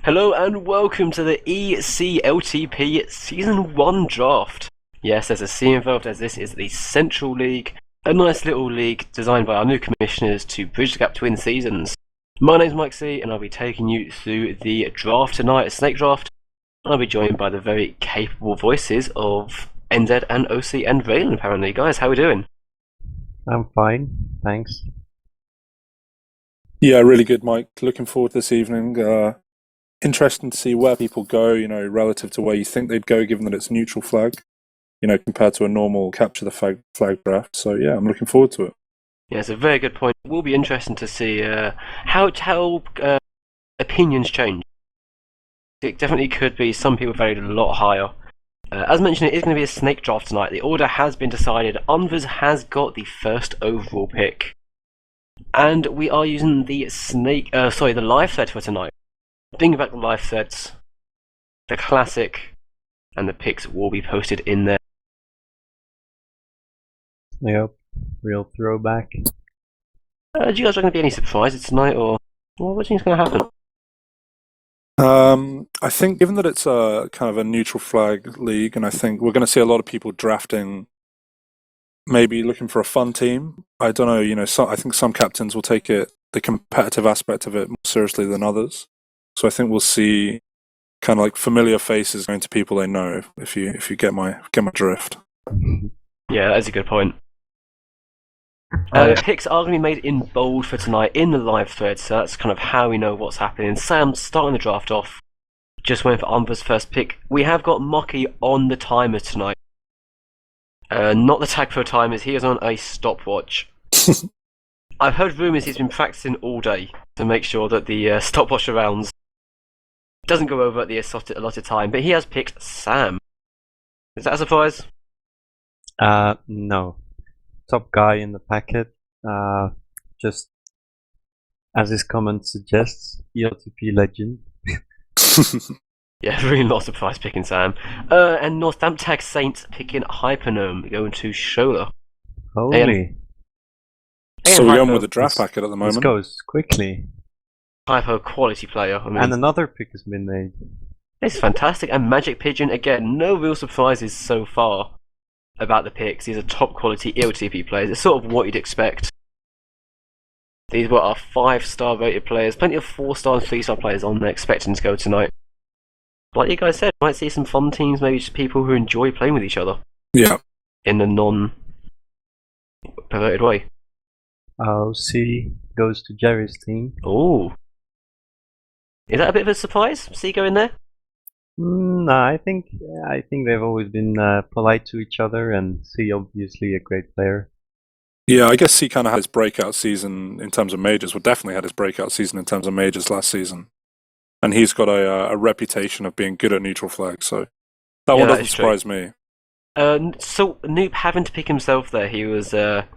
Hello and welcome to the ECLTP Season 1 draft. Yes, there's a C involved as this is the Central League, a nice little league designed by our new commissioners to bridge the gap between seasons. My name's Mike C and I'll be taking you through the draft tonight, a snake draft. I'll be joined by the very capable voices of NZ and OC and Raylan apparently. Guys, how are we doing? I'm fine, thanks. Yeah, really good, Mike. Looking forward to this evening. Interesting to see where people go, relative to where you think they'd go, given that it's neutral flag, compared to a normal capture the flag draft. So, yeah, I'm looking forward to it. Yeah, it's a very good point. It will be interesting to see how opinions change. It definitely could be some people valued a lot higher. As mentioned, it is going to be a snake draft tonight. The order has been decided. Unvers has got the first overall pick. And we are using the the live thread for tonight. Thinking about the live threads, the classic, and the picks will be posted in there. Yep, real throwback. Do you guys reckon there'll be any surprises tonight, or what do you think is going to happen? I think, given that it's a kind of a neutral flag league, and I think we're going to see a lot of people drafting, maybe looking for a fun team. I don't know, I think some captains will take the competitive aspect of it more seriously than others. So I think we'll see kind of like familiar faces going to people they know. If you get my drift. Yeah, that's a good point. Picks are going to be made in bold for tonight in the live thread, so that's kind of how we know what's happening. Sam starting the draft off, just waiting for Umber's first pick. We have got Mocky on the timer tonight. Not the TagPro timers, he is on a stopwatch. I've heard rumours he's been practicing all day to make sure that the stopwatch rounds doesn't go over at the allotted time, but he has picked Sam. Is that a surprise? No. Top guy in the packet. Just as his comment suggests, ELTP legend. Yeah, really not surprised picking Sam. And Northampton Saints picking Hypernome, going to Shola. Holy. So we're going with the draft packet at the moment. This goes quickly. Hyper quality player. I mean, and another pick has been made. It's fantastic. And Magic Pigeon, again, no real surprises so far about the picks. These are top quality ELTP players. It's sort of what you'd expect. These were our 5-star rated players. Plenty of 4-star and 3-star players on there expecting to go tonight. Like you guys said, might see some fun teams, maybe just people who enjoy playing with each other. Yeah. In a non-perverted way. C goes to Jerry's team. Oh. Is that a bit of a surprise? C go in there? No, I think they've always been polite to each other, and C obviously a great player. Yeah, I guess C kind of had his breakout season in terms of majors. Well, definitely had his breakout season in terms of majors last season. And he's got a reputation of being good at neutral flag, so that one doesn't surprise me. So Noop having to pick himself there, he was 5th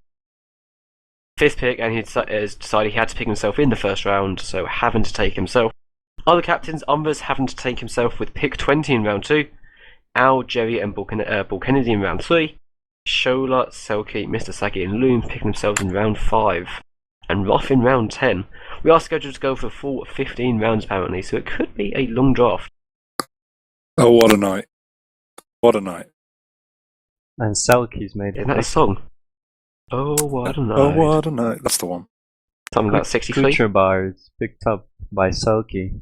pick, and he decided he had to pick himself in the first round, so having to take himself. Other captains, Umbers having to take himself with pick 20 in round 2, Al, Jerry, and Bull Kennedy in round 3, Shola, Selkie, Mr. Sagi, and Loom picking themselves in round 5, and Roth in round 10. We are scheduled to go for a full 15 rounds apparently, so it could be a long draft. Oh, what a night. What a night. And Selkie's made it. Isn't that a song? Oh, what a night. Oh, what a night. That's the one. Something about 60 feet. Kucher Bar is picked up by Selkie.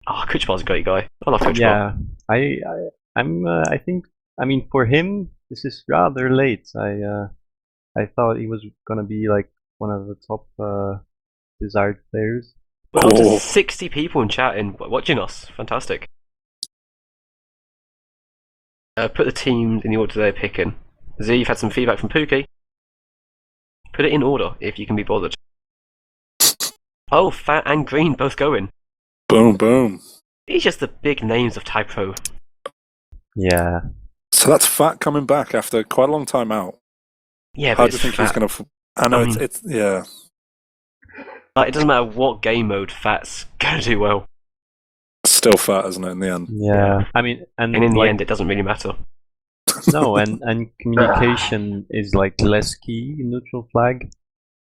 Oh, Kucherbar's a great guy. I love Kucherbar. Yeah, I think, for him, this is rather late. I thought he was gonna be like one of the top desired players. Well, up to 60 people in chat and watching us. Fantastic. Put the teams in the order they're picking. Z, you've had some feedback from Pookie. Put it in order if you can be bothered. Oh, Fat and Green both going. Boom, boom. These are just the big names of TagPro. Yeah. So that's Fat coming back after quite a long time out. Yeah, How but do you think Fat. he's going to... I know, it's yeah. Like, it doesn't matter what game mode, Fat's going to do well. Still Fat, isn't it, in the end? Yeah. And in the end, it doesn't really matter. No, and communication is like less key in neutral flag.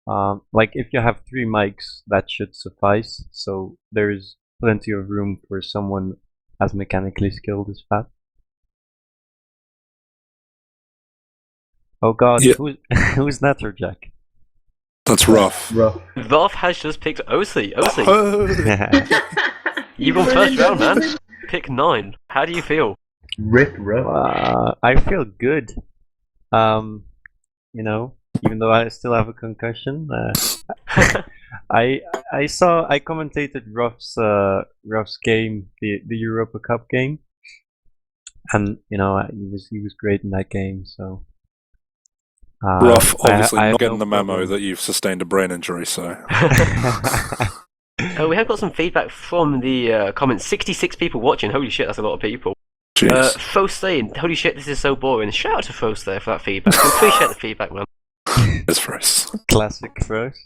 Like if you have 3 mics, that should suffice. So there's plenty of room for someone as mechanically skilled as Fat. Oh god, Yeah. who's Natterjack? That's rough. Rough. Varf has just picked OC. OC, Oh, you've gone first round, man. Pick 9. How do you feel? Rip rough. I feel good. You know, even though I still have a concussion, I commentated Ruff's game, the Europa Cup game, and you know he was great in that game. So rough. Obviously, I not have getting no the memo problem. that you've sustained a brain injury. So We have got some feedback from the comments. 66 people watching. Holy shit, that's a lot of people. jeez. Frost saying, holy shit, this is so boring. Shout out to Frost there for that feedback. We appreciate the feedback, man. It's for us. Classic first.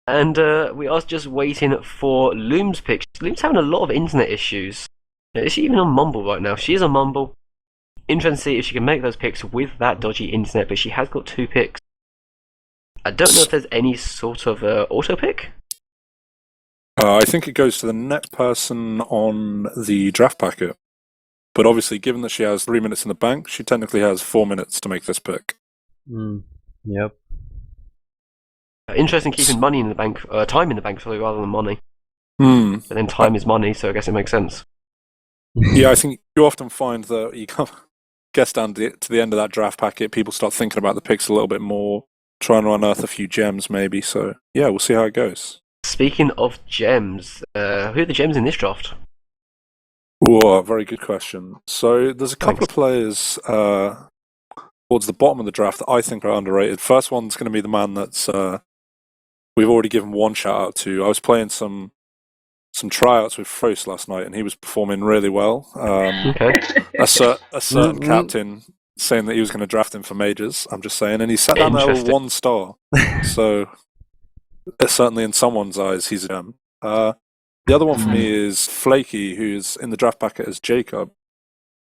And we are just waiting for Loom's pick. Loom's having a lot of internet issues. Is she even on Mumble right now? She is on Mumble. Interesting to see if she can make those picks with that dodgy internet, but she has got 2 picks. I don't know if there's any sort of auto pick. I think it goes to the next person on the draft packet. But obviously, given that she has 3 minutes in the bank, she technically has 4 minutes to make this pick. Yep. Interesting keeping money in the bank, time in the bank, sorry, rather than money. Hmm. But then time is money, so I guess it makes sense. Yeah, I think you often find that you get down to the end of that draft packet, people start thinking about the picks a little bit more, trying to unearth a few gems maybe. So yeah, we'll see how it goes. Speaking of gems, who are the gems in this draft? Whoa, very good question. So there's a couple Thanks. of players towards the bottom of the draft that I think are underrated. First one's going to be the man that's we've already given one shout out to. I was playing some tryouts with Frost last night, and he was performing really well. Okay. A certain captain saying that he was going to draft him for majors. I'm just saying, and he sat down there with Interesting. 1 star. So certainly in someone's eyes, he's a gem. The other one for me is Flaky, who's in the draft packet as Jacob.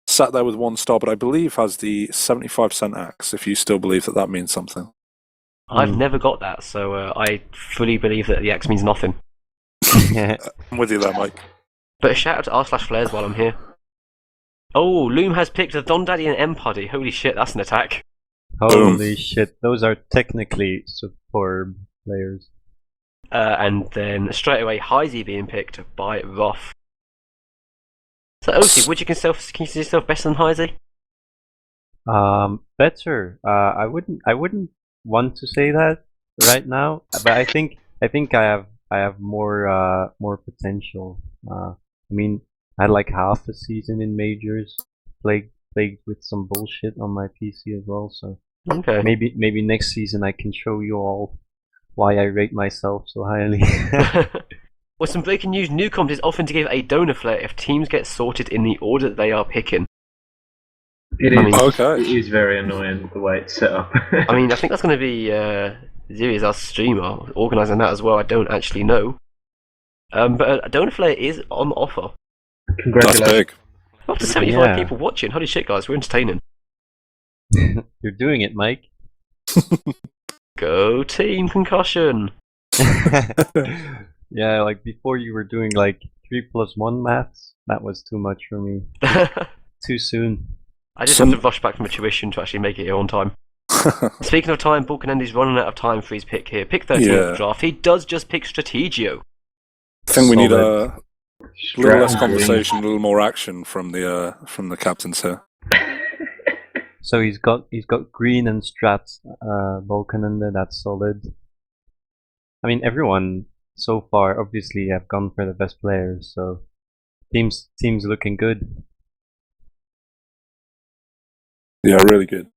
Sat there with 1 star, but I believe has the 75% axe, if you still believe that means something. I've never got that, so I fully believe that the X means nothing. I'm with you there, Mike. But a shout out to r/flares while I'm here. Oh, Loom has picked the Don Daddy and M-Puddy. Holy shit, that's an attack. Holy shit, those are technically superb players. And then straight away, Heisey being picked by Roth. So, OC, would you consider yourself better than Heisey? Better. I wouldn't want to say that right now, but I think I have more potential. I mean, I had like half a season in majors, plagued with some bullshit on my PC as well. So Okay. maybe next season I can show you all why I rate myself so highly. Well, some breaking news. Newcombs is offering to give a donor flare if teams get sorted in the order that they are picking. It is. Okay. It is very annoying the way it's set up. I mean, I think that's going to be Ziri as our streamer organising that as well. I don't actually know. But a donor flare is on offer. That's Congratulations. big. Up to 75 Yeah. people watching. Holy shit, guys, we're entertaining. You're doing it, Mike. Go team concussion. Yeah, like before you were doing like 3+1 maths. That was too much for me. Too soon. I just have to rush back from a tuition to actually make it here on time. Speaking of time, Balkanendi's running out of time for his pick here. Pick 13 of the draft. He does just pick Strategio. I think we need a little less Strategy. conversation, a little more action from the captains here. So he's got green and strat Balkanende. That's solid. I mean, everyone so far obviously have gone for the best players. So teams looking good. Yeah, really good.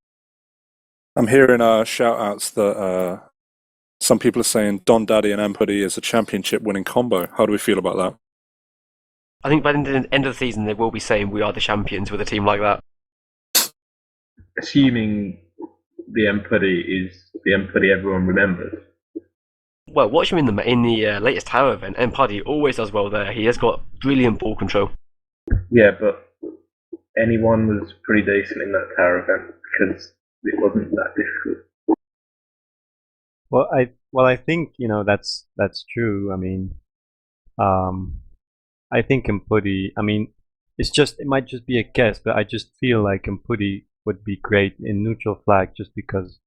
I'm hearing shout outs that some people are saying Don Daddy and Empathy is a championship winning combo. How do we feel about that? I think by the end of the season, they will be saying we are the champions with a team like that. Assuming the empathy is the empathy everyone remembers. Well, watch him in the latest tower event. Empadi always does well there. He has got brilliant ball control. Yeah, but anyone was pretty decent in that tower event because it wasn't that difficult. Well, I think that's true. I mean, I think Mpudi. I mean, it might just be a guess, but I just feel like Mpudi would be great in neutral flag, just because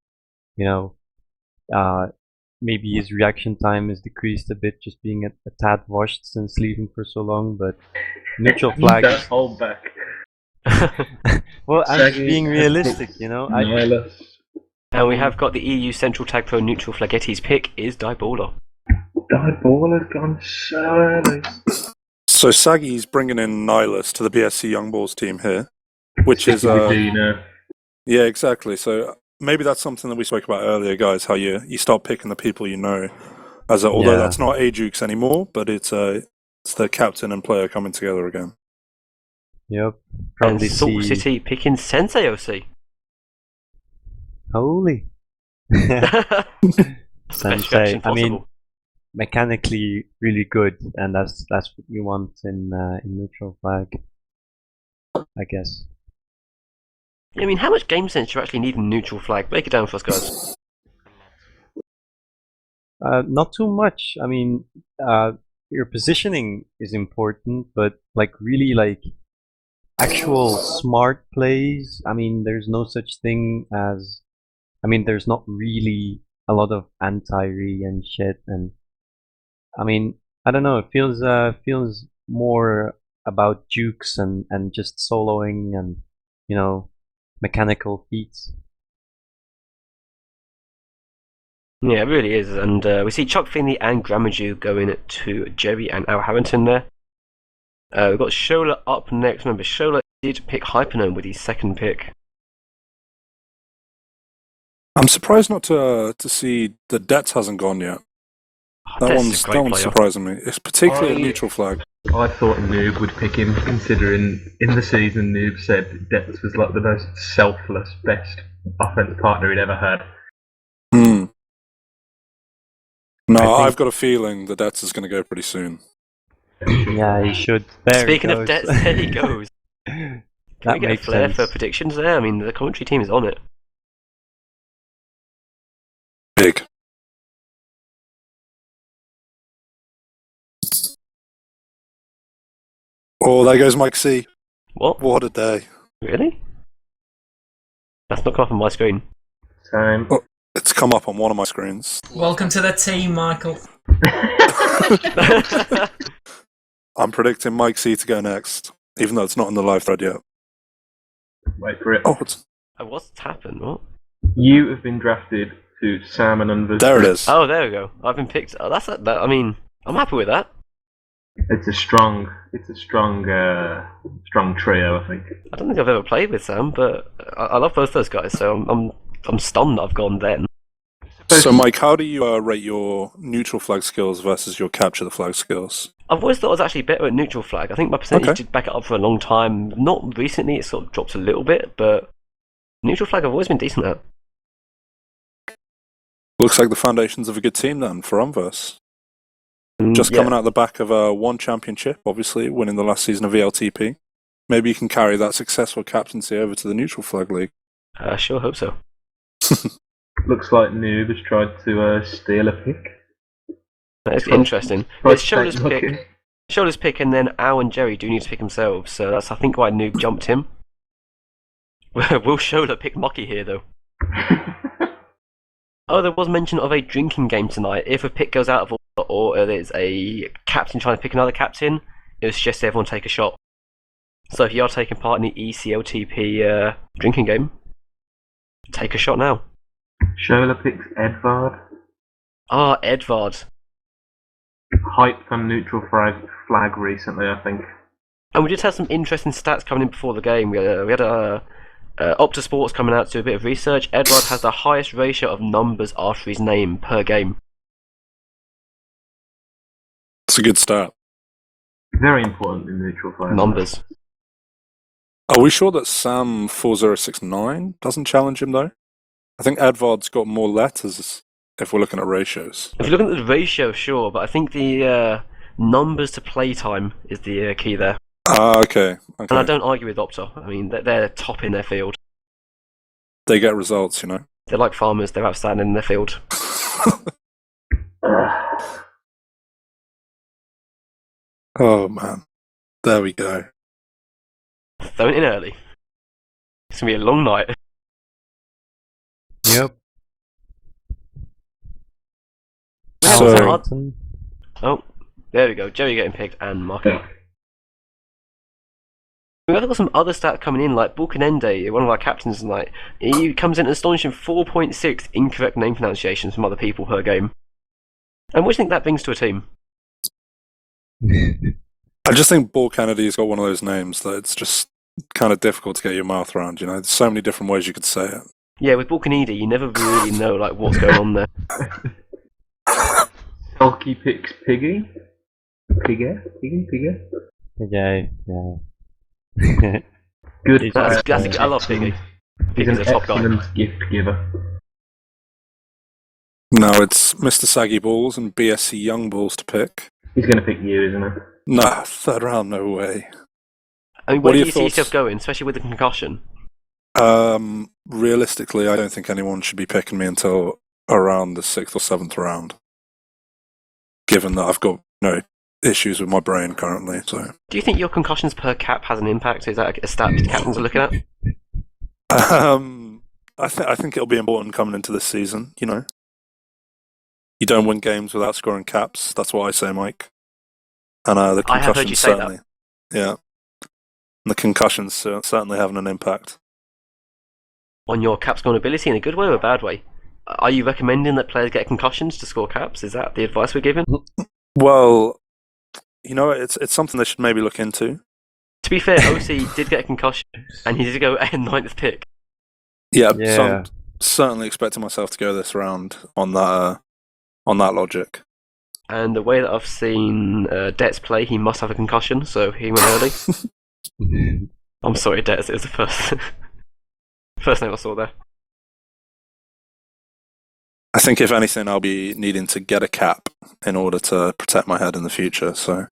you know, maybe his reaction time is decreased a bit, just being a tad washed since leaving for so long. But neutral flag. Don't hold back. Well, I'm just Shaggy being has realistic, picked you know. Nihilus. And we have got the EU Central TagPro neutral Flagetti's pick is Diebola. Die Ball has gone so early. So Saggy's bringing in Nihilus to the BSC Young Balls team here, which is We do know. yeah, exactly. So maybe that's something that we spoke about earlier, guys. How you start picking the people you know, although Yeah. that's not Ajukes anymore, but it's the captain and player coming together again. Yep. And Probably Salt see. City picking Sensei OC. Holy. Best Sensei. reaction I mean, possible. mechanically really good, and that's what you want in neutral flag, I guess. Yeah, I mean, how much game sense do you actually need in neutral flag? Break it down for us, guys. Not too much. I mean, your positioning is important, but like really like actual smart plays. I mean, there's no such thing as. I mean, there's not really a lot of anti-re and shit, and I mean, I don't know. It feels more about jukes and just soloing and mechanical feats. Yeah, it really is. And we see Chuck Finley and Gramaju going to Jerry and Al Harrington there. We've got Shola up next. Remember, Shola did pick Hypernome with his second pick. I'm surprised not to see the Debts hasn't gone yet. Oh, That Debts is a great one's player. surprising me. It's particularly at I- neutral flag. I thought Noob would pick him, considering in the season Noob said Depth was like the most selfless, best offense partner he'd ever had. Hmm. No, I think- I've got a feeling the Debts is going to go pretty soon. Yeah, he should. There Speaking he of goes. Debts, there he goes. Can That we get a makes flair sense. for predictions there? I mean, the commentary team is on it. Big. Oh, there goes Mike C. What? What a day. Really? That's not come up on my screen. Same. Oh, it's come up on one of my screens. Welcome to the team, Michael. I'm predicting Mike C to go next, even though it's not in the live thread yet. Wait for it. Oh, it's, What's happened? What? You have been drafted to Salmon and there it is. Oh, there we go. I've been picked. Oh, that's that. I mean, I'm happy with that. It's a strong trio, I think. I don't think I've ever played with Sam, but I love both those guys. So I'm stunned that I've gone then. So, Mike, how do you rate your neutral flag skills versus your capture the flag skills? I've always thought I was actually better at neutral flag. I think my percentage Okay. did back it up for a long time. Not recently, it sort of dropped a little bit, but neutral flag I've always been decent at. Looks like the foundations of a good team then for Unverse. Just Yeah. coming out the back of one championship, obviously, winning the last season of ELTP. Maybe you can carry that successful captaincy over to the neutral flag league. I sure hope so. Looks like Noob has tried to steal a pick. It's interesting. Tried It's to take Shola's lucky. pick. Shola's pick, and then Al and Jerry do need to pick themselves. So that's I think why Noob jumped him. Will Shola pick Mocky here though? Oh, there was mention of a drinking game tonight. If a pick goes out of order or there's a captain trying to pick another captain, it was just everyone take a shot. So if you are taking part in the ECLTP drinking game, take a shot now. Shola picks Edvard. Ah, Edvard. Hyped on neutral flag recently, I think. And we did have some interesting stats coming in before the game. We had Opta Sports coming out to do a bit of research. Edvard has the highest ratio of numbers after his name per game. It's a good start. Very important in neutral flag. Numbers. Are we sure that Sam 4069 doesn't challenge him though? I think Edvard's got more letters if we're looking at ratios. If you're looking at the ratio, sure, but I think the numbers to playtime is the key there. Ah, okay. And I Okay. don't argue with Opta. I mean, they're top in their field. They get results, you know. They're like farmers. They're outstanding in their field. Oh man, there we go. Throwing it in early. It's gonna be a long night. Yep. We have So- some odd- Southampton. Oh, there we go. Jerry getting picked and Marco. We've also got some other stats coming in, like Bulkanende, one of our captains, like he comes in an astonishing 4.6 incorrect name pronunciations from other people per game. And what do you think that brings to a team? I just think Ball Kennedy's got one of those names that it's just kind of difficult to get your mouth around. You know, there's so many different ways you could say it. Yeah, with Bulkanede, you never really know like what's going on there. Sulky picks Piggy. Piggy? Okay, yeah. Good. He's That's, just, that's I love Piggy. He's Piggy's an a top guy. excellent gift giver. No, it's Mr. Saggy Balls and BSC Young Balls to pick. He's going to pick you, isn't he? Nah, third round, no way. I mean, What where are do your you see yourself thoughts? going, especially with the concussion? Realistically, I don't think anyone should be picking me until around the 6th or 7th round. Given that I've got issues with my brain currently, so Do you think your concussions per cap has an impact? Is that a stat captains are looking at? I think it'll be important coming into this season. You know, you don't win games without scoring caps. That's what I say, Mike. And the I have heard you concussions say that. certainly, yeah, and the concussions certainly having an impact. On your cap scoring ability in a good way or a bad way? Are you recommending that players get concussions to score caps? Is that the advice we're giving? Well, you know, it's something they should maybe look into. To be fair, OC did get a concussion, and he did go at 9th pick. Yeah, so Yeah. I'm certainly expecting myself to go this round on that logic. And the way that I've seen Debts play, he must have a concussion, so he went early. I'm sorry, Debts, it was the first name I saw there. I think if anything, I'll be needing to get a cap in order to protect my head in the future. So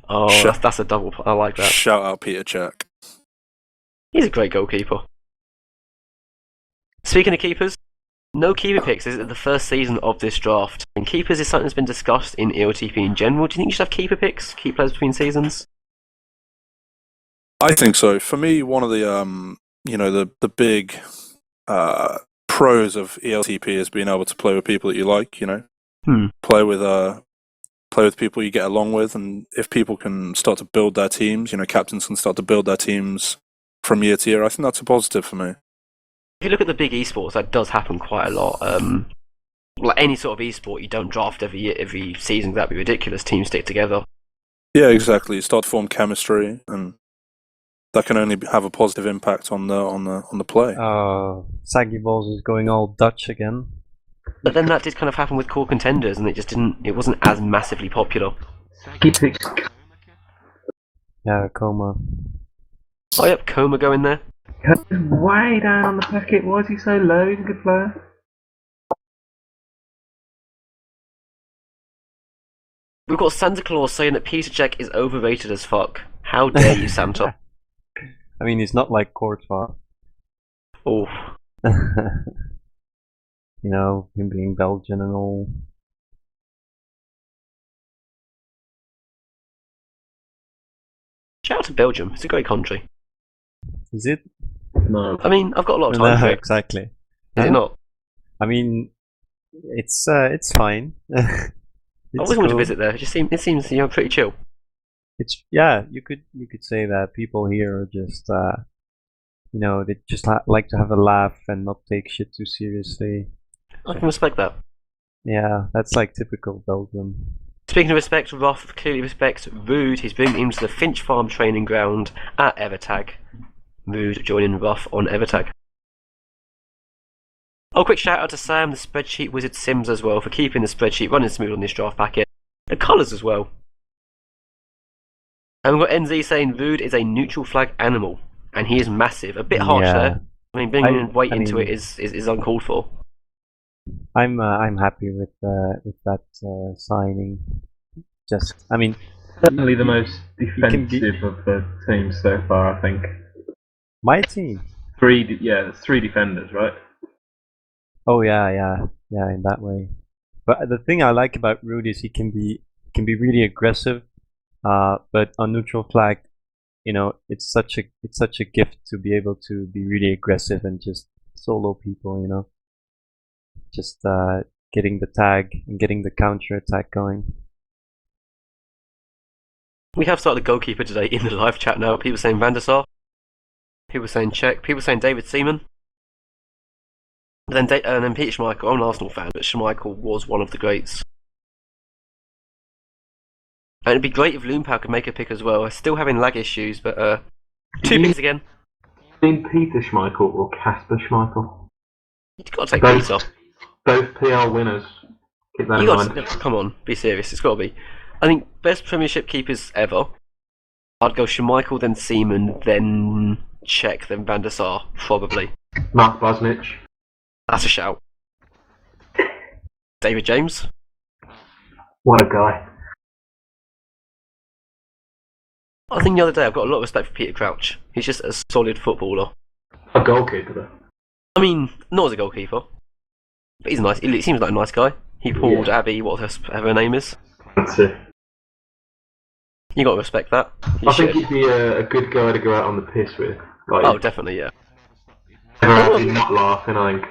Oh, Sure. that's a double. I like that. shout out Peter Cech. He's a great goalkeeper. Speaking of keepers, no keeper picks. This is the first season of this draft. And keepers is something that's been discussed in ELTP in general. Do you think you should have keeper picks? Keep players between seasons? I think so. For me, one of the the big pros of ELTP is being able to play with people that you like. You know, play with people you get along with, and if people can start to build their teams, you know, captains can start to build their teams from year to year. I think that's a positive for me. If you look at the big esports, that does happen quite a lot. Like any sort of esport, you don't draft every season. That'd be ridiculous. Teams stick together. Yeah, exactly. You start to form chemistry, and that can only have a positive impact on the play. Oh, Saggy Balls is going all Dutch again. But then that did kind of happen with core contenders, and it wasn't as massively popular. He picks. Yeah, Coma. Oh yep, Coma going there. He's way down on the packet. Why is he so low? He's a good player. We've got Santa Claus saying that Peter Cech is overrated as fuck. How dare you, Santa? I mean, he's not like Courtois. Oh, You know, him being Belgian and all. shout out to Belgium. It's a great country. Is it? No. I mean, I've got a lot of time for No, it. exactly. Is it not? I mean, it's fine. I always want to visit there. It seems pretty chill. It's you could say that people here are just they just like to have a laugh and not take shit too seriously. I can respect that. Yeah, that's like typical Belgium. Speaking of respect, Roth clearly respects Rude. He's bringing him to the Finch Farm training ground at Evertag. Rude joining Roth on Evertag. Oh, quick shout out to Sam, the spreadsheet wizard Sims as well, for keeping the spreadsheet running smooth on this draft packet. The colours as well. And we've got NZ saying Rude is a neutral flag animal, and he is massive. A bit harsh Yeah. there. I mean, bringing weight into it is uncalled for. I'm happy with that signing. I mean, Certainly the most can be- defensive of the teams so far, I think. my team. There's three defenders, right? Oh yeah, in that way. But the thing I like about Rude is he can be really aggressive, But on neutral flag, it's such a gift to be able to be really aggressive and just solo people. Just getting the tag and getting the counter attack going. We have started the goalkeeper today in the live chat now. People saying Van der Sar. People saying Czech. People saying David Seaman. And then Peter Schmeichel. I'm an Arsenal fan, but Schmeichel was one of the greats. And it'd be great if Loompao could make a pick as well. I'm still having lag issues, but 2 picks again. You mean Peter Schmeichel or Casper Schmeichel? You've got to take Both. Peter. Both PR winners. Keep that in mind. Come on, be serious. It's got to be. I think best Premiership keepers ever. I'd go Schmeichel, then Seaman, then Czech, then Van der Sar, probably. Mark Bosnich. That's a shout. David James. What a guy. I think the other day I've got a lot of respect for Peter Crouch. He's just a solid footballer. A goalkeeper, though. I mean, not as a goalkeeper, but he's nice. He seems like a nice guy. He pulled Abby, whatever her name is. That's it. You got to respect that. I think he'd be a good guy to go out on the piss with. Like, Oh, definitely, yeah. never actually not laughing, I think.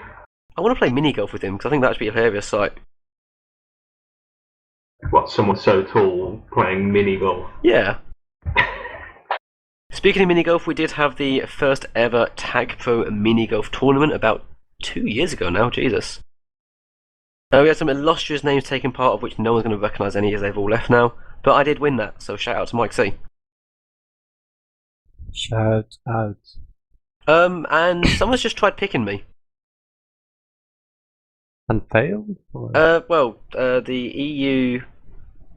I want to play mini golf with him because I think that would be a hilarious sight. What, someone so tall playing mini golf? Yeah. Speaking of mini golf, we did have the first ever TagPro mini golf tournament about 2 years ago now. Jesus. We had some illustrious names taking part, of which no one's going to recognise any as they've all left now. But I did win that, so shout out to Mike C. Shout out. And someone's just tried picking me. And failed? Or? The EU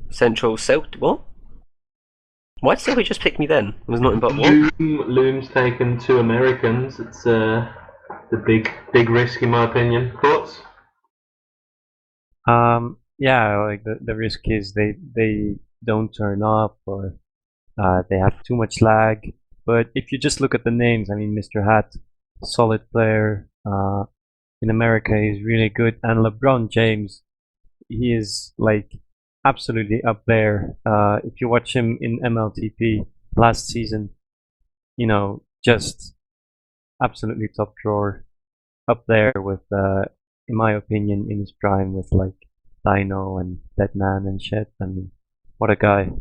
Central Celt. What? Why did Selby just pick me then? It was not in but what? Loom's taken 2 Americans. It's the big risk in my opinion. Thoughts? Yeah, like the risk is they don't turn up or they have too much lag. But if you just look at the names, I mean, Mr. Hat, solid player. In America, he's really good, and LeBron James, he is like absolutely up there. If you watch him in MLTP last season, just absolutely top drawer, up there with, in my opinion, in his prime with like Dino and Deadman and shit. I mean, what a guy.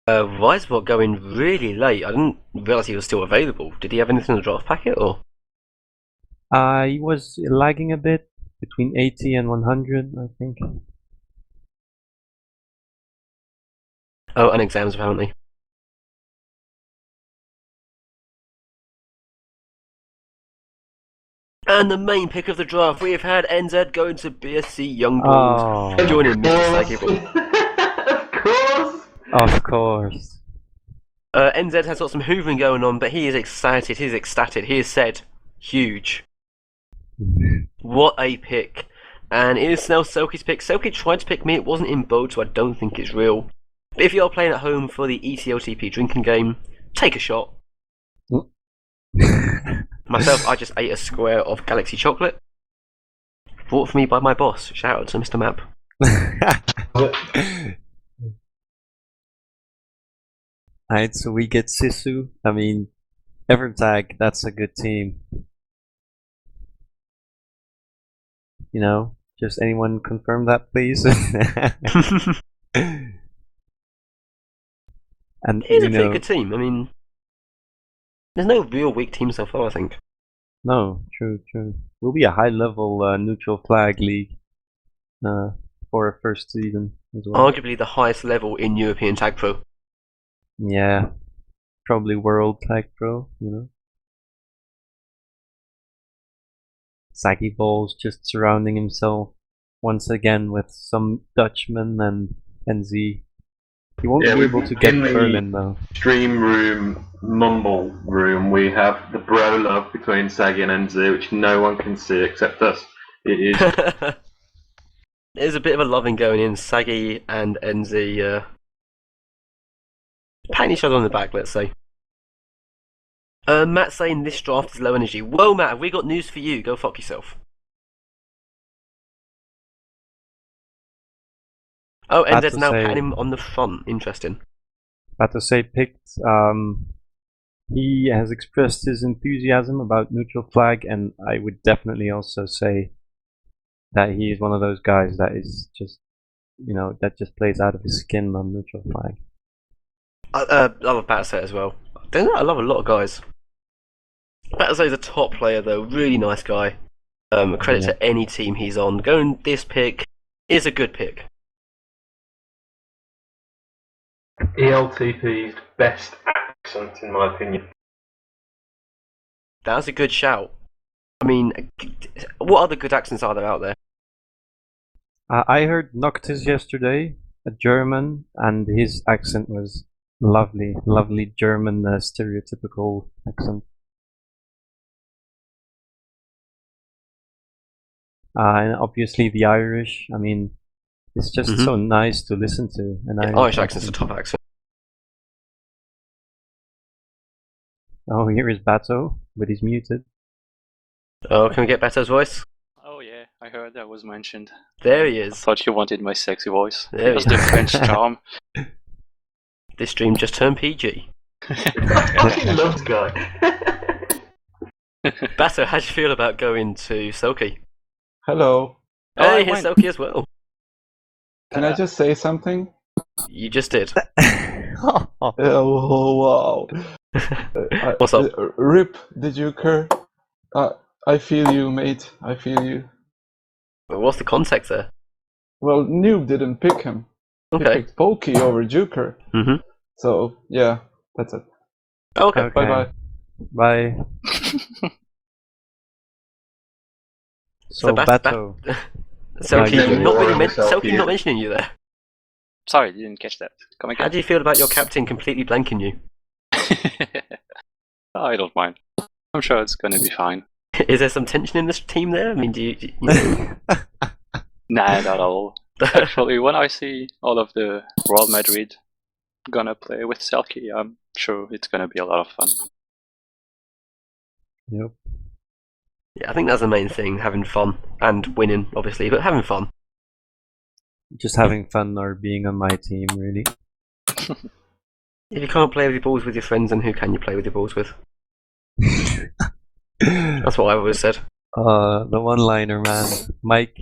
Weisbot going really late. I didn't realise he was still available. Did he have anything in the draft packet or? He was lagging a bit between 80 and 100, I think. Oh, and exams apparently. And the main pick of the draft, we have had NZ going to BSC Young Bulls, joining Mr. Sagable. Of course. NZ has got some hoovering going on, but he is excited, he is ecstatic, he has said, huge. What a pick. And it is now Selkie's pick. Selkie tried to pick me, it wasn't in bold, so I don't think it's real. But if you're playing at home for the ECLTP drinking game, take a shot. Myself, I just ate a square of Galaxy chocolate. Brought for me by my boss. Shout out to Mr. Map. Alright, so we get Sisu. I mean, Evertag, that's a good team. Just anyone confirm that, please? And It is a pretty good team. I mean, there's no real weak team so far, I think. No, true. Will be a high-level neutral flag league for a first season as well. Arguably the highest level in European TagPro. Yeah, probably World TagPro, Saggy Balls just surrounding himself once again with some Dutchmen and NZ. He won't be able to get Berlin though. Stream room, mumble room, we have the bro love between Saggy and NZ, which no one can see except us. It is. There's a bit of a loving going in. Saggy and NZ patting each other on the back, let's say. Matt saying this draft is low energy. Whoa, Matt, have we got news for you? Go fuck yourself. Oh, and Bad there's to now say- patting him on the front. Interesting. Batosay picked. He has expressed his enthusiasm about neutral flag, and I would definitely also say that he is one of those guys that is just, that just plays out of his skin on neutral flag. I love Batsay as well. I love a lot of guys. Batsay's a top player though, really nice guy. Credit to any team he's on. Going this pick is a good pick. ELTP's best accent, in my opinion. That's a good shout. I mean, what other good accents are there out there? I heard Noctis yesterday, a German, and his accent was lovely, lovely German stereotypical accent. And obviously the Irish. I mean, it's just so nice to listen to. And Irish accent's a top accent. Oh, here is Bato, but he's muted. Oh, can we get Beto's voice? Oh yeah, I heard that was mentioned. There he I is. thought you wanted my sexy voice. There It was he the is. French charm. This stream just turned PG. I fucking love this guy. Bato, how do you feel about going to Selkie? Hello. Oh, I Hey, here's went. Selkie as well. Can I just say something? You just did. Oh, wow. What's up? Rip the Joker. I feel you, mate. I feel you. What's the context there? Well, Noob didn't pick him. He Okay. picked Pokey over Joker. Mm-hmm. So, yeah, that's it. Okay. Okay. Bye-bye. Bye. So, Bato. Selkie, Yeah, not really Selkie. Selkie not mentioning you there. Sorry, didn't catch that. Come How again. do you feel about your captain completely blanking you? I don't mind. I'm sure it's gonna be fine. Is there some tension in this team there? I mean, do you know? Nah, not at all. Actually, when I see all of the Real Madrid gonna play with Selkie, I'm sure it's gonna be a lot of fun. Yep. Yeah, I think that's the main thing, having fun and winning, obviously, but having fun. Just having fun or being on my team, really. If you can't play with your balls with your friends, then who can you play with your balls with? That's what I've always said. The one-liner, man. Mike.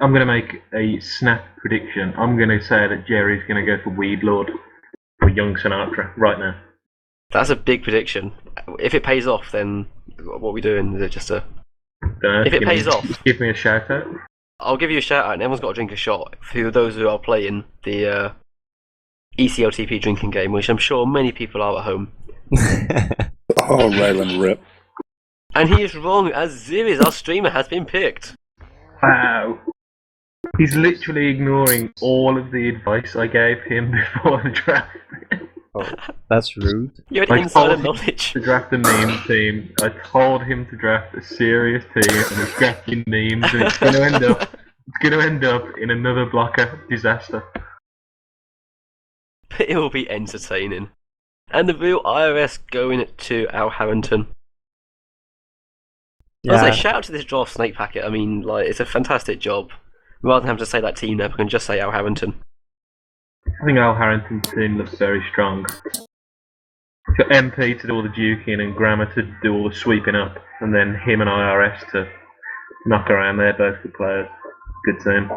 I'm going to make a snap prediction. I'm going to say that Jerry's going to go for Weed Lord for Young Sinatra right now. That's a big prediction. If it pays off, then what are we doing? Is it just a... Dunno, If it give pays me, off. give me a shout out. I'll give you a shout out, and everyone's got to drink a shot for those who are playing the ECLTP drinking game, which I'm sure many people are at home. Oh, Raylan Rip. And he is wrong, as Ziri's, our streamer, has been picked. Wow. He's literally ignoring all of the advice I gave him before the draft. Oh, that's rude. You had I insider told him knowledge. to draft a meme team. I told him to draft a serious team and he's drafting memes, and it's going to end up in another blocker disaster. But it will be entertaining. And the real IRS going to Al Harrington. I was Yeah. like, shout out to this draft snake packet. I mean, like, it's a fantastic job. Rather than having to say that team name, I can just say Al Harrington. I think Al Harrington's team looks very strong. Got MP to do all the duking and Grammar to do all the sweeping up, and then him and IRS to knock around. They're both good players. Good team.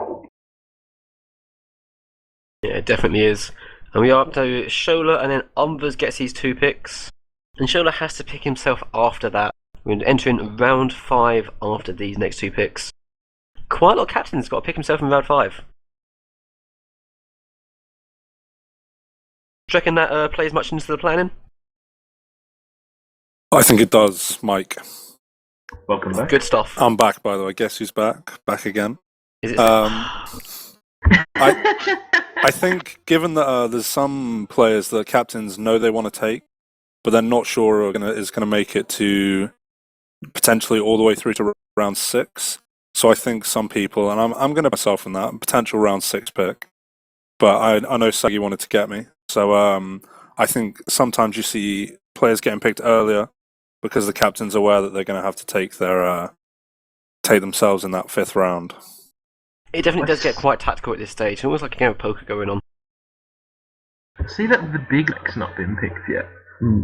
Yeah, it definitely is. And we are up to Shola, and then Umbers gets his 2 picks. And Shola has to pick himself after that. We're entering round 5 after these next 2 picks. Quite a lot of captains got to pick himself in round 5. Do you reckon that plays much into the planning? I think it does, Mike. Welcome back. Good stuff. I'm back, by the way. Guess who's back? Back again. Is it? I think, given that there's some players that captains know they want to take, but they're not sure is going to make it to potentially all the way through to round 6. So I think some people, and I'm going to myself in that potential round 6 pick. But I know Saggy wanted to get me, so I think sometimes you see players getting picked earlier because the captain's aware that they're going to have to take themselves in that 5th round. It definitely does get quite tactical at this stage, almost like a game of poker going on. See that the big X not been picked yet.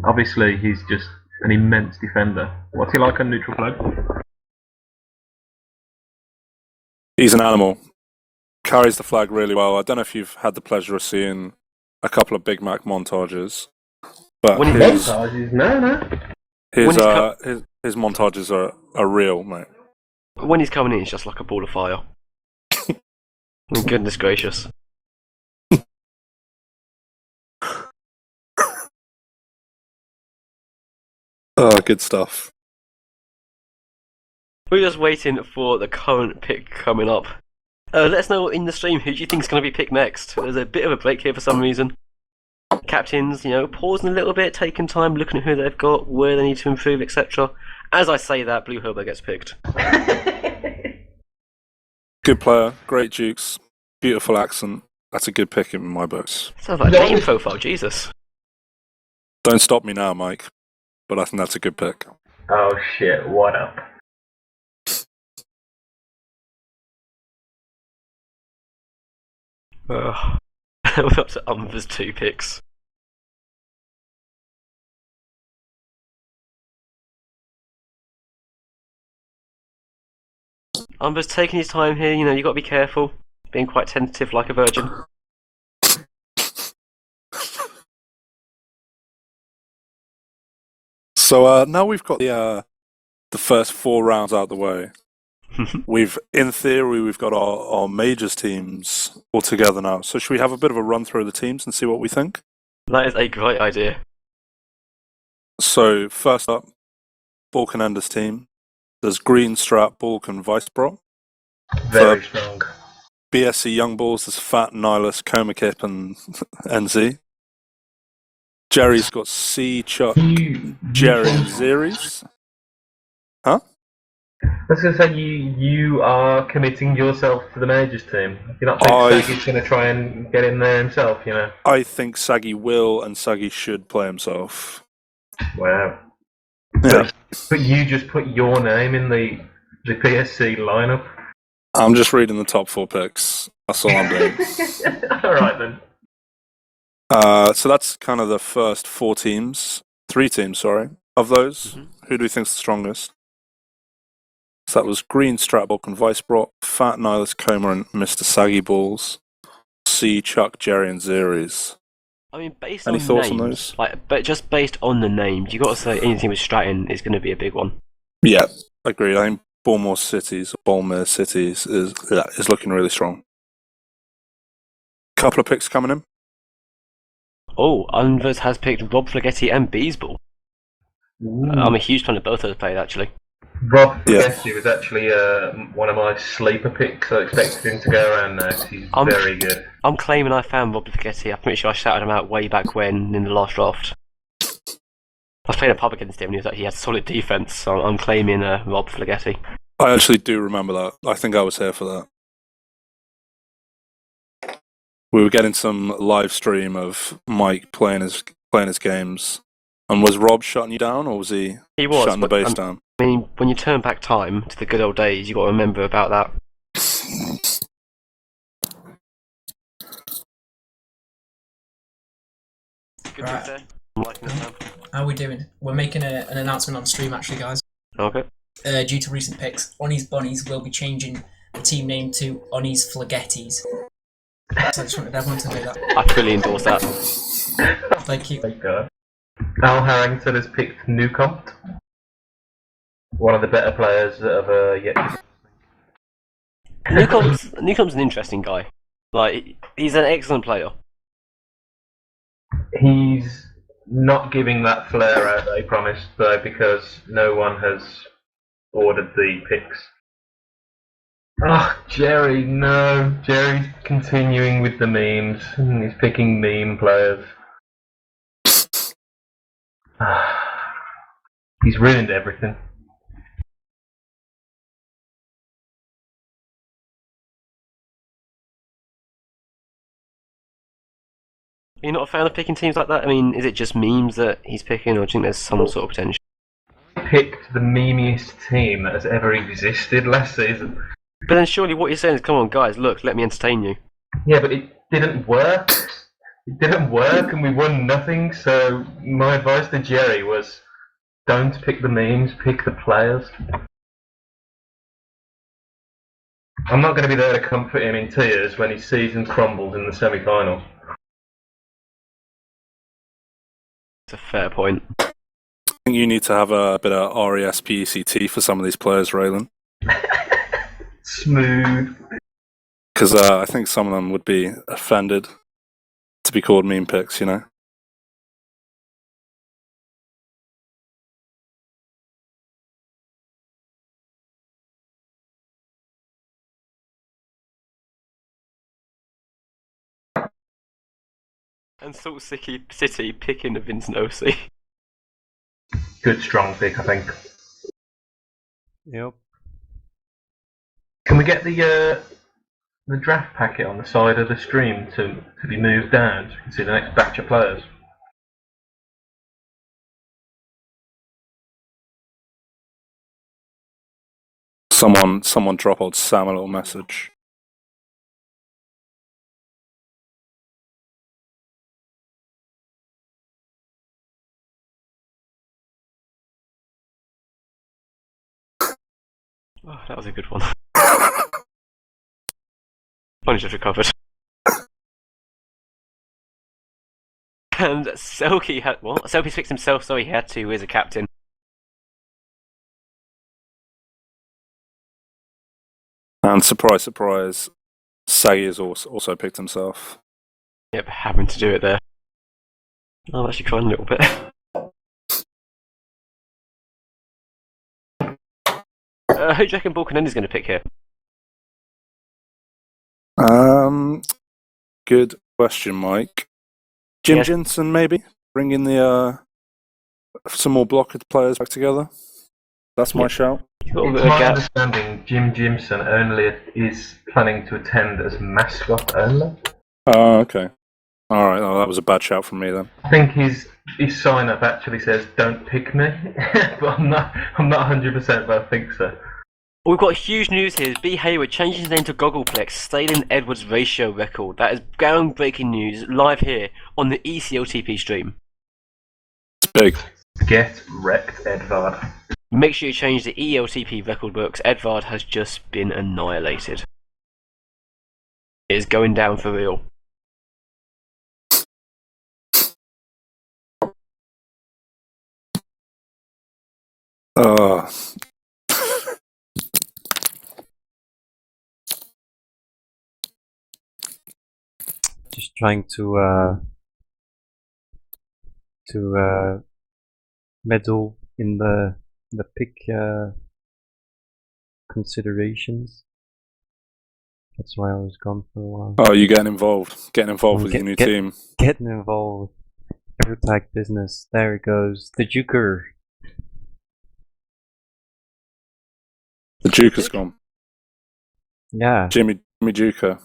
Obviously, he's just an immense defender. What's he like on neutral flag? He's an animal. Carries the flag really well. I don't know if you've had the pleasure of seeing a couple of Big Mac montages, but When he his Montages? No. his montages are real, mate. When he's coming in, he's just like a ball of fire. Goodness gracious. Oh, good stuff. We're just waiting for the current pick coming up. Let us know in the stream who do you think is going to be picked next. There's a bit of a break here for some reason. Captains, pausing a little bit, taking time, looking at who they've got, where they need to improve, etc. As I say that, Blue Hobo gets picked. Good player, great jukes, beautiful accent. That's a good pick in my books. Sounds like a dating profile, Jesus. Don't stop me now, Mike, but I think that's a good pick. Oh shit, what up? We're up to Umber's 2 picks. Umber's taking his time here, you got to be careful. Being quite tentative like a virgin. So now we've got the first 4 rounds out of the way. In theory, we've got our majors teams all together now. So should we have a bit of a run through the teams and see what we think? That is a great idea. So first up, Balkan Enders team. There's Green Strap, Balkan Vicebro. Very strong. BSC Young Balls, there's Fat, Nihilus, Coma Kip, and NZ. Jerry's got C, Chuck, Jerry, and Zeres. Huh? I was going to say, you are committing yourself to the majors team. You're not thinking Saggy's going to try and get in there himself, I think Saggy will and Saggy should play himself. Wow. Yeah. But you just put your name in the PSC lineup. I'm just reading the top 4 picks. That's all I'm doing. Alright then. So that's kind of the first 3 teams, of those. Mm-hmm. Who do we think's the strongest? So that was Green Strap, Balkan Vicebro, Fat, Nihilus, Coma, and Mr. Saggy Balls. C, Chuck, Jerry, and Zeres. I mean, based Any on thoughts names, on those? but just based on the names, you got to say anything with Stratton is going to be a big one. Yeah, agreed. I think Balmore Cities is looking really strong. Couple of picks coming in. Oh, Unvers has picked Rob Flagetti and Beesball. I'm a huge fan of both of those players, actually. Rob Flagetti was actually one of my sleeper picks. I expected him to go around now. He's very good. I'm claiming I found Rob Flagetti. I'm pretty sure I shouted him out way back when in the last draft. I was playing a pub against him and he had solid defense, so I'm claiming Rob Flagetti. I actually do remember that. I think I was here for that. We were getting some live stream of Mike playing his games. And was Rob shutting you down, or was he shutting the base down? I mean, when you turn back time to the good old days, you got to remember about that. Good Right. there. I'm liking it now. How are we doing? We're making an announcement on stream, actually, guys. Okay. Due to recent picks, Oni's Bunnies will be changing the team name to Oni's Flagettis. So I just wanted everyone to know that. I fully endorse that. Thank you. Thank God. Al Harrington has picked Newcompt. One of the better players that have yet to... Newcomb's an interesting guy. Like, he's an excellent player. He's not giving that flair out that he promised, though, because no one has ordered the picks. Oh, Jerry, no. Jerry's continuing with the memes. He's picking meme players. He's ruined everything. Are you not a fan of picking teams like that? I mean, is it just memes that he's picking, or do you think there's some sort of potential? Picked the memeiest team that has ever existed last season. But then surely what you're saying is, come on, guys, look, let me entertain you. Yeah, but it didn't work. It didn't work, and we won nothing. So my advice to Jerry was, don't pick the memes, pick the players. I'm not going to be there to comfort him in tears when his season crumbles in the semi-final. It's a fair point. I think you need to have a bit of RESPECT for some of these players, Raylan. Smooth. Because I think some of them would be offended to be called meme picks, you know? And Salt City picking the Vincent OC. Good strong pick, I think. Yep. Can we get the draft packet on the side of the stream to be moved down so we can see the next batch of players? Someone drop old Sam a little message. Oh, that was a good one. Only just recovered. And Selkie had what? Selkie's fixed himself, so he had to as a captain. And surprise, surprise, Saggy has also picked himself. Yep, having to do it there. Oh, I'm actually crying a little bit. Who do you reckon Balkanendi's going to pick here? Good question, Mike. Jim Yes. Jensen, maybe? Bring in the some more blocker players back together. That's my shout. Got a bit It's of a my gap. understanding Jim Jimson only is planning to attend as mascot only. Oh, okay. Alright, oh, that was a bad shout from me then. I think his sign up actually says "Don't pick me," but I'm not 100%, but I think so. We've got huge news here. B. Hayward changing his name to Goggleplex, Stalin Edwards ratio record. That is groundbreaking news live here on the ECLTP stream. It's big. Get wrecked, Edvard. Make sure you change the ELTP record books. Edvard has just been annihilated. It is going down for real. Just trying to meddle in the pick considerations. That's why I was gone for a while. Oh, you getting involved I'm with your new team. Getting involved. Evertag business. There it goes. The Juker. The Juker's gone. Yeah. Jimmy Juker. Do you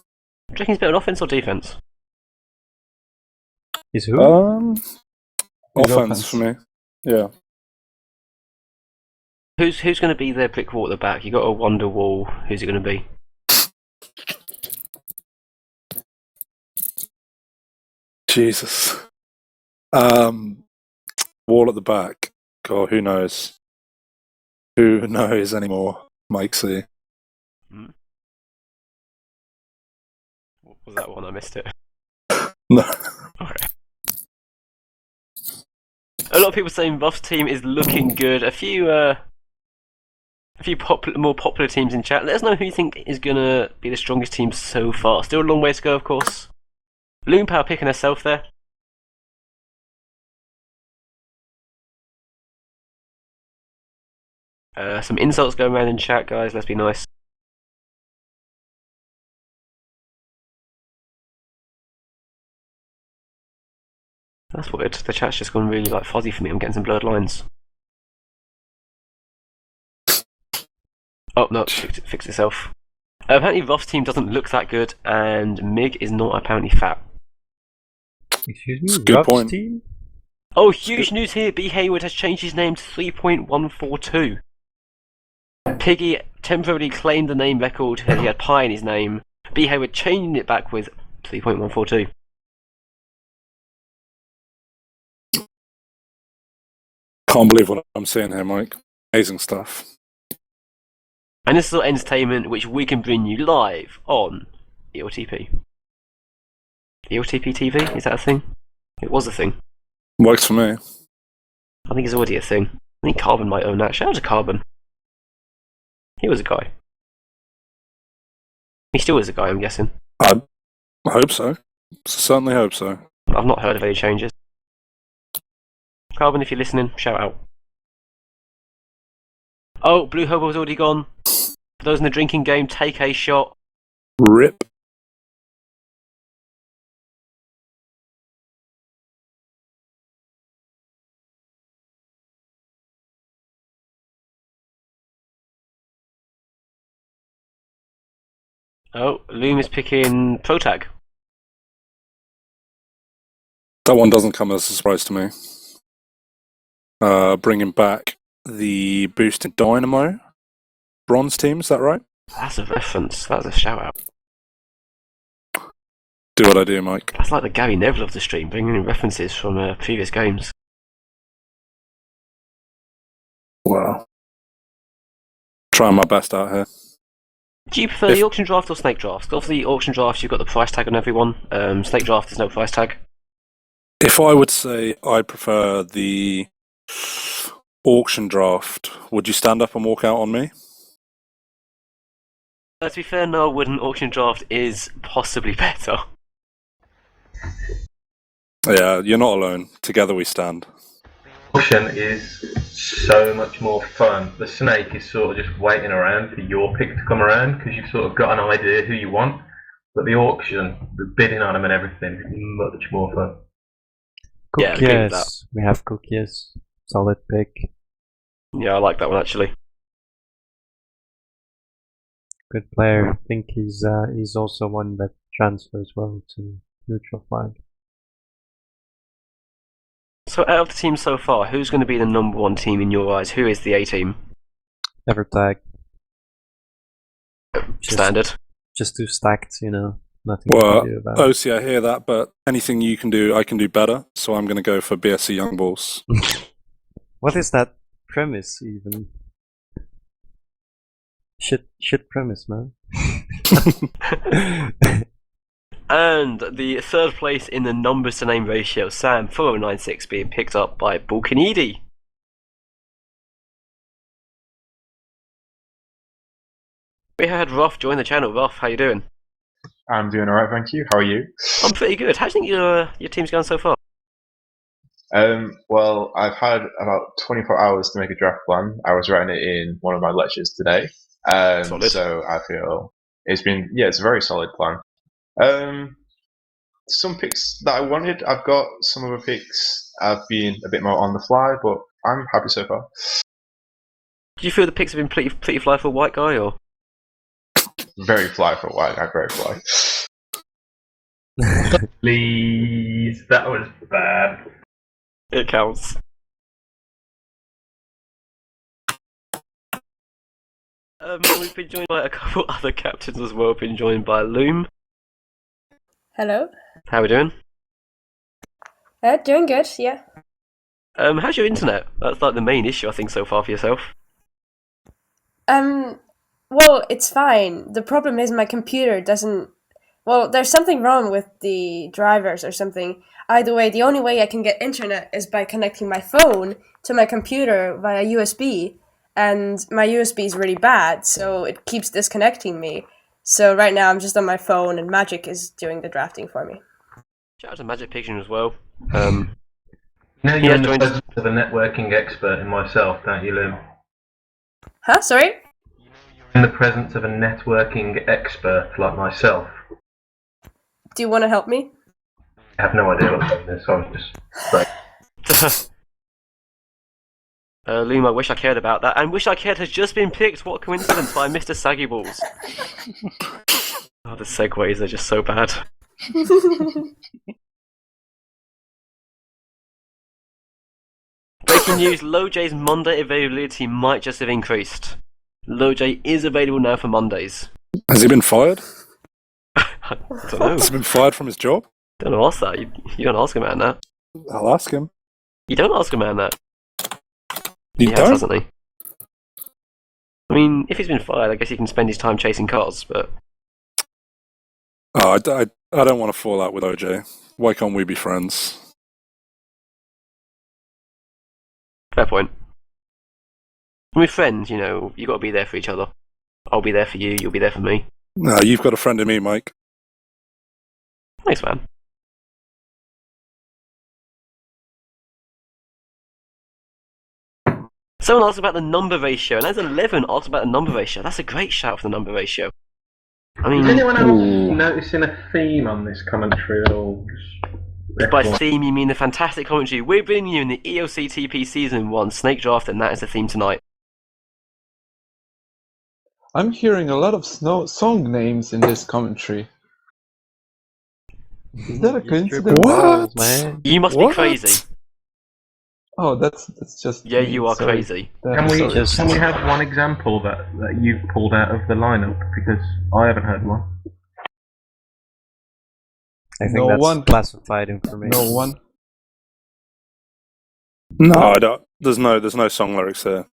reckon he's better on offense or defense? Is who? Offense for me. Yeah. Who's going to be their brick wall at the back? You got a wonder wall. Who's it going to be? Jesus. Wall at the back. God, who knows? Who knows anymore? Mike C. What was that one? I missed it. No. Okay. A lot of people saying Buff's team is looking good. A few more popular teams in chat. Let us know who you think is gonna be the strongest team so far. Still a long way to go, of course. Loom Power picking herself there. Some insults going around in chat, guys. Let's be nice. That's weird. The chat's just gone really fuzzy for me. I'm getting some blurred lines. Oh no, fixed itself. Apparently Ruff's team doesn't look that good, and Mig is not apparently fat. Excuse me? Good Ruff's point. team? Oh, huge news here. B. Hayward has changed his name to 3.142. Piggy temporarily claimed the name record because he had Pi in his name. B. Hayward changing it back with 3.142. Can't believe what I'm seeing here, Mike. Amazing stuff. And this is all entertainment which we can bring you live on ELTP. ELTP TV? Is that a thing? It was a thing. Works for me. I think it's already a thing. I think Carbon might own that. Shout out to Carbon. He was a guy. He still is a guy, I'm guessing. I hope so. Certainly hope so. I've not heard of any changes. Carbon, if you're listening, shout out. Oh, Blue Hobo's already gone. For those in the drinking game, take a shot. Rip. Oh, Loom is picking ProTag. That one doesn't come as a surprise to me. Bringing back the boosted Dynamo bronze team, is that right? That's a reference. That's a shout out. Do what I do, Mike. That's like the Gary Neville of the stream, bringing in references from previous games. Wow. Trying my best out here. Do you prefer the auction draft or snake draft? Obviously, the auction draft, you've got the price tag on everyone. Snake draft, there's no price tag. If I would say I prefer the auction draft, would you stand up and walk out on me? To be fair, no, I wouldn't. Auction draft is possibly better. Yeah, you're not alone. Together we stand. Auction is so much more fun. The snake is sort of just waiting around for your pick to come around because you've sort of got an idea who you want. But the auction, the bidding on them and everything, is much more fun. Yeah, I agree with that. Cookies. We have cookies. Solid pick. Yeah, I like that one actually. Good player. I think he's also one that transfers well to neutral flag. So out of the team so far, who's going to be the number one team in your eyes? Who is the A team? Never tag. Standard. Just too stacked, you know. Nothing Well, to do about it. OC, I hear that, but anything you can do, I can do better. So I'm going to go for BSC Young Bulls. What is that premise even? Shit premise, man. And the third place in the numbers to name ratio, Sam 4096, being picked up by Balkanidi. We had Ruff join the channel. Ruff, how you doing? I'm doing alright, thank you. How are you? I'm pretty good. How do you think your team's gone so far? Well, I've had about 24 hours to make a draft plan. I was writing it in one of my lectures today. Solid. So I feel it's a very solid plan. Some picks that I wanted, I've got. Some other picks I've been a bit more on the fly, but I'm happy so far. Do you feel the picks have been pretty fly for a white guy, or? Very fly for a white guy, very fly. Please, that was bad. It counts. We've been joined by a couple other captains as well. Been joined by Loom. Hello. How we doing? Doing good, yeah. How's your internet? That's like the main issue I think so far for yourself. Well, it's fine. The problem is my computer doesn't... Well, there's something wrong with the drivers or something. Either way, the only way I can get internet is by connecting my phone to my computer via USB. And my USB is really bad, so it keeps disconnecting me. So right now I'm just on my phone and Magic is doing the drafting for me. Shout out to Magic Pigeon as well. Now you're in the presence of a networking expert in myself, don't you, Lynn? Huh? Sorry? In the presence of a networking expert like myself. Do you want to help me? I have no idea what's on this, so I was just... Loom, I wish I cared about that. And Wish I Cared has just been picked. What coincidence, by Mr. Saggy Balls. Oh, the segues are just so bad. Breaking news, Low J's Monday availability might just have increased. LoJ is available now for Mondays. Has he been fired? I don't know. Has he been fired from his job? Don't ask that. You don't ask a man that. I'll ask him. You don't ask a man that. You He has, don't? hasn't he? I mean, if he's been fired, I guess he can spend his time chasing cars, but... Oh, I don't want to fall out with OJ. Why can't we be friends? Fair point. When we're friends, you know, you got to be there for each other. I'll be there for you, you'll be there for me. No, you've got a friend in me, Mike. Thanks, man. Someone asked about the number ratio, and as 11 asked about the number ratio. That's a great shout for the number ratio. I mean, Is anyone else noticing a theme on this commentary at all? by theme you mean the fantastic commentary. We're bringing you in the ECLTP Season 1 Snake Draft, and that is the theme tonight. I'm hearing a lot of song names in this commentary. Is that a coincidence? What? Man. You must What? be crazy. Oh, that's just. Yeah, me, you are sorry. crazy. Can we Sorry. can we have one example that you've pulled out of the lineup? Because I haven't heard one. I think No that's one. classified information. No one. No, I don't. There's no song lyrics here.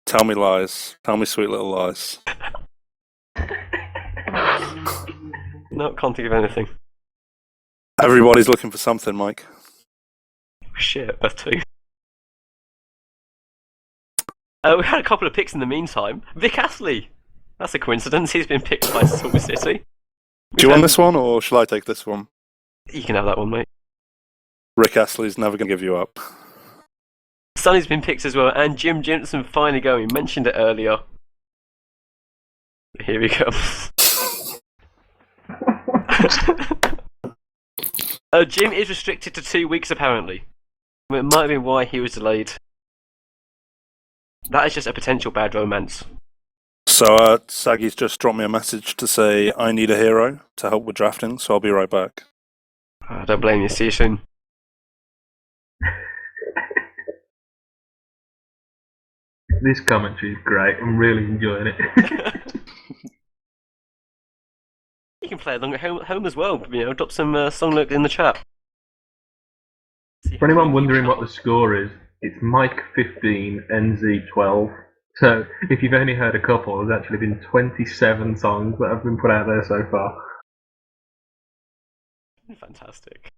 Tell me lies. Tell me sweet little lies. No, can't think of anything. Everybody's looking for something, Mike. Shit, that's two. We had a couple of picks in the meantime. Vic Astley! That's a coincidence, he's been picked by Silver City. Do you want this one, or shall I take this one? You can have that one, mate. Rick Astley's never going to give you up. Sonny's been picked as well, and Jim Jensen finally going. We mentioned it earlier. Here he comes. Jim is restricted to 2 weeks, apparently. It might have been why he was delayed. That is just a potential bad romance. So, Saggy's just dropped me a message to say I need a hero to help with drafting, so I'll be right back. I don't blame you. See you soon. This commentary is great. I'm really enjoying it. You can play along at home as well. You know, drop some song lyrics in the chat. For anyone wondering what the score is, it's Mike 15, NZ 12. So if you've only heard a couple, there's actually been 27 songs that have been put out there so far. Fantastic.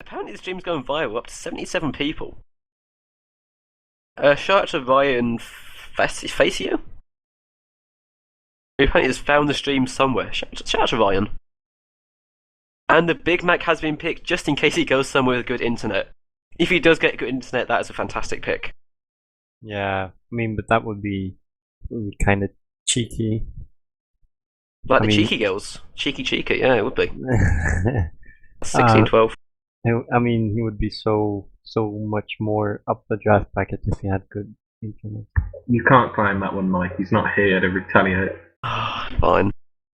Apparently, this stream's going viral. Up to 77 people. Shout out to Ryan Facio. Who apparently has found the stream somewhere. Shout out to Ryan. And the Big Mac has been picked just in case he goes somewhere with good internet. If he does get good internet, that is a fantastic pick. Yeah, I mean, but that would be kind of cheeky. Like I the mean- cheeky girls. Cheeky, yeah, it would be. I 16, 12. mean, he would be so much more up the draft packet if he had good internet. You can't claim that one, Mike. He's not here to retaliate. Fine.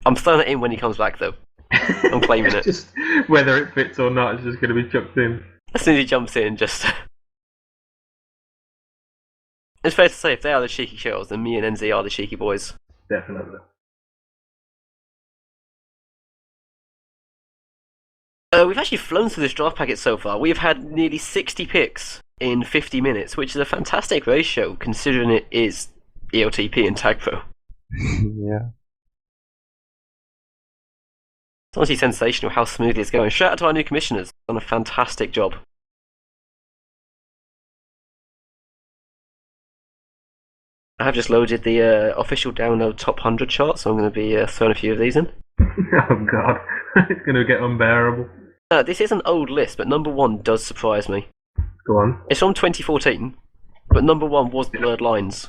I'm throwing it in when he comes back, though. I'm claiming it. Just whether it fits or not, it's just going to be chucked in. As soon as he jumps in, just... It's fair to say, if they are the cheeky girls, then me and NZ are the cheeky boys. Definitely. We've actually flown through this draft packet so far. We've had nearly 60 picks in 50 minutes, which is a fantastic ratio, considering it is ELTP and TagPro. Yeah. It's honestly sensational how smoothly it's going. Shout out to our new commissioners. Done a fantastic job. I have just loaded the official download top 100 chart, so I'm going to be throwing a few of these in. Oh god, it's going to get unbearable. This is an old list, but number 1 does surprise me. Go on. It's from 2014, but number 1 was Blurred Lines.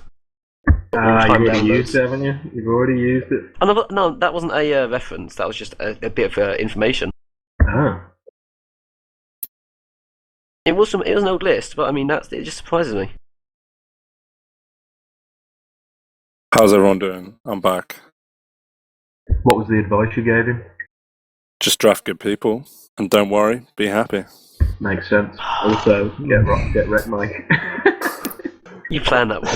You've Time already downloads. used it, haven't you? You've already used it. No, that wasn't a reference. That was just a bit of information. Ah. It was an old list, but I mean it just surprises me. How's everyone doing? I'm back. What was the advice you gave him? Just draft good people, and don't worry, be happy. Makes sense. Also, get wrecked, Mike. You planned that one.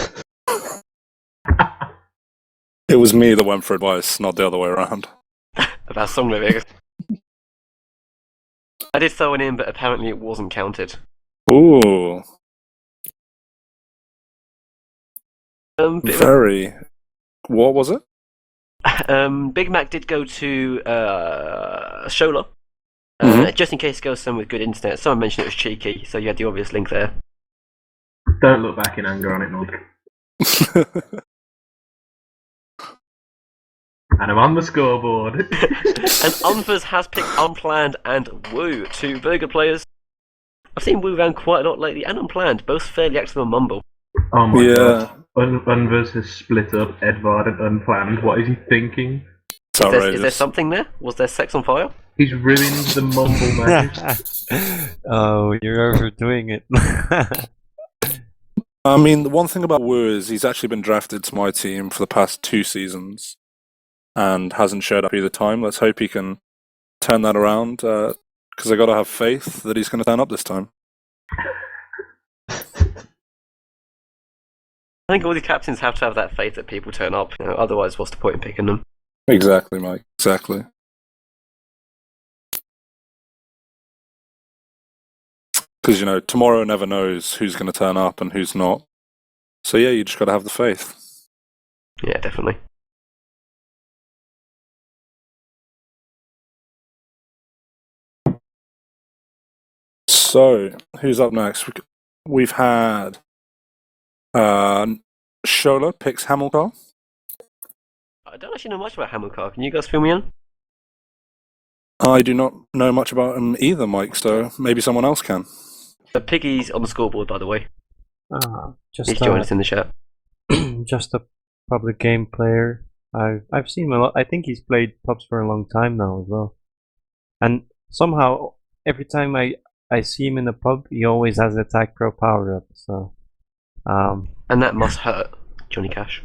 It was me that went for advice, not the other way around. About song lyrics. I did throw it in, but apparently it wasn't counted. Ooh, Bit of very. What was it? Big Mac did go to Shola. Mhm. Just in case it goes somewhere with good internet. Someone mentioned it was cheeky, so you had the obvious link there. Don't look back in anger on it, Mike. And I'm on the scoreboard. And Unfers has picked Unplanned and Woo, two very good players. I've seen Woo around quite a lot lately, and Unplanned, both fairly active on Mumble. Oh my Yeah. god. Unvers has split up Edvard and Unplanned. What is he thinking? It's outrageous. Is there something there? Was there sex on fire? He's ruined the Mumble magic. Oh, you're overdoing it. I mean, the one thing about Wu is he's actually been drafted to my team for the past 2 seasons and hasn't showed up either time. Let's hope he can turn that around, because I got to have faith that he's going to turn up this time. I think all the captains have to have that faith that people turn up. Otherwise, what's the point in picking them? Exactly, Mike. Exactly. Because, tomorrow never knows who's going to turn up and who's not. So, yeah, you just got to have the faith. Yeah, definitely. So, who's up next? We've had Shola picks Hamilcar. I don't actually know much about Hamilcar. Can you guys fill me in? I do not know much about him either, Mike, so maybe someone else can. Piggy's on the scoreboard, by the way. Just He's joined us in the chat. just a public game player. I've seen him a lot. I think he's played pubs for a long time now as well. And somehow, every time I see him in a pub, he always has a TagPro power up. So, and that must hurt Johnny Cash.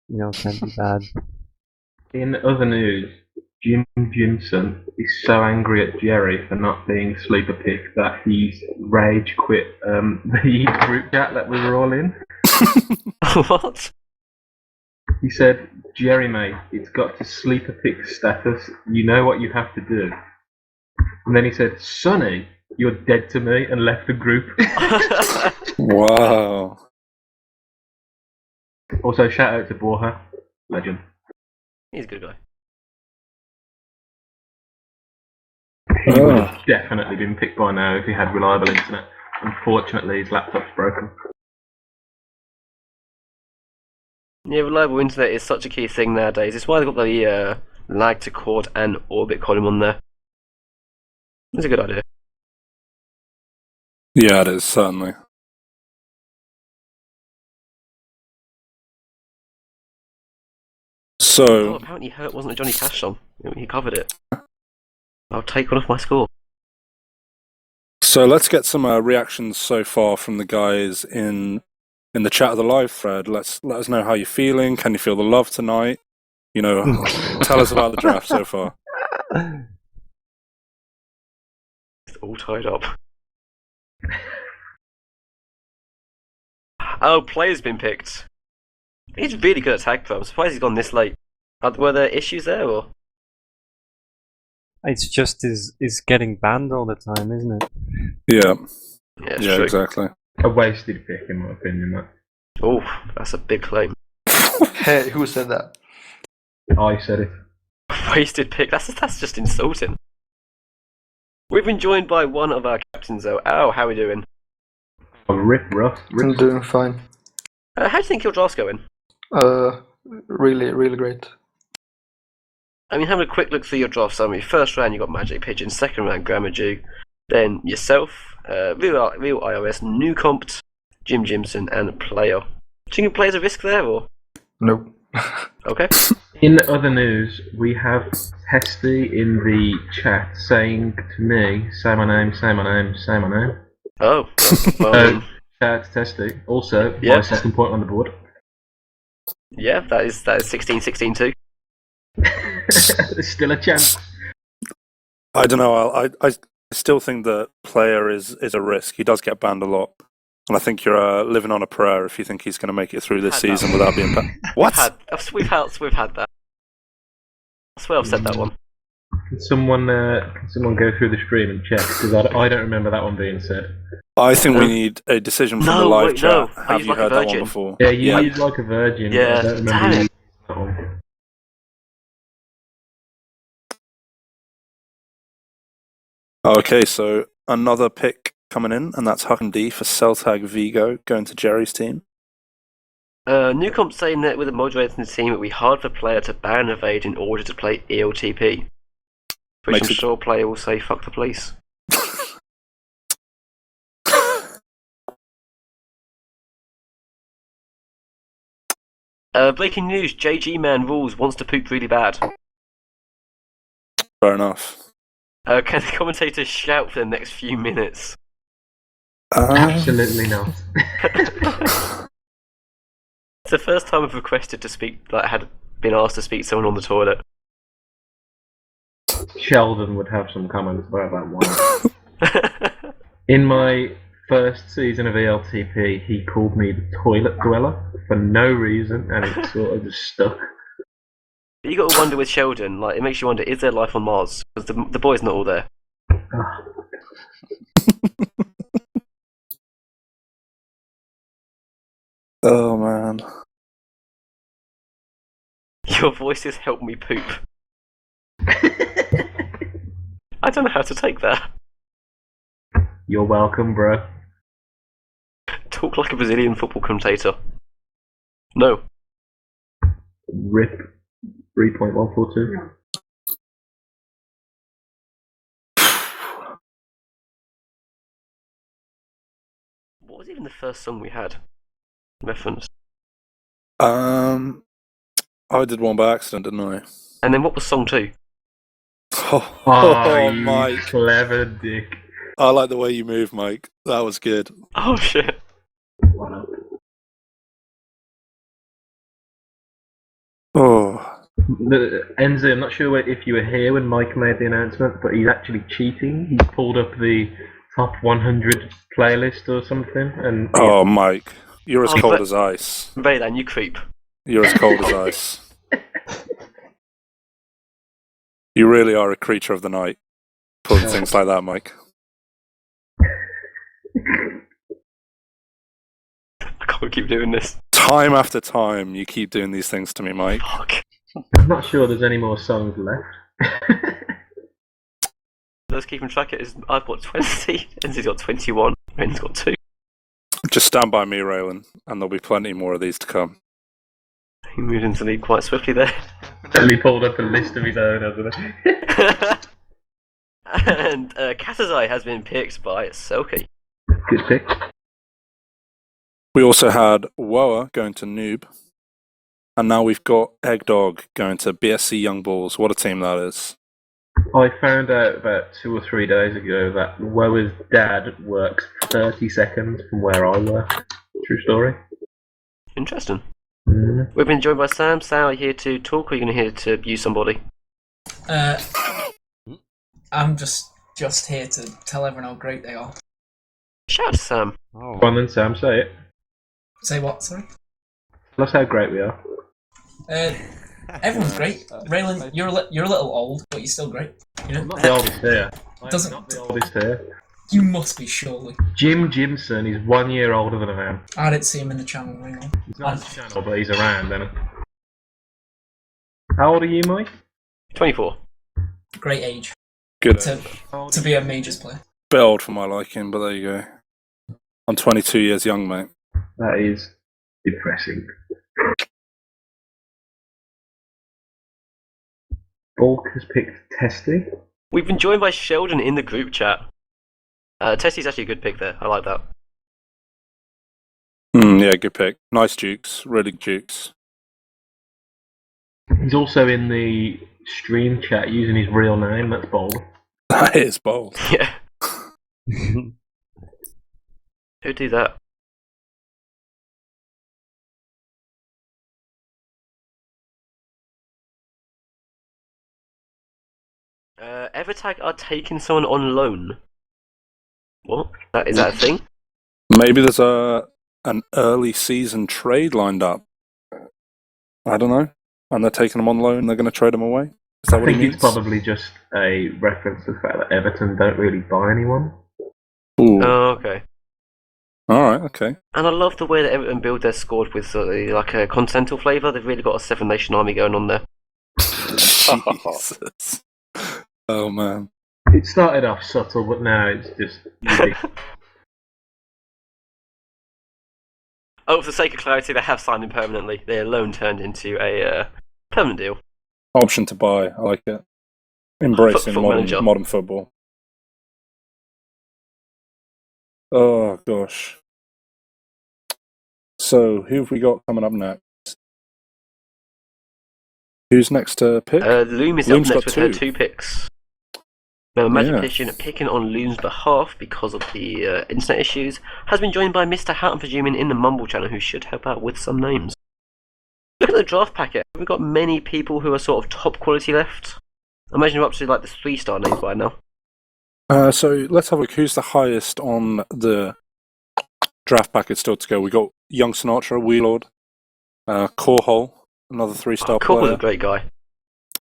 Can't be bad. In other news, Jim Jimson is so angry at Jerry for not being sleeper pick that he's rage quit the group chat that we were all in. What? He said, Jerry mate, it's got to sleeper pick status. You know what you have to do. And then he said, Sonny, you're dead to me, and left the group. Wow. Also, shout out to Borja, legend. He's a good guy. He would have definitely been picked by now if he had reliable internet. Unfortunately, his laptop's broken. Yeah, reliable internet is such a key thing nowadays. It's why they've got the lag to chord and orbit column on there. It's a good idea. Yeah, it is, certainly. So, apparently Hurt wasn't a Johnny Cash song. He covered it. I'll take one off my score. So let's get some reactions so far from the guys in the chat of the live thread. Let us know how you're feeling. Can you feel the love tonight? Tell us about the draft so far. It's all tied up. Oh, player's been picked. He's really good at TagPro. I'm surprised he's gone this late. Were there issues there, or? It's just is getting banned all the time, isn't it? Yeah, true. exactly. A wasted pick, in my opinion. That. Oh, that's a big claim. Hey, who said that? I said it. Wasted pick. That's just insulting. We've been joined by one of our captains, though. Ow, how are we doing? Rip Ruff. I'm doing fine. How do you think your draft's going? Really, really great. I mean, having a quick look through your draft summary. First round, you got Magic Pigeon. Second round, Grammar Jew. Then yourself, Real IRS, New Compt, Jim Jimson, and Player. Do you think Player's a risk there, or? Nope. Okay. In other news, we have Testy in the chat saying to me, say my name, say my name, say my name. Oh. Shout out to Testy. Also, my second point on the board. Yeah, that is 16-16-2. There's still a chance. I don't know. I still think that Player is a risk. He does get banned a lot. And I think you're living on a prayer if you think he's going to make it through this Had that season one. without being What? We've had that. I swear I've said that one. Can someone go through the stream and check? Because I don't remember that one being said. I think we need a decision from the No, live wait, chat. no. I Have used you like a heard that one virgin. before? Yeah, you used like a virgin. But Yeah, I don't remember damn you it. using that one. Okay, so another pick coming in, and that's Huck and D for Celtag Vigo going to Jerry's team. Newcomb saying that with a moderator in the team, it would be hard for a player to ban evade in order to play ELTP. Which Makes I'm it- sure a player will say, fuck the police. Breaking news, JG Man Rules wants to poop really bad. Fair enough. Can the commentators shout for the next few minutes? Absolutely not. It's the first time I've requested to speak, like, had been asked to speak to someone on the toilet. Sheldon would have some comments about that one. In my first season of ELTP, he called me the toilet dweller for no reason, and it sort of just stuck. But you got to wonder with Sheldon, like, it makes you wonder, is there life on Mars? Because the boy's not all there. Oh man. Your voices help me poop. I don't know how to take that. You're welcome, bro. Talk like a Brazilian football commentator. No. RIP 3.142. What was even the first song we had? Reference. I did one by accident, didn't I? And then what was song 2? Oh, you Mike. clever dick. I like the way you move, Mike. That was good. Oh shit. Oh. Enzo, I'm not sure if you were here when Mike made the announcement, but he's actually cheating. He's pulled up the top 100 playlist or something, and Oh, Mike. You're as Oh, cold but- as ice. Baylan, you creep. You're as cold as ice. You really are a creature of the night. Pulling things like that, Mike. I can't keep doing this. Time after time, you keep doing these things to me, Mike. Fuck. I'm not sure there's any more songs left. Let's keep track. I've got 20, Enzo's got 21, Ren's got 2. Just stand by me, Raylan, and there'll be plenty more of these to come. He moved into the lead quite swiftly there. He pulled up a list of his own, hasn't he? And Catazai has been picked by Selkie. Good pick. We also had Woa going to Noob. And now we've got Eggdog going to BSC Young Bulls. What a team that is. I found out about 2 or 3 days ago that Woa's dad works 30 seconds from where I work. True story. Interesting. Mm. We've been joined by Sam. Sam, are you here to talk or are you going to here to abuse somebody? I'm just here to tell everyone how great they are. Shout out to Sam. Oh. Go on then, Sam, say it. Say what? Sorry. Tell us how great we are. Everyone's great. Raylan, you're a little old, but you're still great. You know. I'm not the oldest here. I'm Doesn't- not the oldest here. You must be surely. Jim Jimson is 1 year older than I am. I didn't see him in the channel. Hang on. He's not on the channel, but he's around, isn't he? How old are you, Mike? 24. Great age Good. to be a majors player. Bit old for my liking, but there you go. I'm 22 years young, mate. That is depressing. Bulk has picked Testy. We've been joined by Sheldon in the group chat. Tessie's actually a good pick there. I like that. Yeah, good pick. Nice Dukes. Really good Dukes. He's also in the stream chat using his real name. That's bold. That is bold. Yeah. Who'd do that? Evertag are taking someone on loan. What? Is that a thing? Maybe there's an early season trade lined up. I don't know. And they're taking them on loan and they're going to trade them away? Is that I what he think means? it's probably just a reference to the fact that Everton don't really buy anyone. Ooh. Oh, okay. Alright, okay. And I love the way that Everton build their squad with like a continental flavour. They've really got a Seven Nation Army going on there. Jesus. Oh, man. It started off subtle, but now it's just ridiculous. Oh, for the sake of clarity, they have signed him permanently. Their loan turned into a permanent deal. Option to buy. I like it. Embracing Football manager. modern football. Oh, gosh. So, who have we got coming up next? Who's next to pick? Loom is Loom's up next got with her 2. 2 picks. Now, Magic Yeah. Pigeon, picking on Loom's behalf because of the internet issues, has been joined by Mr. Hat, I'm presuming, in the Mumble channel, who should help out with some names. Look at the draft packet. We've got many people who are sort of top quality left. I imagine we're up to like the 3-star names by now. So, let's have a look. Who's the highest on the draft packet still to go? We got Young Sinatra, Wheelord, Corhole, another 3-star Cool, player. a great guy.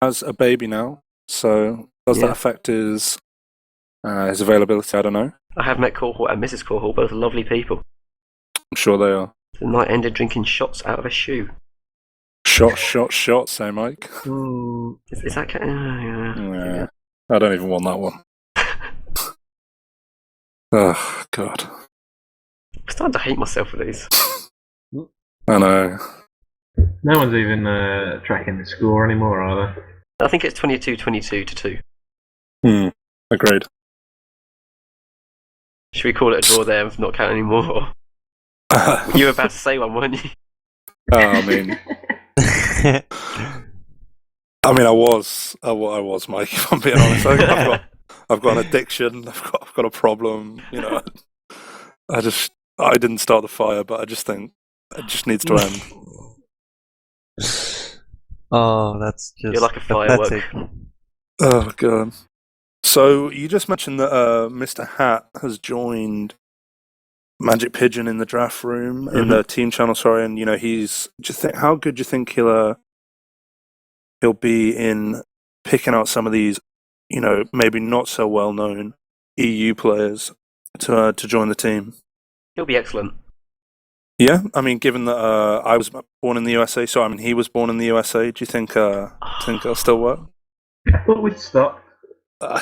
Has a baby now, so does that affect his availability? I don't know. I have met Corhole and Mrs. Corhole, both lovely people. I'm sure they are. The night ended drinking shots out of a shoe. Shots, say Mike. Is that... Yeah. I don't even want that one. Oh, God. I'm starting to hate myself for these. I know. No one's even tracking the score anymore, are they? I think it's 22-22 to 2. Agreed. Should we call it a draw there and not count anymore? You were about to say one, weren't you? I mean, I was, Mike. If I'm being honest, I've got an addiction. I've got a problem. You know, I didn't start the fire, but I just think it just needs to end. Oh, that's just You're like a firework. pathetic. Oh, God. So you just mentioned that Mr. Hat has joined Magic Pigeon in the draft room, in the team channel, sorry, and how good do you think he'll be in picking out some of these, maybe not so well known EU players to join the team? He'll be excellent. Yeah, I mean, given that I was born in the USA, so he was born in the USA. Do you think it'll still work? I thought we'd stop. I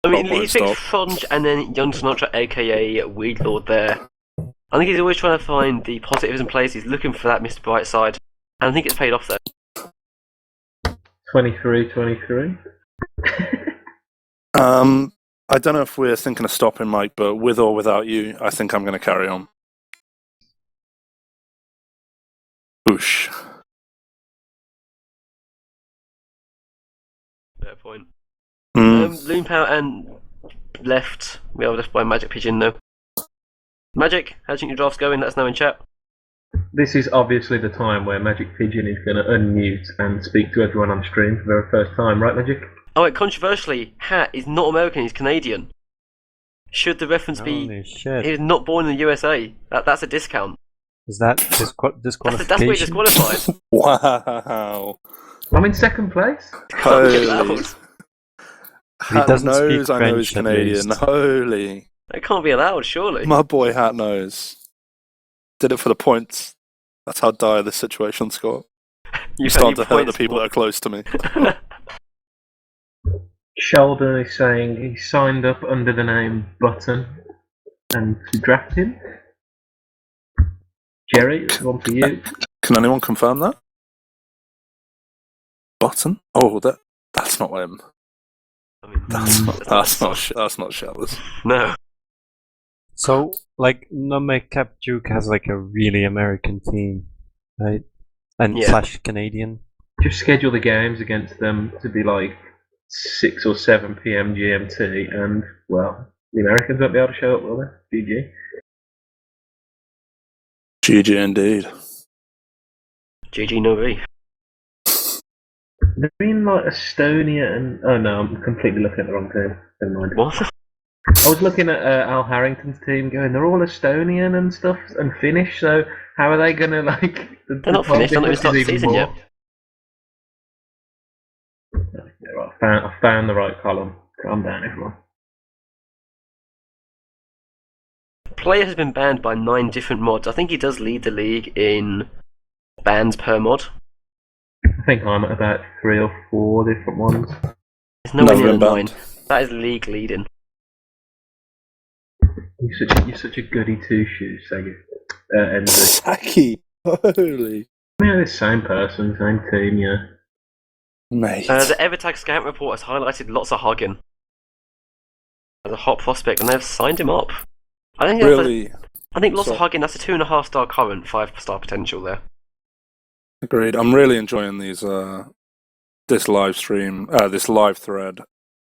mean, he's picked Fronge and then Young Sinatra, aka Weedlord there. I think he's always trying to find the positives in players. He's looking for that Mr. Brightside, and I think it's paid off there. 23-23. I don't know if we're thinking of stopping, Mike, but with or without you, I think I'm going to carry on. Boosh. Fair point. Loompower and left. We are left by Magic Pigeon though. Magic, how do you think your draft's going? Let us know in chat. This is obviously the time where Magic Pigeon is going to unmute and speak to everyone on stream for the very first time, right, Magic? Oh, wait, controversially, Hat is not American, he's Canadian. Should the reference be... Holy shit. He was not born in the USA. That's a discount. Is that disqualification? That's where he disqualified. Wow. I'm in second place. Can't be allowed. He doesn't knows speak I know he's French, at Canadian. least. Holy. That can't be allowed, surely. My boy Hat knows. Did it for the points. That's how dire this situation's got. I'm starting to hurt the people that are close to me. Sheldon is saying he signed up under the name Button and to draft him. Jerry, it's one for you. Can anyone confirm that? Button? Oh, that's not him. I mean, That's not Shellers. No. So, like, Cap Duke has like a really American team, right? And Yeah. / Canadian. Just schedule the games against them to be like 6 or 7 p.m. GMT, and well, the Americans won't be able to show up, will they? GG. GG indeed. GG no V. They're in like Estonia and oh no, I'm completely looking at the wrong team. Never mind. What? I was looking at Al Harrington's team, going, they're all Estonian and stuff, and Finnish. So how are they gonna like? They're not finished. They're not even started the season yet. Yeah, right, I found the right column. Calm down, everyone. Player has been banned by 9 different mods. I think he does lead the league in bans per mod. I think I'm at about 3 or 4 different ones. It's nowhere near Never the been 9. That is league leading. You're such a goody two shoes, Sagi. And Saki, holy yeah, the same person, same team, yeah. mate. The Evertag Scout report has highlighted lots of Hagen as a hot prospect, and they've signed him up. I think Really I think lots of So- Hagen. That's a 2.5-star current, 5-star potential there. agreed. I'm really enjoying these this live stream, this live thread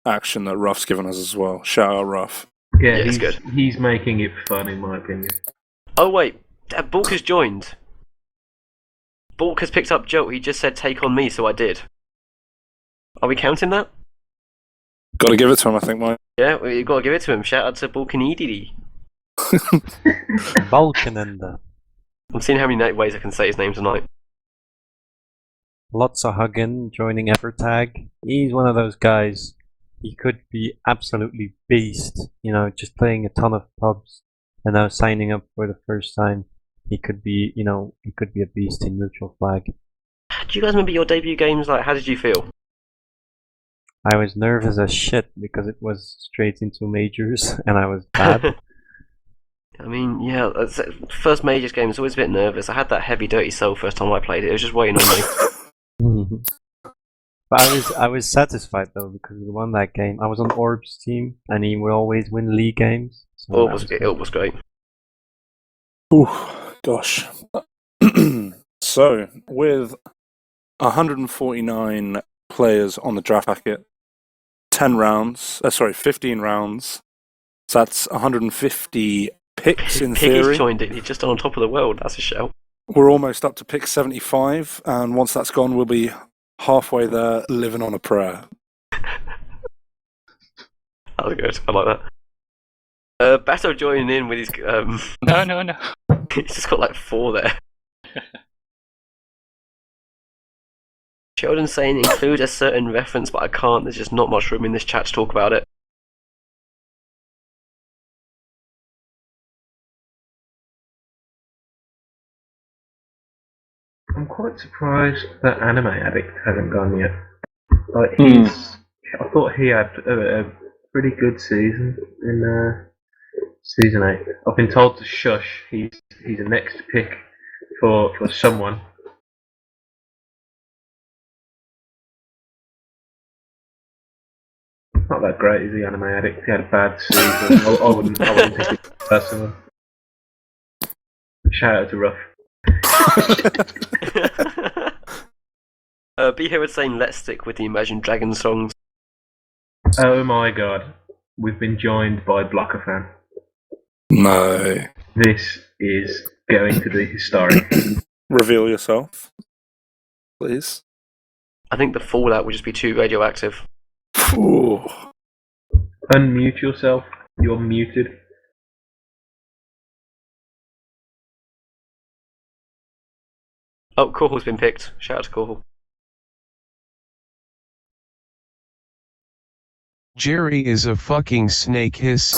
action that Ruff's given us as well. Shout out Ruff. Yeah, it's he's good. He's making it fun, in my opinion. Oh wait, Bulk has joined. Bulk has picked up Jolt. He just said take on me, so I did. Are we counting that? Got to give it to him, I think, Mike. Yeah, we've got to give it to him. Shout out to Bulk and EDD. Balkanender. I'm seeing how many ways I can say his name tonight. Lots of hugging, joining Evertag. He's one of those guys. He could be absolutely beast. You know, just playing a ton of pubs and now signing up for the first time. He could be, you know, he could be a beast in neutral flag. Do you guys remember your debut games? Like, how did you feel? I was nervous as shit because it was straight into majors and I was bad. I mean, yeah, first majors game is always a bit nervous. I had that heavy, dirty soul first time I played it. It was just waiting on me. But I was satisfied though because we won that game. I was on Orb's team and he would always win league games. So It was great. Ooh, gosh. So, with 149 players on the draft packet, 15 rounds. So that's 150 picks in theory. Piggy's joined it. He's just on top of the world. That's a shout. We're almost up to pick 75, and once that's gone, we'll be halfway there, living on a prayer. That was good. I like that. Bato joining in with his. No. He's just got like 4 there. Sheldon saying include a certain reference, but I can't. There's just not much room in this chat to talk about it. I'm quite surprised that Anime Addict hasn't gone yet. Like I thought he had a pretty good season in season 8. I've been told to shush. He's a next pick for someone. Not that great, is he, Anime Addict? He had a bad season. I wouldn't take it personally. Shout out to Ruff. Be here saying let's stick with the Imagine Dragons songs. Oh my god. We've been joined by Blockerfan. No. This is going to be historic. Reveal yourself, please. I think the fallout would just be too radioactive. Ooh. Unmute yourself. You're muted. Oh, Corhall's been picked. Shout out to Corhall. Jerry is a fucking snake. Hiss.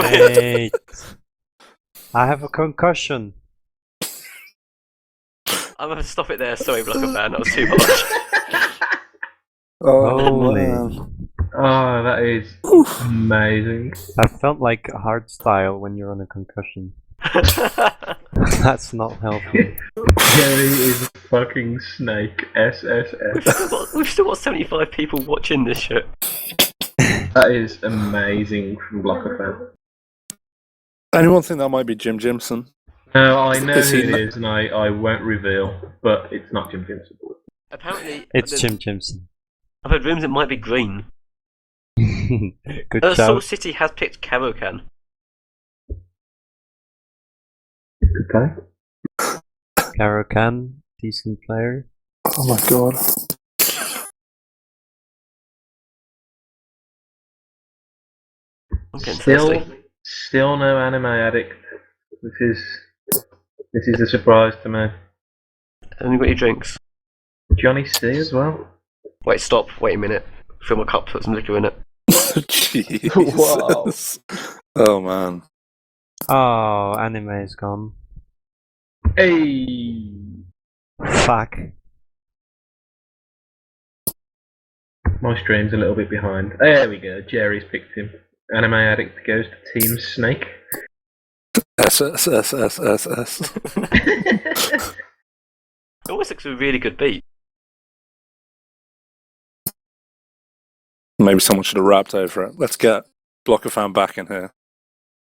Hey, I have a concussion. I'm gonna stop it there. Sorry, Blocker fan. That was too much. Holy. Man. Oh, that is amazing. That felt like hard style when you're on a concussion. That's not healthy. Jerry is a fucking snake. SSS. We've still got 75 people watching this shit. That is amazing from Blockerfan. Anyone think that might be Jim Jimson? No, I know Is who he it not- is, and I won't reveal, but it's not Jim Jimson. Apparently, It's Jim Jimson. I've heard rumours it might be Green. Good Soul shout. City has picked Karokan. Good play. Karokan, decent player. Oh my god. I'm getting thirsty. Still no anime addict. This is a surprise to me. And you got your drinks. Johnny C as well. Wait, stop. Wait a minute. Fill my cup, put some liquor in it. Jesus. Oh man. Oh, anime is gone. Hey. Fuck. My stream's a little bit behind. There we go. Jerry's picked him. Anime addict goes to Team Snake. S. It almost looks a really good beat. Maybe someone should have rapped over it. Let's get Blocker Fan back in here.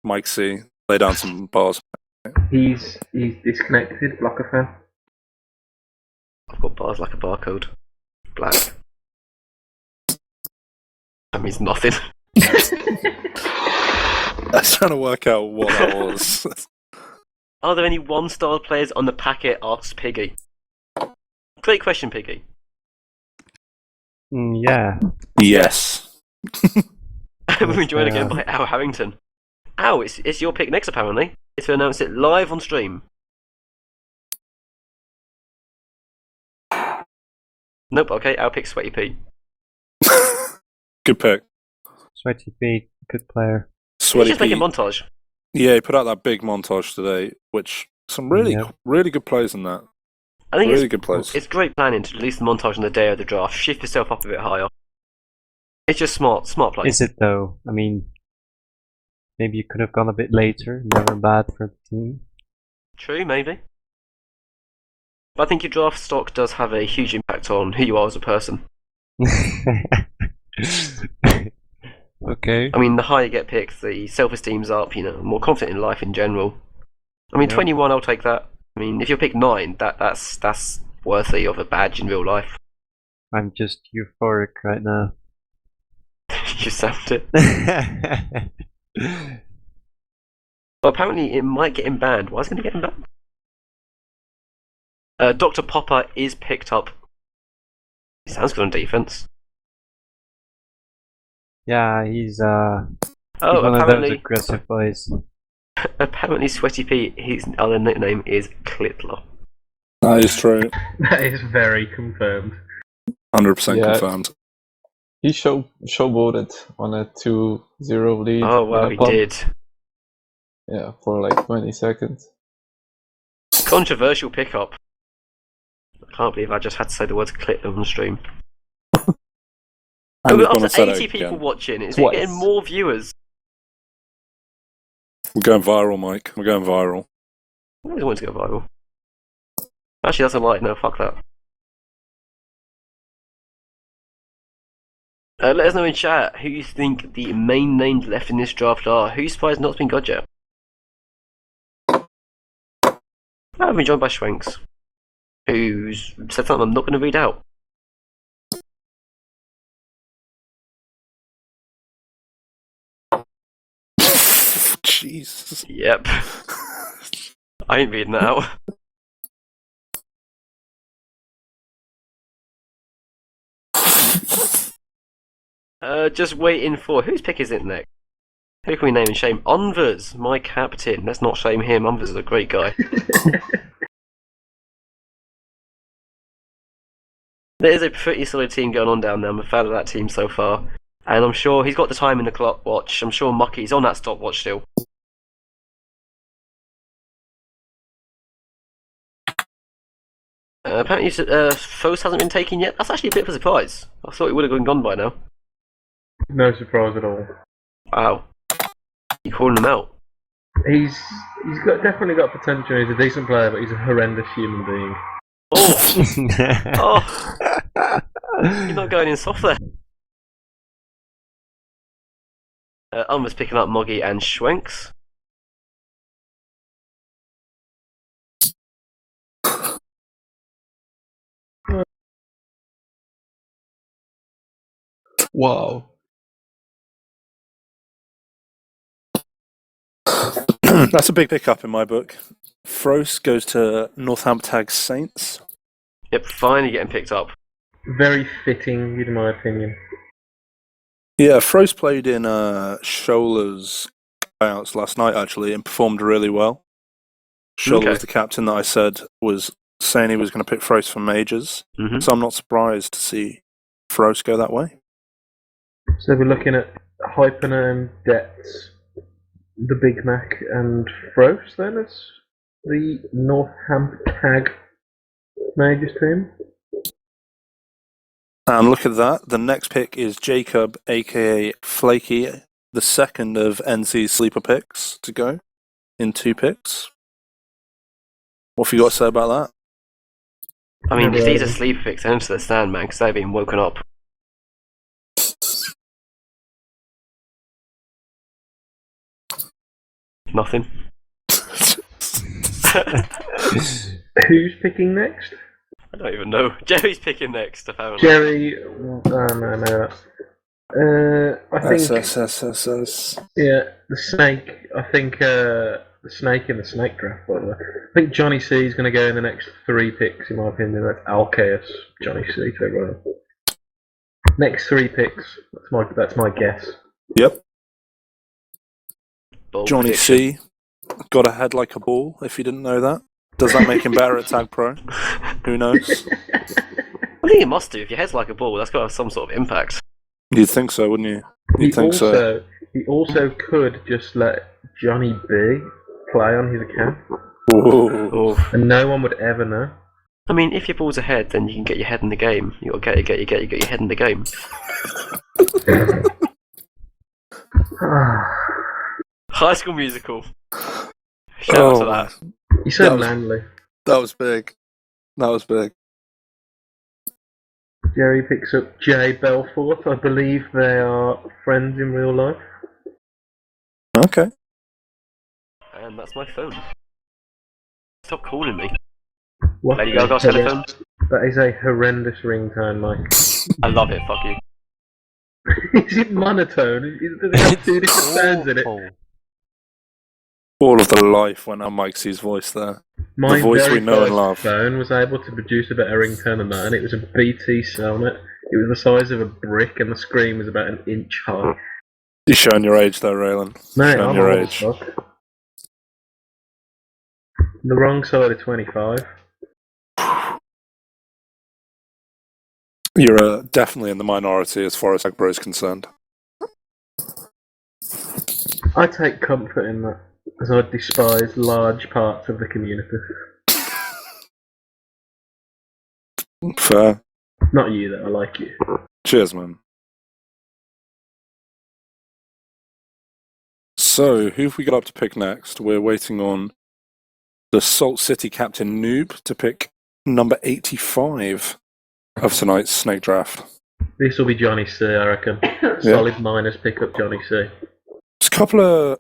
Mike C, lay down some bars. He's disconnected. Blocker fan. I've got bars like a barcode. Black. That means nothing. I was trying to work out what that was. Are there any one-star players on the packet? Asks Piggy. Great question, Piggy. Yeah. Yes. We've been joined again by Al Harrington. Al, it's your pick next apparently. It's to announce it live on stream. Nope, okay, Al picks Sweaty Pete. Good pick. Sweaty Pete, good player. Sweaty He's just making Pete. montage. Yeah, he put out that big montage today, which some really good plays in that. I think really good plays. It's great planning to release the montage on the day of the draft. Shift yourself up a bit higher. It's just smart play. Is it though? I mean, maybe you could have gone a bit later. Never bad for the team. True, maybe. But I think your draft stock does have a huge impact on who you are as a person. Okay. I mean, the higher you get picked, the self-esteem's up, more confident in life in general. I mean, 21, I'll take that. I mean, if you're picked 9, that's worthy of a badge in real life. I'm just euphoric right now. You sound it. Well, apparently it might get him banned. Why is it going to get him banned? Dr. Popper is picked up. He sounds good on defense. Yeah, he's one apparently, of those aggressive boys. Apparently, Sweaty Pete, his other nickname is Clitler. That is true. That is very confirmed. 100% confirmed. He showboated on a 2-0 lead. Oh wow, he did. Yeah, for like 20 seconds. Controversial pickup. I can't believe I just had to say the words Clitler on the stream. After 80 people watching, is it getting more viewers? We're going viral, Mike. We're going viral. I always wanted to go viral. Actually, that's a lie. No, fuck that. Let us know in chat who you think the main names left in this draft are. Who's surprised not been got yet? I've been joined by Schwenks, who's said something I'm not going to read out. Jesus. Yep. I ain't reading that out. Just waiting for whose pick is it next? Who can we name and shame? Onvers, my captain. Let's not shame him. Onvers is a great guy. There's a pretty solid team going on down there. I'm a fan of that team so far. And I'm sure he's got the time in the clock watch. I'm sure Mucky's on that stopwatch still. Apparently, Foes hasn't been taken yet. That's actually a bit of a surprise. I thought it would have been gone by now. No surprise at all. Wow. You calling him out? He's definitely got potential. He's a decent player, but he's a horrendous human being. Oh! You're not going in soft there. Unver's picking up Moggy and Schwenks. Wow. That's a big pickup in my book. Frost goes to Northampton Saints. Yep, finally getting picked up. Very fitting, in my opinion. Yeah, Frost played in Scholar's tryouts last night, actually, and performed really well. Scholar was the captain that I said was saying he was going to pick Frost for majors. Mm-hmm. So I'm not surprised to see Frost go that way. So we're looking at Hypername, Debts, the Big Mac, and Frost then as the Northampton majors team. And look at that. The next pick is Jacob, aka Flaky, the second of NC's sleeper picks to go in 2 picks. What have you got to say about that? I mean, if these are sleeper picks, enter the stand, man, because they've been woken up. Nothing. Who's picking next? I don't even know. Jerry's picking next, apparently. Jerry. Oh, no. I think. Yeah, the snake. I think the snake in the snake draft, by the way. I think Johnny C is going to go in the next 3 picks, in my opinion. That's Alcaeus, Johnny C. To everyone. Next 3 picks. That's my guess. Yep. Bold Johnny prediction. C got a head like a ball, if you didn't know that. Does that make him better at TagPro? Who knows? I think it must do. If your head's like a ball, that's got to have some sort of impact. You'd think so, wouldn't you? He also could just let Johnny B play on his account. Ooh. And no one would ever know. I mean, if your ball's ahead, then you can get your head in the game. You got to get your head in the game. High School Musical. Shout out to that. You said manly. That was big. Jerry picks up Jay Belfort. I believe they are friends in real life. Okay. And that's my phone. Stop calling me. What? Lady Gaga's telephone. That is a horrendous ringtone, Mike. I love it, fuck you. Is it monotone? Does it have 2 different sounds in it? All of the life went on Mike C's voice there. My the voice very we know and first love. phone was able to produce a better ringtone than that, and it was a BT Cellnet. It was the size of a brick, and the screen was about 1 inch high. You're showing your age there, Raylan. Mate, Showing I'm your old age. as fuck. The wrong side of 25. You're definitely in the minority as far as TagPro is concerned. I take comfort in that, as I despise large parts of the community. Fair. Not you, though. I like you. Cheers, man. So, who have we got up to pick next? We're waiting on the Salt City captain Noob to pick number 85 of tonight's snake draft. This will be Johnny C, I reckon. Solid minus pick up Johnny C. There's a couple of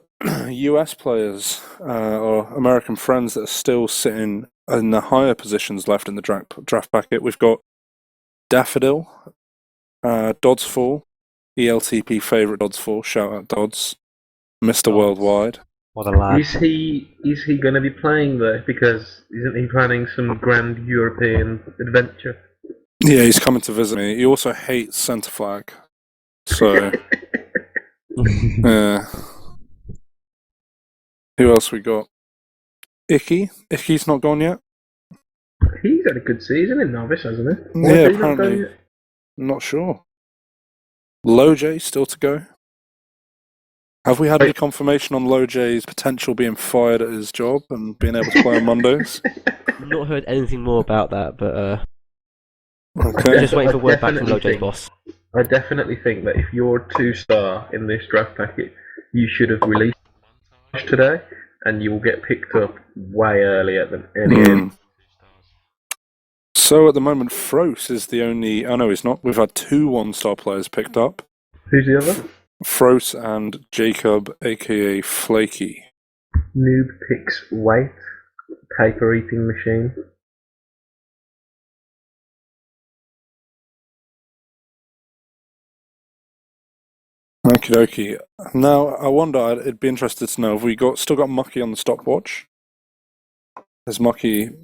US players or American friends that are still sitting in the higher positions left in the draft packet. We've got Daffodil, Dodds Fall, ELTP favourite Dodds Fall, shout out Dodds, Mr. Worldwide. What a lad. Is he going to be playing there? Because isn't he planning some grand European adventure? Yeah, he's coming to visit me. He also hates centre flag. So, yeah. Who else we got? Icky. Icky's not gone yet. He's had a good season in novice, hasn't he? Yeah, apparently. I'm not sure. Loj still to go. Have we had any confirmation on Loj's potential being fired at his job and being able to play on Mondays? Not heard anything more about that, but okay. Just waiting for word back from Loj's boss. I definitely think that if you're 2-star in this draft packet, you should have released today, and you will get picked up way earlier than any. So at the moment, Frost is the only. Oh no, he's not. We've had 2 1-star players picked up. Who's the other? Frost and Jacob, aka Flaky. Noob picks weight, paper eating machine. Okie dokie. Now, I wonder, I'd be interested to know, have we still got Mucky on the stopwatch? Is Mucky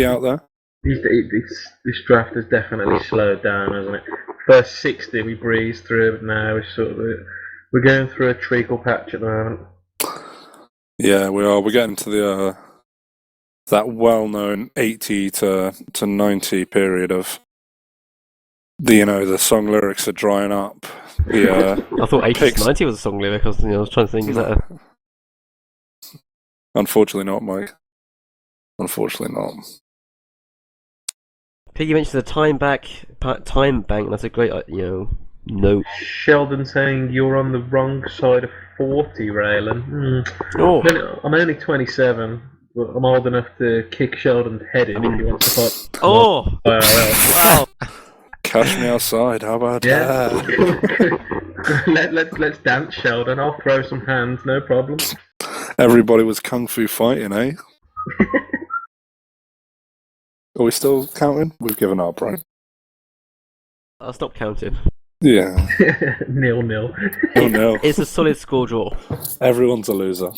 out there? This draft has definitely slowed down, hasn't it? First 60 we breezed through, but now we're going through a treacle patch at the moment. Yeah, we are. We're getting to the that well-known 80 to 90 period of the song lyrics are drying up. I thought 80 to 90 was a song lyric. I was trying to think, is that a... Unfortunately not, Mike. Unfortunately not. Pig, you mentioned the time bank. That's a great, note. Sheldon saying you're on the wrong side of 40, Raylan. Oh. I'm only 27, but I'm old enough to kick Sheldon's head in if he wants to fight. Oh! IRL. Wow! Catch me outside, how about that? Let's dance, Sheldon. I'll throw some hands, no problem. Everybody was kung fu fighting, eh? Are we still counting? We've given up, right? I'll stop counting. Yeah. 0-0. Oh no. It's a solid score draw. Everyone's a loser.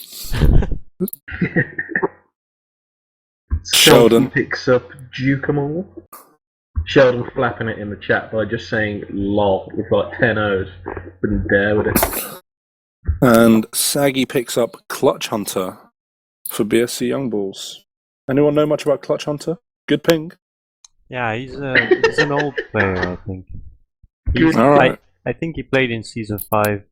Sheldon picks up Duke'em. Sheldon flapping it in the chat by just saying lol with like 10 O's. Wouldn't dare with it. And Saggy picks up Clutch Hunter for BSC Young Bulls. Anyone know much about Clutch Hunter? Good ping. Yeah, he's an old player, I think. All right. I think he played in Season 5.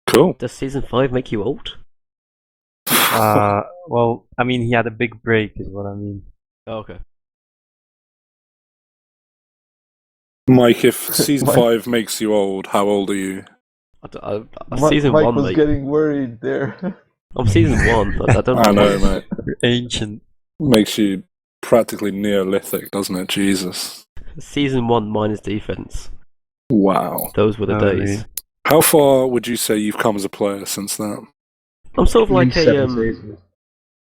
Cool. Does Season 5 make you old? Well, I mean, he had a big break, is what I mean. Oh, okay. Mike, if Season 5 makes you old, how old are you? Season Mike 1, was mate. getting worried there. I'm Season 1. I don't I know, mate. Ancient. Makes you practically Neolithic, doesn't it? Jesus. Season 1 minus defense. Wow. Those were the days. Really? How far would you say you've come as a player since that? I'm sort of like Seven seasons.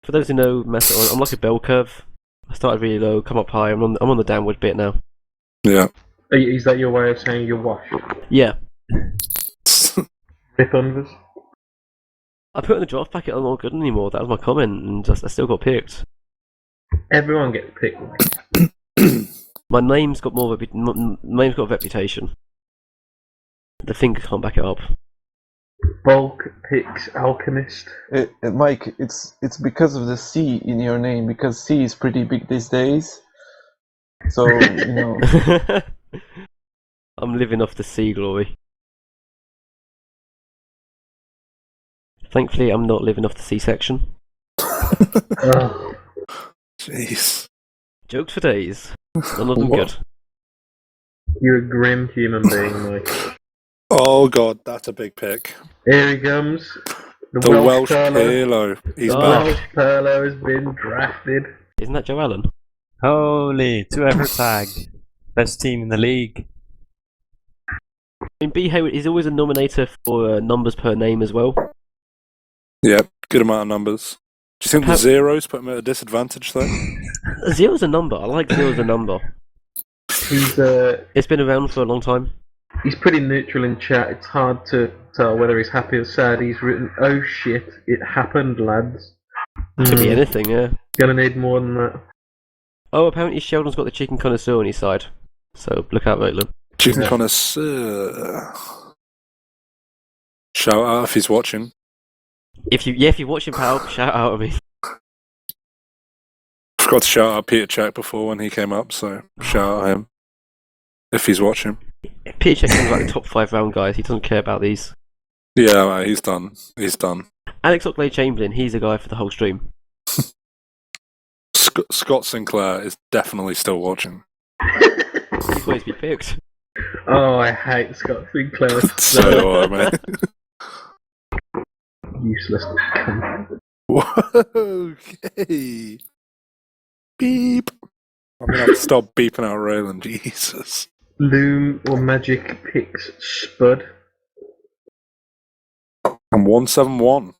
for those who know, I'm like a bell curve. I started really low, come up high. I'm on the downward bit now. Yeah. Is that your way of saying you're washed? Yeah. Rip unders? I put in the draft packet. I'm not good anymore. That was my comment, and I still got picked. Everyone gets picked. My name's got name's got a reputation. The finger can't back it up. Bulk picks Alchemist. Mike, it's because of the C in your name, because C is pretty big these days. So, I'm living off the sea glory. Thankfully, I'm not living off the C-section. Oh. Jeez. Jokes for days. None of them good. You're a grim human being, Mike. Oh god, that's a big pick. Here he comes. The Welsh Pirlo. He's back. Welsh Pirlo has been drafted. Isn't that Joe Allen? Holy, 2 ever tag. Best team in the league. I mean, B. Hayward is always a nominator for numbers per name as well. Yeah, good amount of numbers. Do you think the zeros put him at a disadvantage, though? Zero's a number. I like zero as a number. It's been around for a long time. He's pretty neutral in chat. It's hard to tell whether he's happy or sad. He's written, "Oh shit, it happened, lads." Could be anything, yeah. Gonna need more than that. Oh, apparently Sheldon's got the chicken connoisseur on his side. So look out, Maitland. Chicken connoisseur. Shout out if he's watching. If you're watching, pal, shout out at me. Forgot to shout out Peter Check before when he came up, so shout out him if he's watching. Peter Check is like the top 5 round guys. He doesn't care about these. Yeah, mate, he's done. He's done. Alex Oxlade-Chamberlain, he's a guy for the whole stream. Scott Sinclair is definitely still watching. He's always be picked. Oh, I hate Scott Sinclair. So do I, mate. Useless. Okay. Beep. I'm gonna have to stop beeping out Raylan. Jesus. Loom or Magic picks Spud. I'm 171.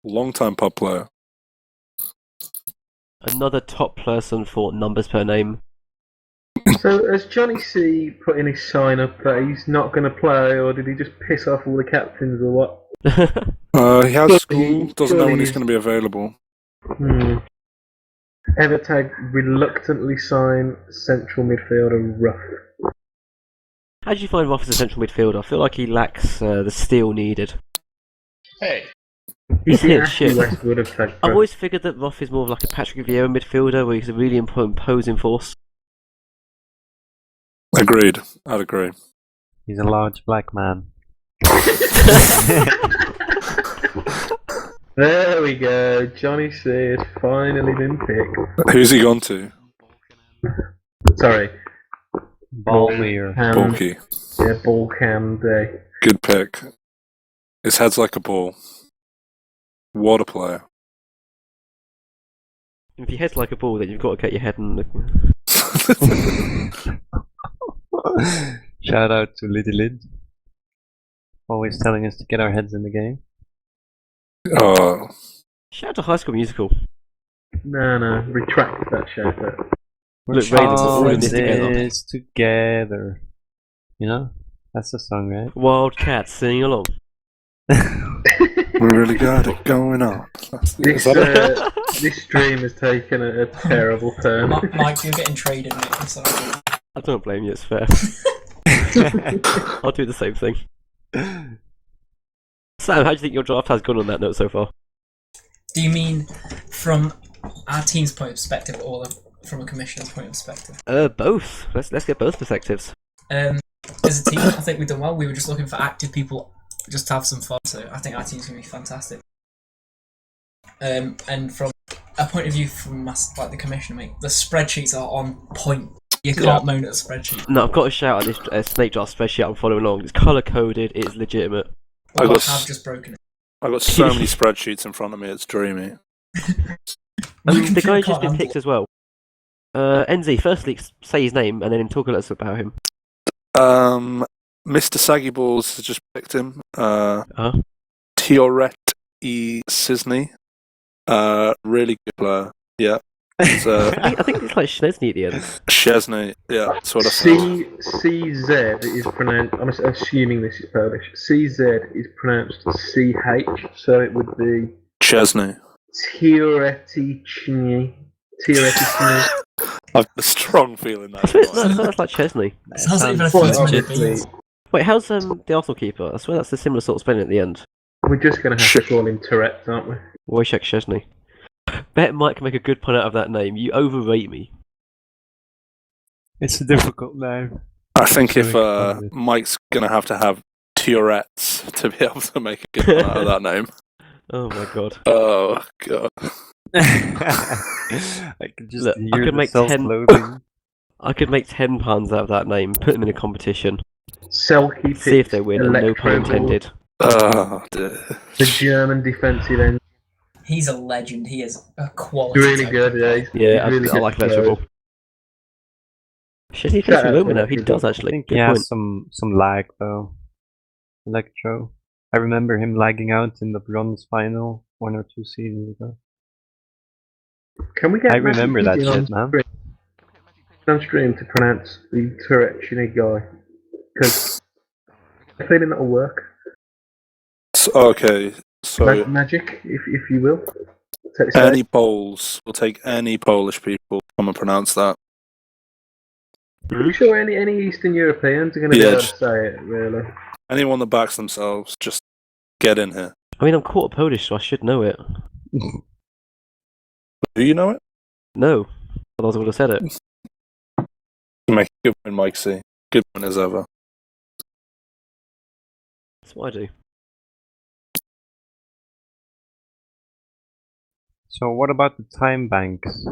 Long-time pub player. Another top person for numbers per name. So has Johnny C put in his sign up that he's not going to play, or did he just piss off all the captains, or what? He has Surely school, doesn't know when he's he's- going to be available. Evertag reluctantly sign central midfielder Ruff. How do you find Ruff as a central midfielder? I feel like he lacks the steel needed. Hey, He's the Yeah, Ashley shit. Westwood of TagPro. I've always figured that Ruff is more of like a Patrick Vieira midfielder, where he's a really imposing force. Agreed. I'd agree. He's a large black man. There we go. Johnny C has finally been picked. Who's he gone to? Sorry. Balmier. Bulky. Yeah, ball cam day. Good pick. His head's like a ball. What a player. If your head's like a ball, then you've got to get your head in the... Shout out to Liddy Lid. Always telling us to get our heads in the game. Oh, Shout out to High School Musical. No, retract that shout out. We're Look, Raiders are all in all this together. this together. You know? That's the song, right? Wildcats, sing along. we really got it going on. This, this stream has taken a terrible turn. Mike, you're getting traded, mate. I'm sorry. I don't blame you, it's fair. I'll do the same thing. Sam, how do you think your draft has gone on that note so far? Do you mean from our team's point of perspective, or from a commissioner's point of perspective? Both. Let's get both perspectives. As a team, I think we've done well. We were just looking for active people just to have some fun, so I think our team's going to be fantastic. And from a point of view from us, like the commissioner, mate, the spreadsheets are on point. You can't moan at a spreadsheet. No, I've got to shout out this snake draft spreadsheet I'm following along. It's colour coded, it's legitimate. I have just broken it. I've got so many spreadsheets in front of me, it's dreamy. And the guy's just been picked as well. NZ, firstly, say his name and then talk a little about him. Mr. Saggy Balls has just picked him. Uh-huh. Tioret E. Cisney. Really good player. Yeah. I think it's like Chesney at the end. Chesney, yeah, that's what I thought. CZ is pronounced, I'm assuming this is Polish. CZ is pronounced CH, so it would be Chesney. Teoreticny. I've a strong feeling that. That's like Chesney. Sounds like even a few too many beans. Wait, how's the Arsenal keeper? I swear that's the similar sort of spelling at the end. We're just going to have to call him Tourette, aren't we? Wojciech Chesney. Bet Mike can make a good point out of that name. You overrate me. It's a difficult name. I think if Mike's going to have Tourette's to be able to make a good one out of that name. Oh my god. Oh god. I could just Look, hear I could the make self-loathing. I could make 10 puns out of that name, put them in a competition, Selkie see if they win, and no pun Electro Ball, intended. Oh dear. the German defensive end. He's a legend. He is a quality. Really type good, of yeah. player. He's Yeah, really I like good Electro Ball. Shit, he plays for Roma now. He does I actually. think Good he point. has some lag though. Electro. I remember him lagging out in the bronze final 1 or 2 seasons ago. Can we get I remember that Magic shit, man. on stream to pronounce the Tourette'chny guy? Because I'm feeling that'll work. Okay, so Magic, if you will. any Poles, we'll take any Polish people to come and pronounce that. Are you sure any Eastern Europeans are going to be able to say it, really? Anyone that backs themselves, just get in here. I mean, I'm quarter Polish, so I should know it. Do you know it? No, otherwise I would have said it. Make a good one, Mike C. Good one as ever. That's what I do. So what about the time banks?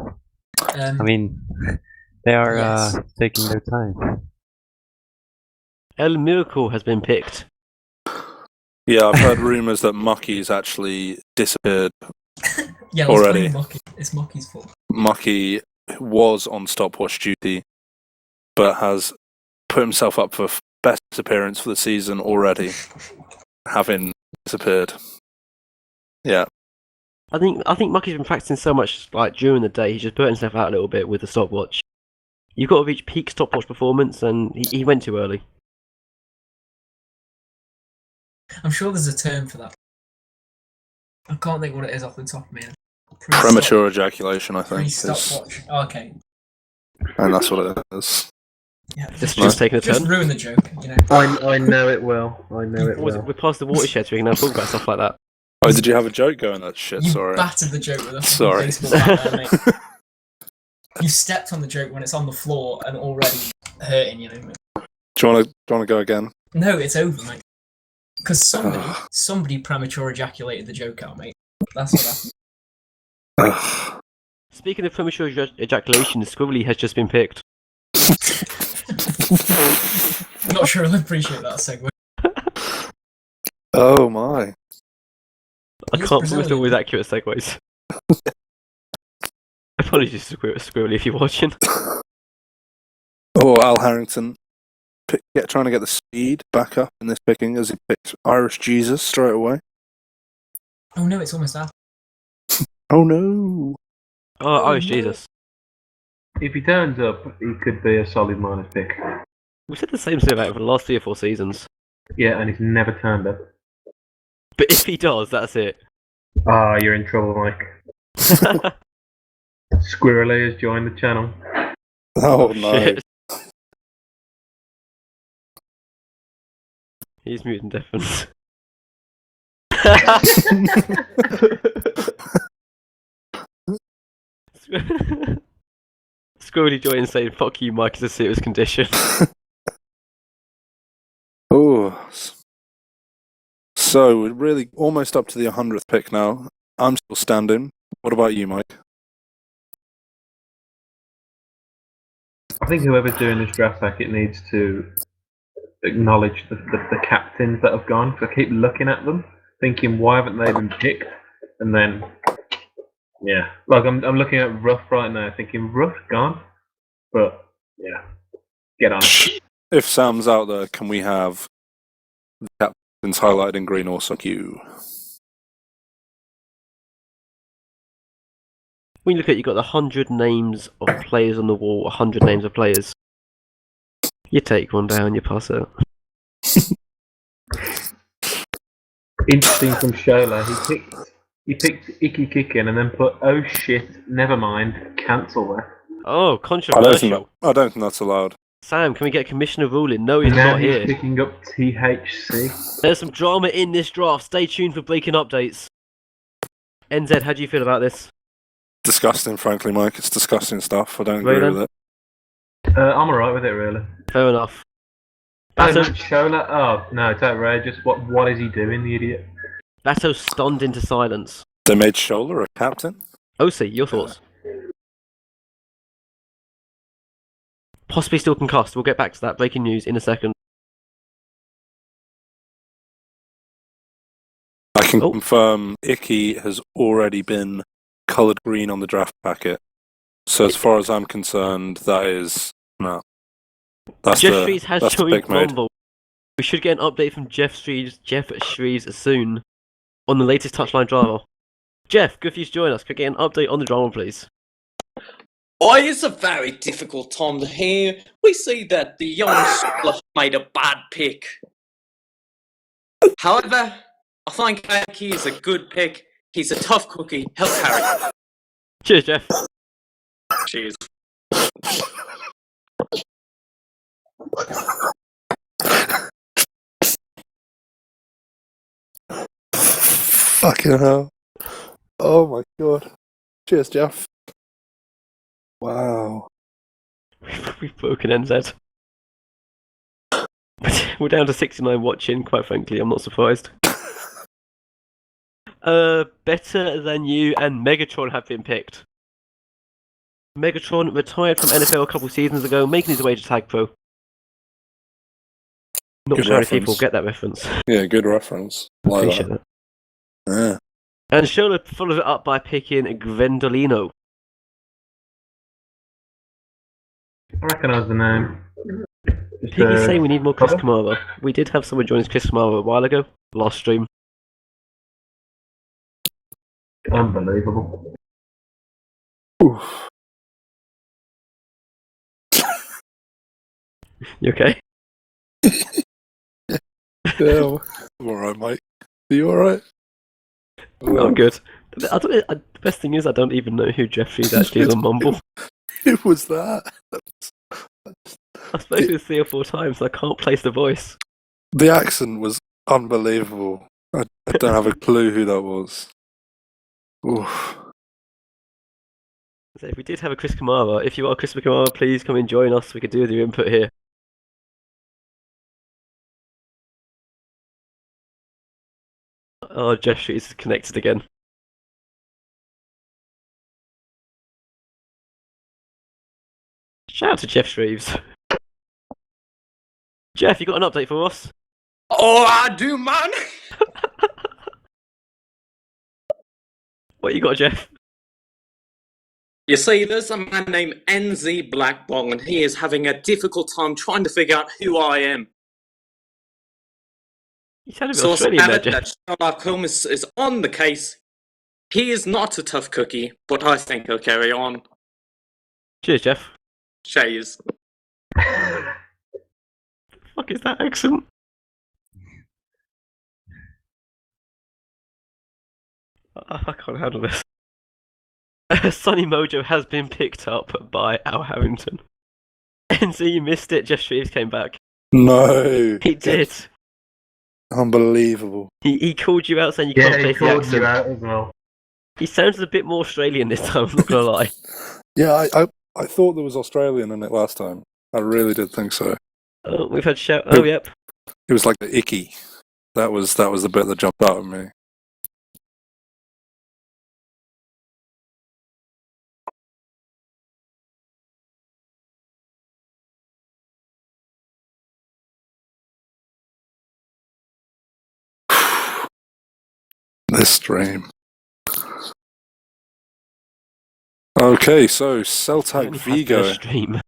I mean, they are Yes. taking their time. El Miracle has been picked. Yeah, I've heard rumours that Mucky's actually disappeared Yeah, already. It's Mucky's fault. Mucky was on stopwatch duty, but has put himself up for best appearance for the season already, having disappeared. Yeah. I think Mucky's been practicing so much like during the day. He's just put himself out a little bit with the stopwatch. You've got to reach peak stopwatch performance, and he went too early. I'm sure there's a term for that. I can't think what it is off the top of my head. Premature ejaculation, I think. Pre-stopwatch. Okay. And that's what it is. Yeah, Just taking a turn. Just ruin the joke, you know. I know it well. I know it well. We're past the watershed, so we can now talk about stuff like that. Oh, did you have a joke going? That shit. You Sorry. battered the joke with a Sorry. baseball bat there, mate. You stepped on the joke when it's on the floor and already hurting, you know. Do you want to go again? No, it's over, mate. Because somebody premature ejaculated the joke out, mate. That's what happened. Speaking of premature ejaculation, Squibbly has just been picked. Not sure I'll appreciate that segue. Oh my. I can't promise always accurate segues. Apologies to Squibbly if you're watching. Oh, Al Harrington trying to get the speed back up in this picking as he picks Irish Jesus straight away. Oh no, it's almost out. Oh no. Oh, Irish Jesus. If he turns up, he could be a solid minus pick. We said the same thing about him for the last 3 or 4 seasons. Yeah, and he's never turned up. But if he does, that's it. Ah, you're in trouble, Mike. Squirrely has joined the channel. Oh no. Shit. He's mutant difference. Squirrely joined saying, "Fuck you, Mike, it's a serious condition." Oh. So we're really almost up to the 100th pick now. I'm still standing. What about you, Mike? I think whoever's doing this draft packet needs to acknowledge the captains that have gone. Because I keep looking at them, thinking, why haven't they been picked? And then, yeah, like I'm looking at Ruff right now, thinking Ruff gone, but yeah, get on. If Sam's out there, can we have the captains highlighted in green also? You. When you look at it, you've got the 100 names of players on the wall, 100 names of players. You take one down, you pass it. Interesting from Shola, he picked Icky Kickin and then put, oh shit, never mind, cancel that. Oh, I controversial. don't think that's allowed. Sam, can we get a commissioner ruling? No, he's And now not he's here. picking up THC. There's some drama in this draft. Stay tuned for breaking updates. NZ, how do you feel about this? Disgusting, frankly, Mike. It's disgusting stuff. I don't agree Raylan? with it. I'm alright with it, really. Fair enough. Oh, Bato, not Shola? Oh, no, it's outrageous. What is he doing, the idiot? Bato stunned into silence. They made Shola a captain? OC, your thoughts? Possibly still concussed. We'll get back to that. Breaking news in a second. I can confirm Icky has already been coloured green on the draft packet. So as far as I'm concerned, that is... No. That's Jeff the, Shreves has that's the joined pick made. Rumble. We should get an update from Jeff Shreves soon on the latest touchline drama. Jeff, good for you to join us. Could we get an update on the drama, please? Oh, it's a very difficult time to hear. We see that the young scholar made a bad pick. However, I think Aki is a good pick. He's a tough cookie. He'll carry. Cheers, Jeff. Cheers. Fucking hell. Oh my god. Cheers, Jeff. Wow. We've broken NZ. We're down to 69 watching, quite frankly, I'm not surprised. Better Than You and Megatron have been picked. Megatron retired from NFL a couple seasons ago, making his way to TagPro. Not Good sure if reference. people get that reference. Yeah, good reference. Like Appreciate that. that. Yeah. And Shola followed it up by picking Gwendolino. I recognise the name. Piggy's saying we need more Chris Kamara. We did have someone join us, Chris Kamara, a while ago. Last stream. Unbelievable. Oof. You okay? Yeah, I'm alright, Mike. Are you alright? I'm good. The best thing is I don't even know who Jeff Shreves actually is on Mumble. Who was that? I've spoken to him 3 or 4 times and I can't place the voice. The accent was unbelievable. I don't have a clue who that was. Oof. So if we did have a Chris Kamara, if you are Chris Kamara, please come and join us. We could do with your input here. Oh, Jeff Shreves is connected again. Shout out to Jeff Shreves. Jeff, you got an update for us? Oh, I do, man. What you got, Jeff? You see, there's a man named NZ Blackbong, and he is having a difficult time trying to figure out who I am. You sound a bit Source Australian there, have it Jeff. that Sherlock Holmes is on the case. He is not a tough cookie, but I think he'll carry on. Cheers, Jeff. Cheers. Fuck is that accent? I can't handle this. Sunny Mojo has been picked up by Al Harrington. NZ, you missed it. Jeff Shreves came back. No. He did. Unbelievable. He called you out saying you Yeah, can't he place the called accent. you out as well. He sounds a bit more Australian this time, I'm not gonna lie. Yeah, I thought there was Australian in it last time. I really did think so. Oh, we've had shout. Oh, yep. It was like the icky. That was the bit that jumped out at me. This stream. Okay, so Celtac Only has Vigo. the stream.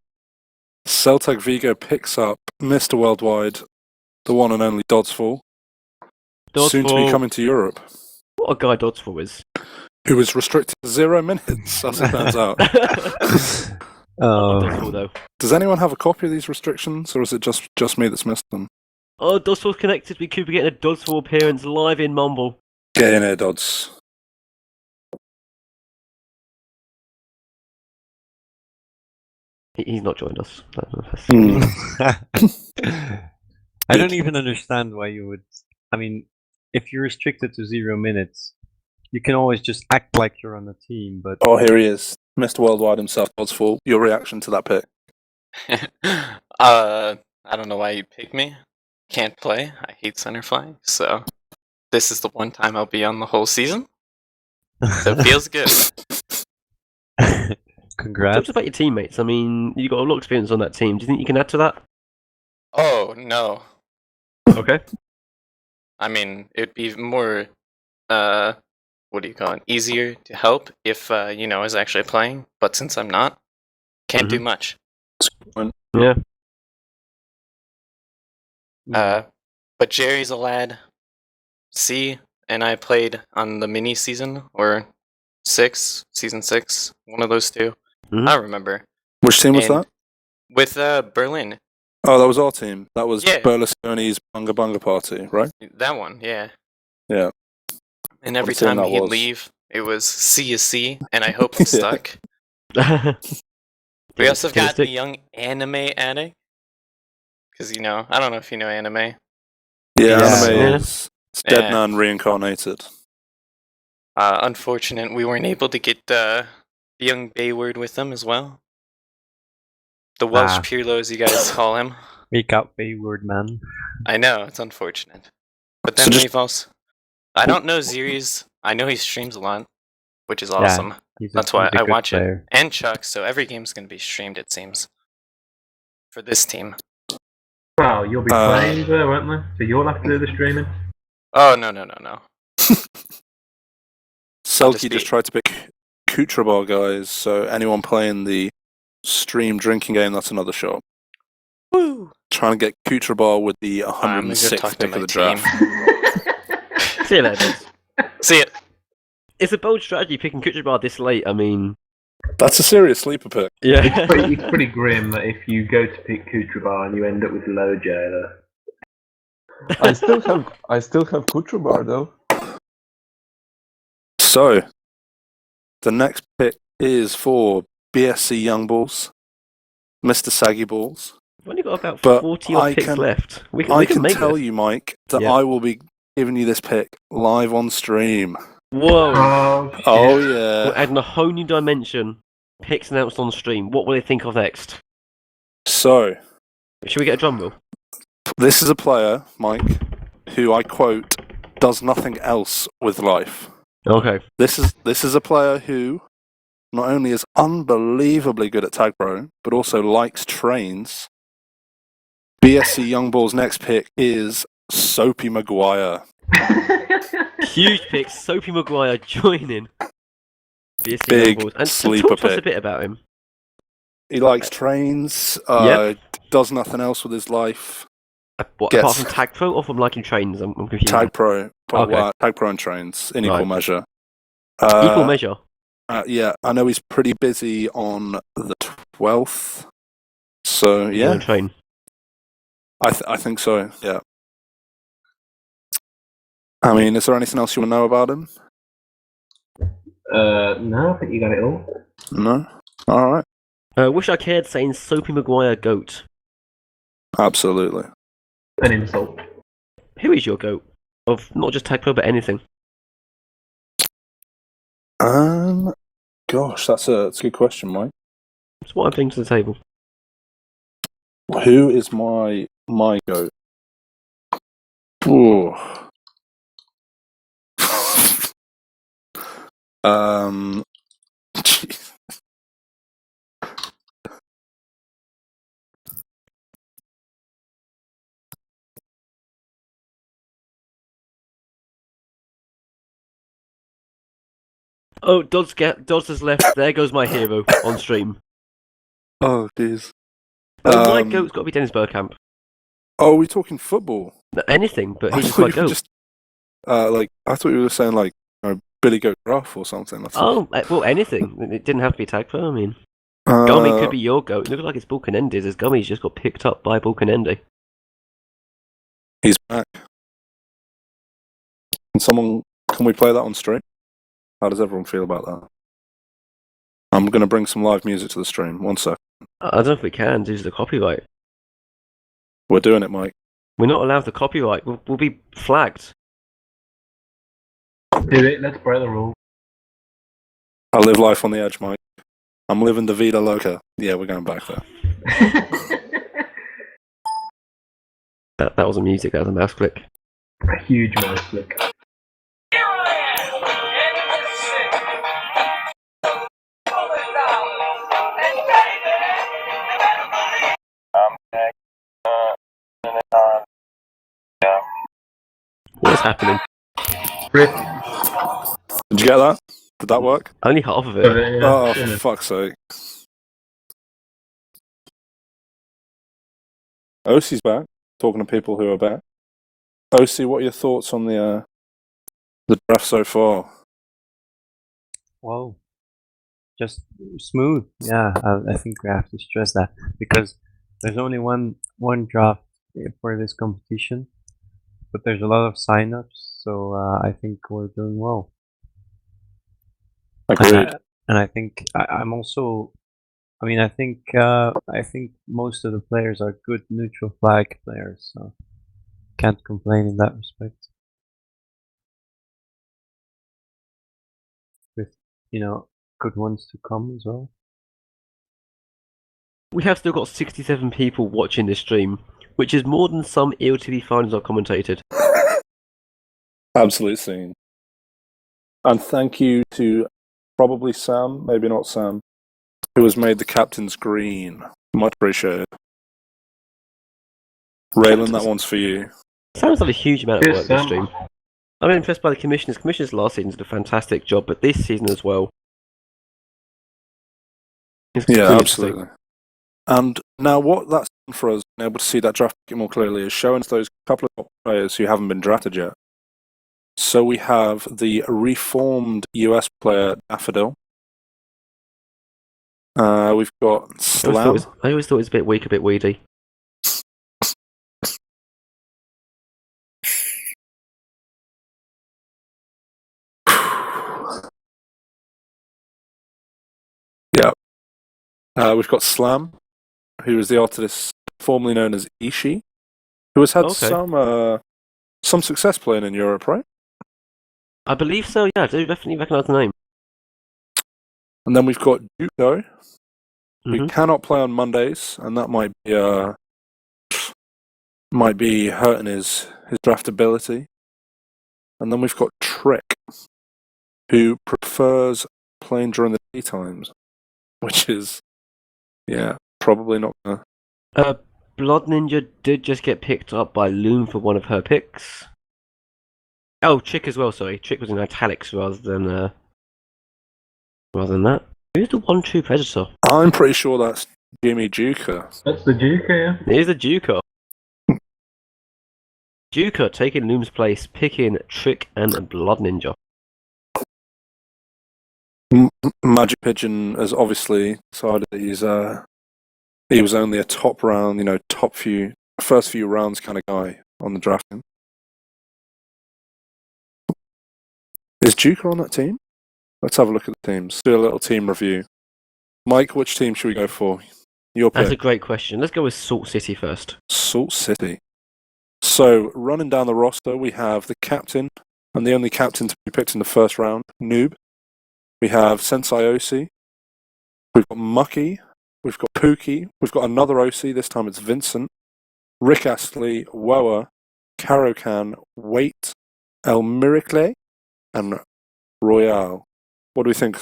Celtac Vigo picks up Mr. Worldwide, the one and only Dodsfall, soon to be Dodsfall. coming to Europe, What a guy Dodsfall is. who was restricted to 0 minutes, as it turns out. Oh, Dodsfall, though. Does anyone have a copy of these restrictions, or is it just me that's missed them? Oh, Dodsfall's connected. We could be getting a Dodsfall appearance live in Mumble. Get in here, Dodds. He's not joined us. I don't even understand why you would. I mean, if you're restricted to 0 minutes, you can always just act like you're on the team. But Oh, here he is, Mr. Worldwide himself, Dodsfall. Your reaction to that pick? I don't know why you picked me. Can't play. I hate center flying. So this is the one time I'll be on the whole season. So it feels good. congrats. Talk about your teammates. I mean, you got a lot of experience on that team. Do you think you can add to that? Oh no. Okay. I mean, it'd be more, what do you call it? Easier to help if I was actually playing. But since I'm not, can't do much. Yeah. But Jerry's a lad. C and I played on the mini season or season 6, one of those two. I don't remember. Which team was And that? With Berlin. Oh, that was our team. That was Yeah. Berlusconi's Bunga Bunga party, right? That one, yeah. Yeah. And every What team time that he'd was? leave, it was C is C, and I hope I'm stuck. We also got the young anime addict. Because, I don't know if you know anime. Yeah, anime Yeah. is it's Dead Yeah. Man reincarnated. Unfortunate, we weren't able to get young Bayward with them as well. The Welsh Pirlo, as you guys call him. Make out Bayward, man. I know, it's unfortunate. But So then just- we've also... I don't know Ziri's. I know he streams a lot, which is awesome. That's why I watch it. And Chuck, so every game's going to be streamed, it seems. For this team. Well, you'll be playing there, won't they? So you'll have to do the streaming. Oh, no. Selkie just tried to pick Kutrabar guys, so anyone playing the stream drinking game, that's another shot. Woo! Trying to get Kutrabar with the I'm gonna go 106th talk to pick my of the team. draft. See you later. See it. It's a bold strategy picking Kucherbar this late. I mean, That's a serious sleeper pick. Yeah. It's pretty grim that if you go to pick Kutrabar and you end up with Low Jailer. I still have Kutrabar though. So, the next pick is for BSC Young Balls, Mr. Saggy Balls. We've only got about But 40 odd I picks can- left. We I can can make tell this. you, Mike, that Yeah. I will be giving you this pick live on stream. Whoa. Oh, We're yeah. adding a whole new dimension. Picks announced on stream. What will they think of next? So, Should we get a drum roll? this is a player, Mike, who I quote, does nothing else with life. Okay. This is a player who not only is unbelievably good at TagPro, but also likes trains. BSC Young Ball's next pick is Soapy Maguire. Huge pick. Soapy Maguire joining. BSC Big Young Balls. And sleeper talk to us a pick. bit about him. He likes trains, Yep. does nothing else with his life. What, Gets- apart from TagPro or from liking trains? I'm confused. TagPro, Okay. TagPro and trains in equal Right. measure. Equal measure. Yeah, I know he's pretty busy on the 12th. So, He's on yeah, a train. I think so, yeah. I mean, is there anything else you want to know about him? No, I think you got it all. No? Alright. Wish I cared saying Soapy Maguire goat. Absolutely. An insult. Who is your goat? Of not just TagPro, but anything. Gosh, that's a good question, Mike. That's what I bring to the table. Who is my goat? Ooh. Jeez. Oh, Dodds has left. There goes my hero on stream. Oh, jeez. My goat's got to be Dennis Bergkamp. Oh, are we talking football? No, anything, but I he's just thought my you were goat. just, I thought you were saying like Billy Goat Gruff or something. That's Oh, well, anything. It didn't have to be TagPro. I mean, Gummy could be your goat. It looks like it's Balkan-Endis, as Gummy's just got picked up by Balkan-Endi. He's back. Can we play that on stream? How does everyone feel about that? I'm going to bring some live music to the stream. 1 sec. I don't know if we can due to the copyright. We're doing it, Mike. We're not allowed the copyright. We'll be flagged. Do it, let's break the rule. I live life on the edge, Mike. I'm living the vida loca. Yeah, we're going back there. That wasn't music, that was a mouse click. A huge mouse click. What's happening? Rip. Did you get that? Did that work? Only half of it. Oh, for fuck's sake. OC's back. Talking to people who are back. OC, what are your thoughts on the draft so far? Whoa. Just smooth. Yeah, I think we have to stress that because there's only one draft for this competition, but there's a lot of sign-ups, so I think we're doing well. Agreed. And I think I'm also. I mean, I think most of the players are good neutral flag players, so can't complain in that respect. With good ones to come as well. We have still got 67 people watching this stream, which is more than some ELTP finals are commentated. Absolute scene. And thank you to probably Sam, maybe not Sam, who has made the captain's green. Much appreciated. Raylan, that one's for you. Sounds like a huge amount of Yes, work this Sam. stream. I'm impressed by the commissioners. Commissioners last season did a fantastic job, but this season as well. It's Yeah, really interesting. absolutely. And now what that's done for us, being able to see that draft more clearly, is showing us those couple of top players who haven't been drafted yet. So we have the reformed US player Daffodil. We've got Slam. I always thought it was a bit weak, a bit weedy. Yeah. We've got Slam, who is the artist formerly known as Ishii, who has had some success playing in Europe, right? I believe so, yeah, I do definitely recognise the name. And then we've got Juko, who Mhm. cannot play on Mondays, and that might be hurting his draftability. And then we've got Trick, who prefers playing during the daytimes, which is, probably not gonna. Blood Ninja did just get picked up by Loom for one of her picks. Oh, Chick as well, sorry. Chick was in italics rather than that. Who's the one true predator? I'm pretty sure that's Jimmy Juka. That's the Duke, yeah. It is the Juker. Juker taking Loom's place, picking Trick and Blood Ninja. Magic Pigeon has obviously decided that he was only a top round, first few rounds kind of guy on the drafting. Is Juka on that team? Let's have a look at the teams. Do a little team review. Mike, which team should we go for? Your pick. That's a great question. Let's go with Salt City first. Salt City. So, running down the roster, we have the captain, and the only captain to be picked in the first round, Noob. We have Sensei OC. We've got Mucky. We've got Pookie. We've got another OC. This time it's Vincent. Rick Astley, Woa, Karokan, Wait, El Miracle, and Royale. What do we think?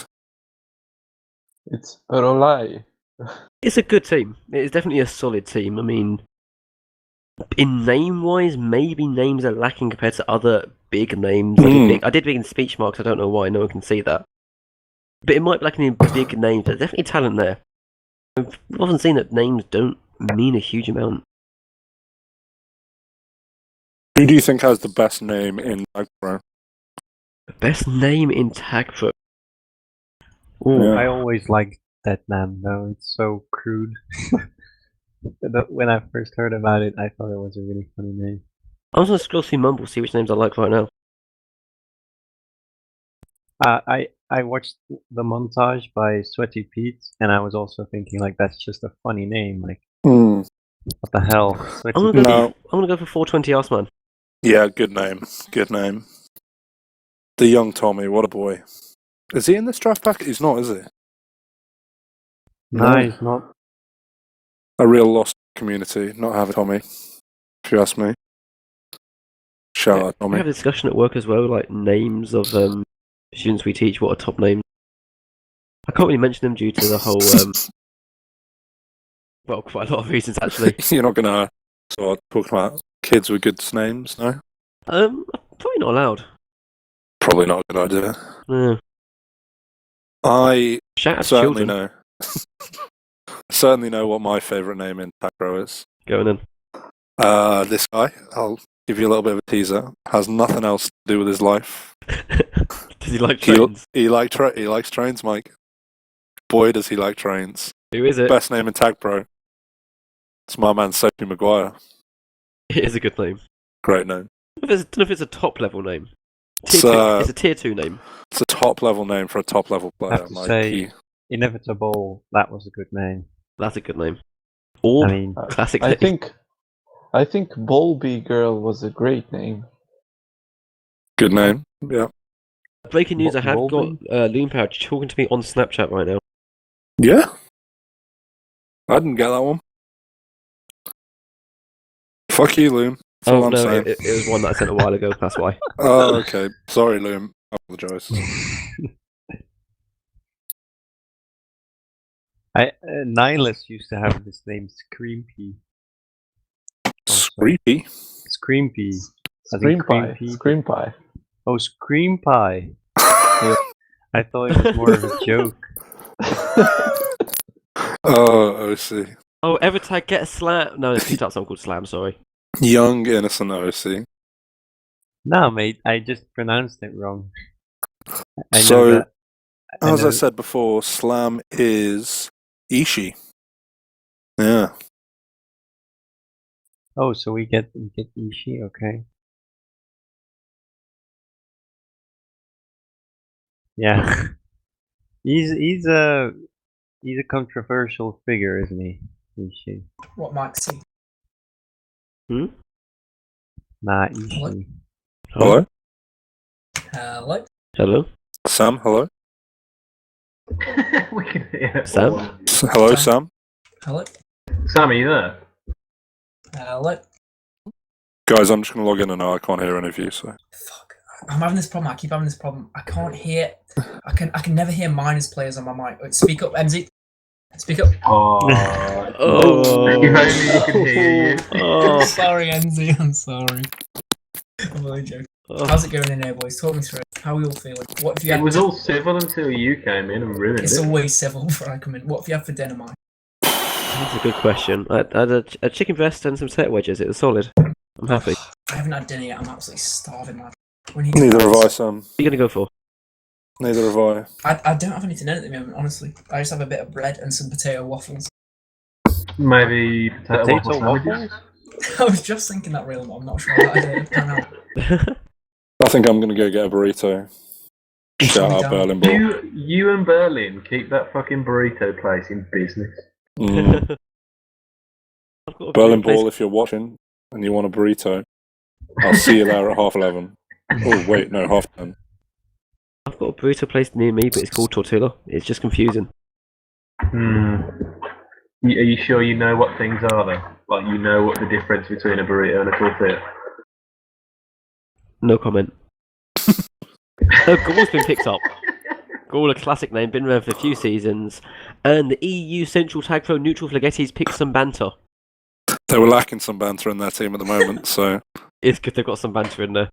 It's Rolai. It's a good team. It is definitely a solid team. I mean, in name-wise, maybe names are lacking compared to other big names. I did big in speech marks. I don't know why. No one can see that. But it might be lacking in big names. There's definitely talent there. I've often seen that names don't mean a huge amount. Who do you think has the best name in TagPro? The best name in TagPro. I always liked that name, though. It's so crude. When I first heard about it, I thought it was a really funny name. I'm just going to scroll through Mumble, see which names I like right now. I watched the montage by Sweaty Pete, and I was also thinking, like, that's just a funny name. Like, what the hell? I'm gonna go for 420 Arsman. Yeah, good name. Good name. The young Tommy, what a boy. Is he in this draft pack? He's not, is he? No, he's not. A real lost community, not having Tommy, if you ask me. Shout out, Tommy. We have a discussion at work as well, like names of students we teach, what are top names. I can't really mention them due to the whole, well, quite a lot of reasons actually. You're not going to start talking about kids with good names, no? Probably not allowed. Probably not a good idea. Yeah. I Shout out to certainly children. know. Certainly know what my favourite name in TagPro is. Go on then. This guy, I'll give you a little bit of a teaser, has nothing else to do with his life. Does he like trains? He likes trains, Mike. Boy, does he like trains. Who is it? Best name in TagPro. It's my man, Sophie Maguire. It is a good name. Great name. I don't know if it's a top level name. It's a tier 2 name. It's a top level name for a top level I player. have to Mike. say, Inevitable, that was a good name. That's a good name. Orb, I mean, classic I name. think Bolby Girl was a great name. Good name. Yeah. Breaking news, I have got Wolby? Loom Pouch talking to me on Snapchat right now. Yeah. I didn't get that one. Fuck you, Loom. That's all I'm no, saying. it was one that I sent a while ago, that's why. Oh, okay. Sorry, Loom. I apologise. Nihilus used to have this name Screampy. Screepy. Screampy. Scream Pie. Scream Pie. Oh, Scream Pie. I thought it was more of a joke. Oh, OC. Oh, Evertag, get a slam. No, it's picked up something called Slam, sorry. Young, innocent OC. No, mate, I just pronounced it wrong. I So, know that. as I said before, Slam is Ishii. Yeah. Oh, so we get Ishii, okay. Yeah. he's a controversial figure, isn't he? Ishii. What Mike see? Hmm? Nah, Ishii. Hello? Hello. Hello? Sam, hello? We can hear Sam? Hello, Sam? Hello. Sam, are you there? Hello. Guys, I'm just going to log in and now I can't hear any of you, so. Fuck. I'm having this problem. I keep having this problem. I can't hear. I can never hear minus players on my mic. Wait, speak up, MZ. Speak up. Oh, Oh. if only we could hear you. Oh. I'm sorry, MZ. I'm sorry. I'm only joking. Oh. How's it going in there, boys? Talk me through it. How are we all feeling? What have you had? It was all civil until you came in and ruined It's it. always civil before I come in. What have you had for dinner, Mike? That's a good question. I had a chicken breast and some potato wedges. It was solid. I'm happy. I haven't had dinner yet. I'm absolutely starving, man. We need Neither have I, Sam. What are you going to go for? Neither have I. I don't have anything in at the moment, honestly. I just have a bit of bread and some potato waffles. Maybe potato waffle waffles? sandwiches? I was just thinking that real, but I'm not sure how I pan out. I think I'm going to go get a burrito. Shout out Berlin Ball. You and Berlin keep that fucking burrito place in business. Mm. I've got a Berlin place- Ball, if you're watching and you want a burrito, I'll see you there at 11:30. Oh, wait, no, 10:30. I've got a burrito place near me, but it's called Tortilla. It's just confusing. Are you sure you know what things are though? Like you know what the difference between a burrito and a tortilla? No comment. Gaul's been picked up. Gaul, a classic name, been around for a few seasons. And the EU Central TagPro Neutral Flagettis picked some banter. They were lacking some banter in their team at the moment, so It's good they've got some banter in there.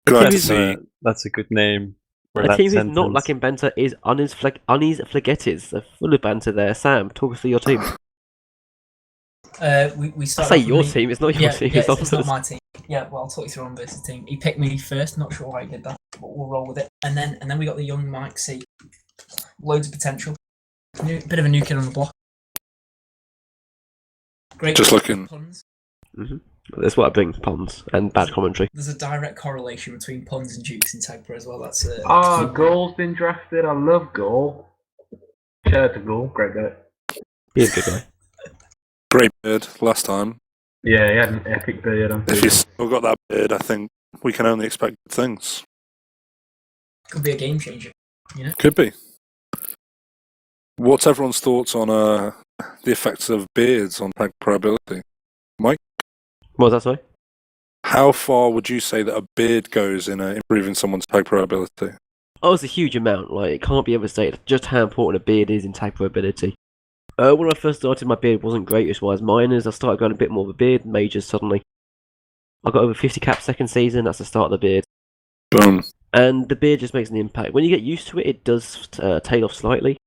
glad to see. That's a good name. For A that team who's not sentence. lacking banter is Unis Flagettis. They're full of banter there. Sam, talk us through your team. We I started say off with your me- team, it's not your Yeah, team, yeah, it's it's not ours. my team. Yeah, well, I'll talk you through on versus team. He picked me first. Not sure why he did that, but we'll roll with it. And then we got the young Mike C. Loads of potential. Bit of a new kid on the block. Great. Just looking. Puns. That's what I bring, puns and bad commentary. There's a direct correlation between puns and jukes in TagPro as well. That's Oh, Gaul's been drafted. I love Gaul. Shout out to Gaul, great guy. He's a good guy. Great beard last time. Yeah, he had an epic beard. If you still got that beard, I think we can only expect good things. Could be a game changer. You know. Could be. What's everyone's thoughts on the effects of beards on TagPro ability? Mike? What was that, sorry? How far would you say that a beard goes in improving someone's TagPro ability? Oh, it's a huge amount. Like, it can't be overstated just how important a beard is in TagPro ability. When I first started, my beard wasn't greatest-wise. Minors, I started growing a bit more of a beard. Majors, suddenly. I got over 50 caps second season. That's the start of the beard. Boom. And the beard just makes an impact. When you get used to it, it does tail off slightly.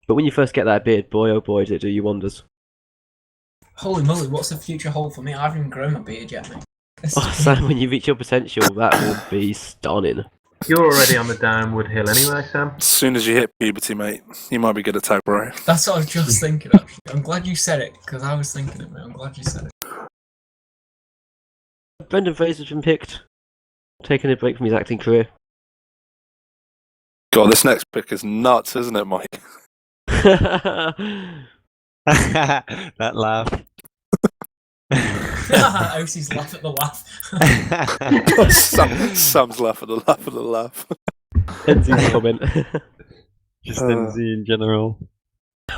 But when you first get that beard, boy oh boy, does it do you wonders. Holy moly, what's the future hold for me? I haven't even grown my beard yet, mate. Oh, Sam, when you reach your potential, that will be stunning. You're already on the downward hill anyway, Sam. As soon as you hit puberty, mate, you might be good at TagPro. That's what I was just thinking, actually. I'm glad you said it, because I was thinking it, mate. I'm glad you said it. Brendan Fraser's been picked. Taking a break from his acting career. God, this next pick is nuts, isn't it, Mike? That laugh. OC's laugh at the laugh. Sam's laugh at the laugh. Enzie's comment. Just NZ in general.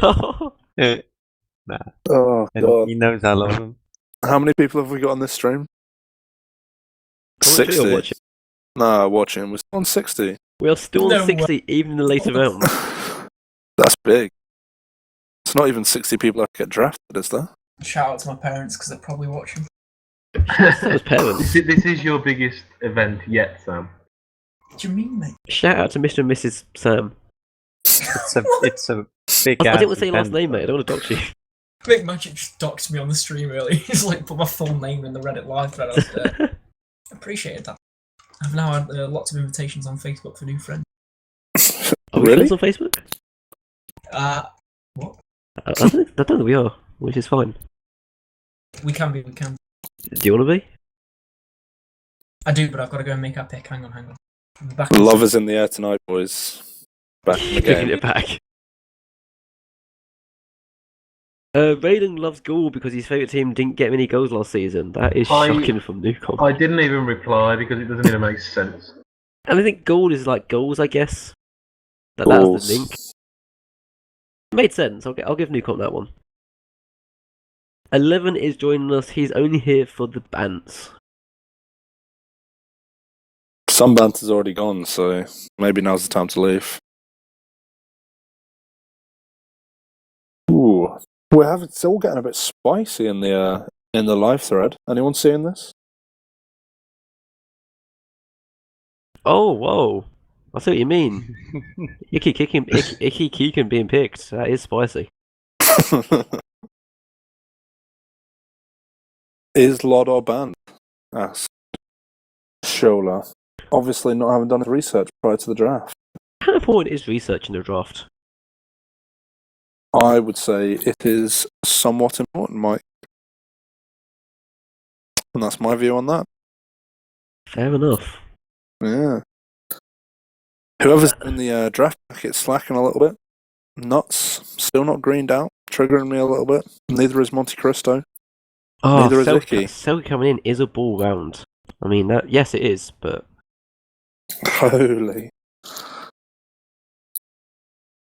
Nah. Oh, And God. he knows I love him. How many people have we got on this stream? Commentary or 60. watching? Nah, watching. We're still on 60. We are still No on 60, even in the later rounds. That's big. It's not even 60 people that get drafted, is there? Shout out to my parents, because they're probably watching. Those parents. This is your biggest event yet, Sam. What do you mean, mate? Shout out to Mr. and Mrs. Sam. It's a big I ass didn't want to say your last event. name, mate. I don't want to dox you. Big Magic just doxed me on the stream earlier. He's like put my full name in the Reddit live thread. I was, appreciated that. I've now had lots of invitations on Facebook for new friends. Are we Really? friends on Facebook? What? I don't think we are, which is fine. We can be. Do you want to be? I do, but I've got to go and make our pick. Hang on. I'll be back in a Love sec. is in the air tonight, boys. Back in the Picking game. it back. Raiden loves Gaul because his favourite team didn't get many goals last season. That is shocking from Newcom. I didn't even reply because it doesn't even make sense. And I think gold is like goals, I guess. That was the link. It made sense. I'll give Newcom that one. 11 is joining us. He's only here for the bants. Some banter's already gone, so maybe now's the time to leave. Ooh, it's all getting a bit spicy in the live thread. Anyone seeing this? Oh, whoa! I see what you mean. Icky Keegan being picked. That is spicy. Is Lodor banned? Asked Shola. Obviously not having done his research prior to the draft. How important is research in the draft? I would say it is somewhat important, Mike. And that's my view on that. Fair enough. Yeah. Whoever's in the draft packet slacking a little bit. Nuts. Still not greened out. Triggering me a little bit. Neither is Monte Cristo. Oh, Neither is Icky. Selkie coming in is a ball round. I mean, yes, it is, but Holy.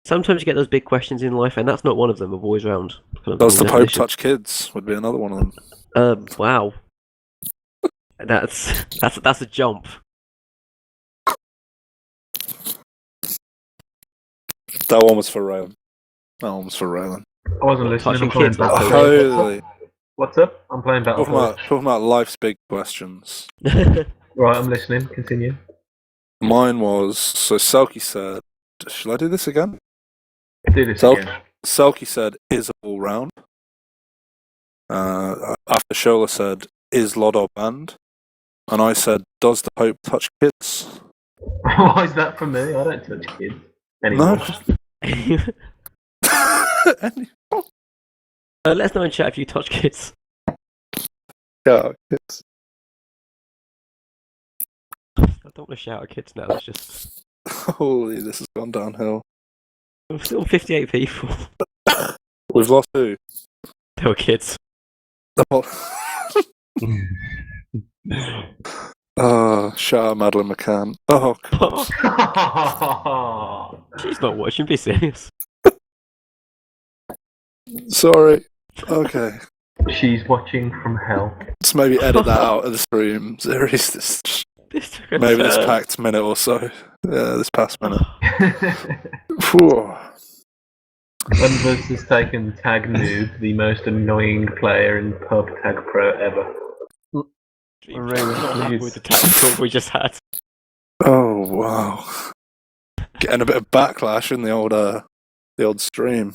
sometimes you get those big questions in life, and that's not one of them. A boys round. Does the Pope touch kids? Would be another one of them. Wow. That's a jump. That one was for Raylan. I wasn't listening. Touching I'm playing kids, that's Battle. Holy. What's up? I'm playing Battle. Talking about life's big questions. Right, I'm listening. Continue. Mine was, so Selkie said, shall I do this again? Do this again. Selkie said, is a ball round. After Shola said, is Lodor banned? And I said, does the Pope touch kids? Why is that for me? I don't touch kids anymore. No. Let us know in chat if you touch kids. Yeah, kids. I don't want to shout at kids now. It's just Holy, this has gone downhill. we're still 58 people. We've lost who? They were kids. Shout out Madeline McCann. Oh, God. She's not watching. Be serious. sorry. Okay. She's watching from hell. Let's maybe edit that out of the stream series. Maybe this packed minute or so. Yeah, this past minute. Unvers has taken Tag Noob, the most annoying player in pub TagPro ever. Not happy with the tag talk we just had. Oh wow! Getting a bit of backlash in the old stream.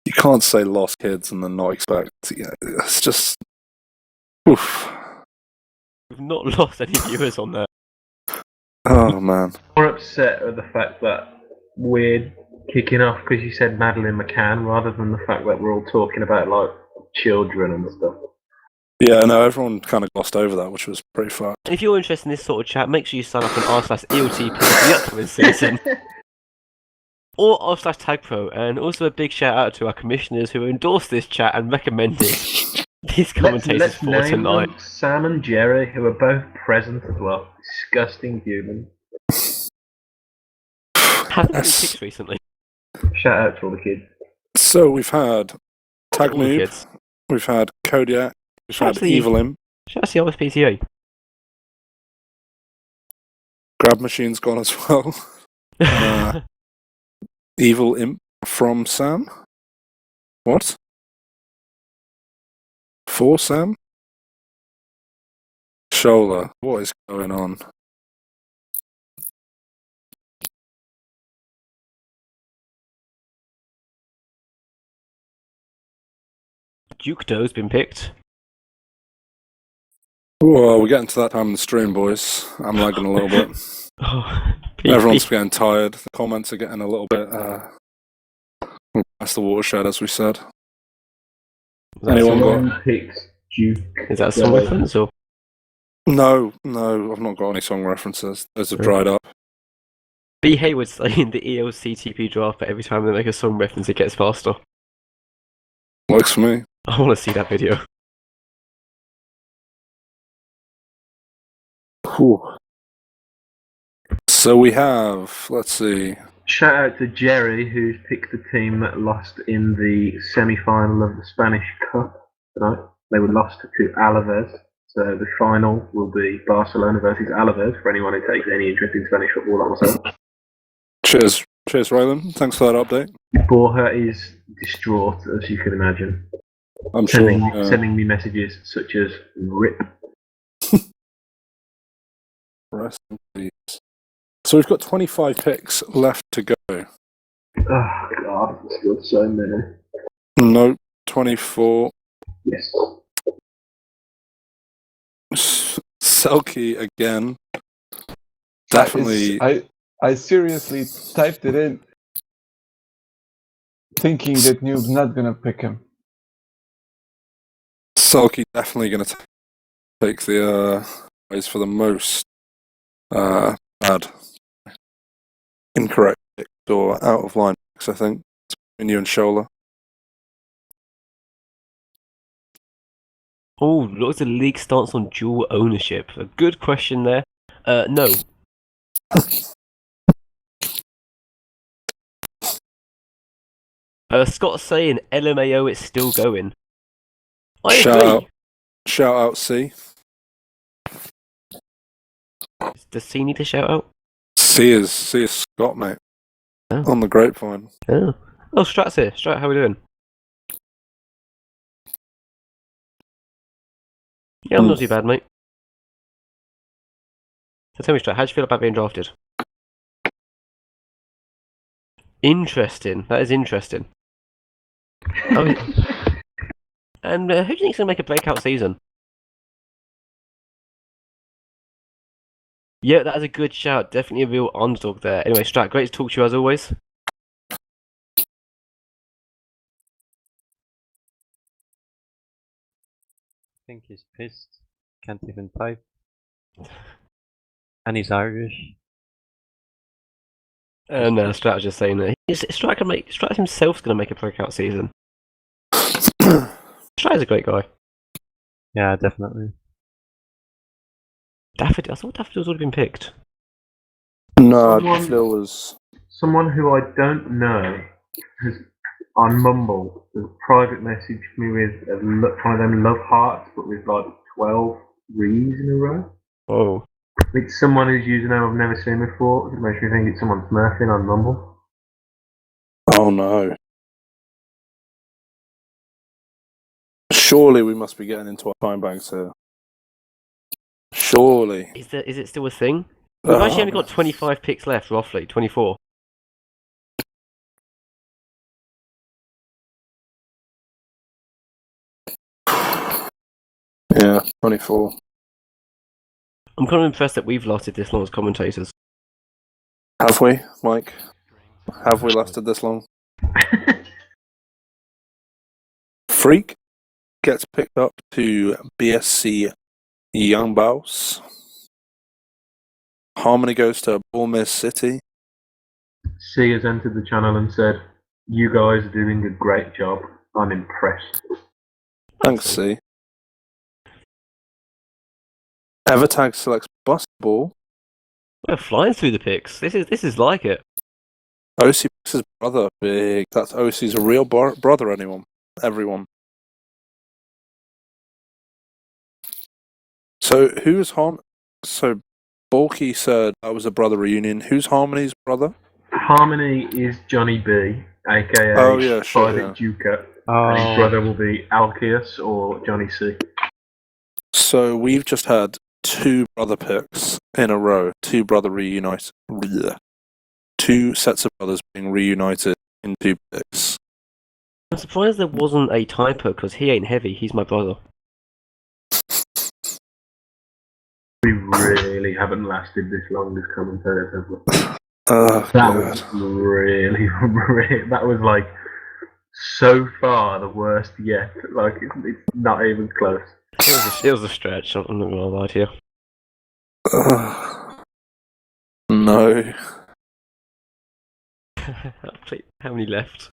You can't say lost kids and then not expect. Yeah, it's just. Oof. We've not lost any viewers on there. Oh man. More upset at the fact that we're kicking off because you said Madeline McCann rather than the fact that we're all talking about like children and stuff. Yeah, no, everyone kind of glossed over that, which was pretty fun. And if you're interested in this sort of chat, make sure you sign up on r/ECLTP for the upcoming season. Or r/TagPro, and also a big shout out to our commissioners who endorsed this chat and recommended these commentators let's for name tonight. them Sam and Jerry, who are both present as well. Disgusting humans. Have been picked recently. Shout out to all the kids. So we've had Tag All the Noob, kids. we've had Kodiak, we've had Actually- Evil Imp, Should I see RSPTA? Grab Machine's gone as well. Evil Imp from Sam. What? For Sam? Shola, what is going on? Duke Doe's been picked. Well, we're getting to that time in the stream, boys. I'm lagging a little bit. Oh, Everyone's getting tired. The comments are getting a little bit past the watershed, as we said. Anyone got? Picked Duke. Is that a song reference or? No, I've not got any song references. Those have dried up. B. Hayward's saying the ELCTP draft, but every time they make a song reference, it gets faster. Works for me. I want to see that video. Whew. So we have, let's see. Shout out to Jerry, who's picked the team that lost in the semi-final of the Spanish Cup tonight. They were lost to Alaves. So the final will be Barcelona versus Alaves, for anyone who takes any interest in Spanish football like myself. Cheers, Raylan. Thanks for that update. Borja is distraught, as you can imagine. I'm sending me messages such as "rip." Rest in peace. So we've got 25 picks left to go. Oh God, there's still so many. No, 24. Yes. Selkie again. Definitely. I seriously typed it in, thinking that Noob's not gonna pick him. Selkie definitely going to take the prize for the most bad, incorrect picks or out of line picks, I think. It's between you and Shola. Oh, look at the league stance on dual ownership. A good question there. No. Scott's saying LMAO is still going. I agree. Shout out C. Does C need a shout out? C is Scott, mate. Oh. On the grapevine. Oh, Strat's here. Strat, how we doing? Yeah, I'm not too bad, mate. So tell me, Strat, how do you feel about being drafted? Interesting. That is interesting. Oh, and who do you think's going to make a breakout season? Yeah, that is a good shout. Definitely a real underdog there. Anyway, Strat, great to talk to you as always. I think he's pissed. Can't even type. And he's Irish. No, Strat was just saying that. Strat himself's going to make a breakout season. Strat is a great guy. Yeah, definitely. Daffodil. I thought Daffodil's already been picked. No, Daffodil was... Someone who I don't know has, on Mumble, has private messaged me with one of them love hearts, but with like 12 rees in a row. Oh. It's someone whose username I've never seen before. It makes me think it's someone smurfing on Mumble. Oh no. Surely we must be getting into our time banks here. Surely. Is it still a thing? We've actually only got 25 picks left, roughly. 24. Yeah, 24. I'm kind of impressed that we've lasted this long as commentators. Have we, Mike? Have we lasted this long? Freak gets picked up to BSC Young Bows. Harmony goes to Bournemouth City. C has entered the channel and said, "You guys are doing a great job. I'm impressed." Thanks, C. Evertag selects Bustball. We're flying through the picks. This is like it. OC picks his brother. Big. That's OC's a real brother, everyone. So who's So Bulky said that was a brother reunion. Who's Harmony's brother? Harmony is Johnny B, aka Private Duker. And his brother will be Alkeus or Johnny C. So we've just had 2 brother picks in a row. 2 brother reunited. 2 sets of brothers being reunited in 2 picks. I'm surprised there wasn't a typo because he ain't heavy. He's my brother. haven't lasted this long as commentators have. Oh, That God. was really, really. That was like so far the worst yet. Like it's not even close. It was a stretch. I'm not gonna lie to you. No. How many left?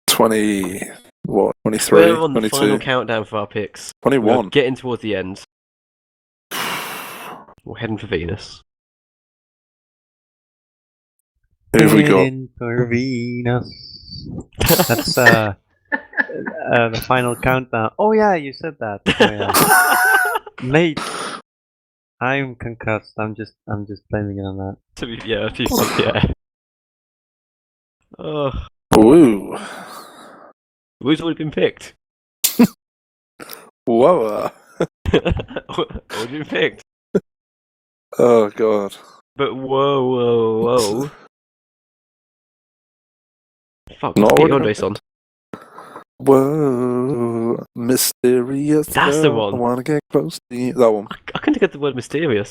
20. What? 23? We're on the 22? final countdown for our picks. 21. We're getting towards the end. We're heading for Venus. Who have we got? Heading for Venus. That's the final countdown. Oh yeah, you said that. Oh, yeah. Mate, I'm concussed. I'm just blaming it on that. Yeah. Oh, Woo. who's already been picked? Whoa. Already been picked. Oh, God. But whoa. Fuck, Not what's Pete already Andres on? Whoa. Mysterious. That's the girl, one. I want to get close to you. That one. I couldn't get the word mysterious.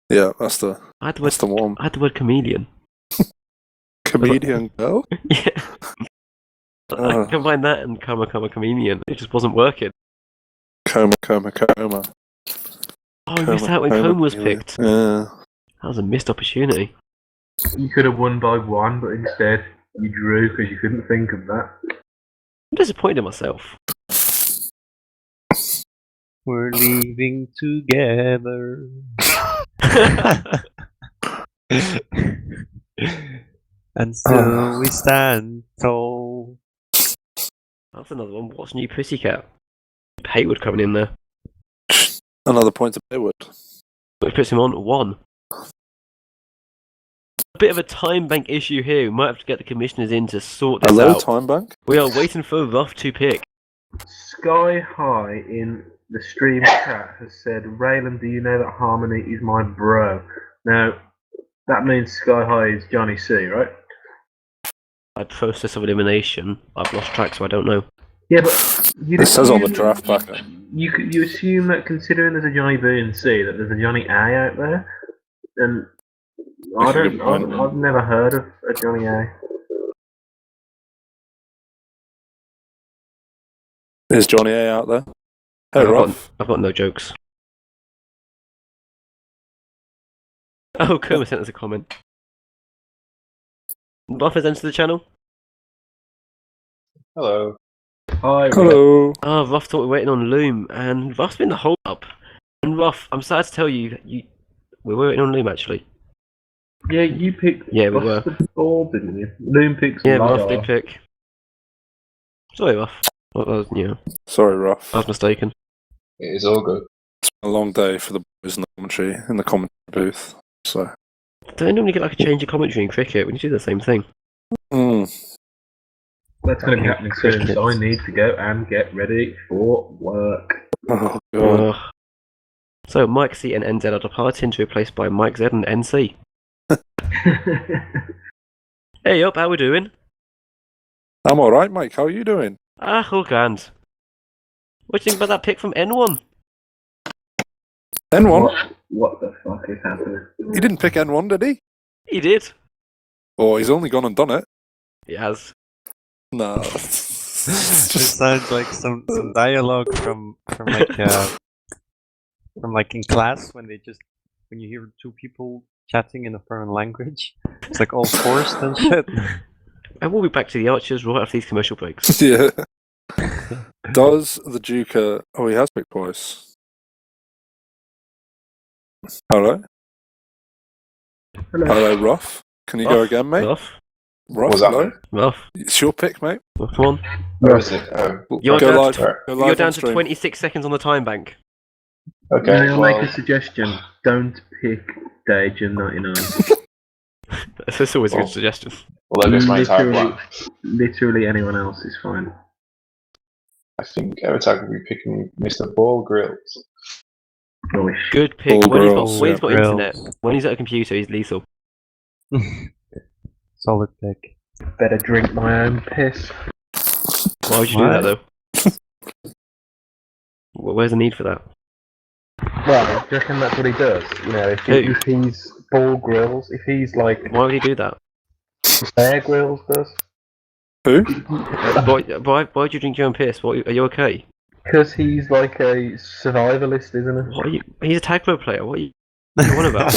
Yeah, that's the I had the that's the one. I had the word chameleon. Comedian girl? Yeah. I combined that and coma chameleon. It just wasn't working. Coma. Oh, we missed out when Coma was chameleon. picked. Yeah. That was a missed opportunity. You could have won by 1, but instead you drew because you couldn't think of that. I'm disappointed in myself. We're leaving together. And still we stand tall. That's another one. What's New Pussycat? Haywood coming in there. Another point to Haywood. Which puts him on 1. A bit of a time bank issue here. We might have to get the commissioners in to sort this Hello, out. time bank? We are waiting for Ruff to pick. Sky High in the stream chat has said, Raylan, do you know that Harmony is my bro? Now, that means Sky High is Johnny C, right? By process of elimination, I've lost track, so I don't know. Yeah, but It says on the draft packet. You assume that considering there's a Johnny B and C, that there's a Johnny A out there, and That's a good point. I've never heard of a Johnny A. Is Johnny A out there? Hey, Ruff. I've got no jokes. Oh, Kerma sent us a comment. Ruff has entered the channel. Hello. Hi. Hello. Oh, Ruff thought we were waiting on Loom, and Ruff's been the hold up. And Ruff, I'm sad to tell you, we were waiting on Loom actually. Yeah, you picked. Yeah, we were. Ball, didn't you? Loom picks. Yeah, Lidar. Ruff did pick. Sorry, Ruff. Sorry, Ruff. I was mistaken. It is all good. It's been a long day for the boys in the commentary booth. So. Don't normally get like a change of commentary in cricket when you do the same thing. That's going to be happening soon, so I need to go and get ready for work. Oh, God. So, Mike C and NZ are departing to be replaced by Mike Z and NC. Hey up, how we doing? I'm alright, Mike. How are you doing? All grand. What do you think about that pick from N1? N1? What the fuck is happening? He didn't pick N1, did he? He did. Oh, he's only gone and done it. He has. No. This sounds like some dialogue from like in class when you hear two people chatting in a foreign language. It's like all forced and shit. And we'll be back to the Archers right after these commercial breaks. Yeah. Does the Duker... Oh, he has picked twice. Hello? Hello, Ruff. Can you go again, mate? Ruff? Ruff, Was that hello? me? Ruff? It's your pick, mate. Come on. Where is it? You're Go down, live. to, Go live you're down on to stream. 26 seconds on the time bank. Okay, May I well, make a suggestion? Don't pick Dajan 99. That's always a good suggestion. well, there goes my entire plan. Literally anyone else is fine. I think Evertag will be picking Mr. Ball Grills. Rubbish. Good pick. All When he's girls. got Grills. internet, when he's at a computer, he's lethal. Solid pick. Better drink my own piss. Why would you do that though? Where's the need for that? Well, do you reckon that's what he does? You know, if he's Ball Grills, if he's like Why would he do that? Bear Grylls does? Who? Why would you drink your own piss? What, are you okay? Because he's like a survivalist, isn't he? What are you? He's a TagPro player. What are you on about?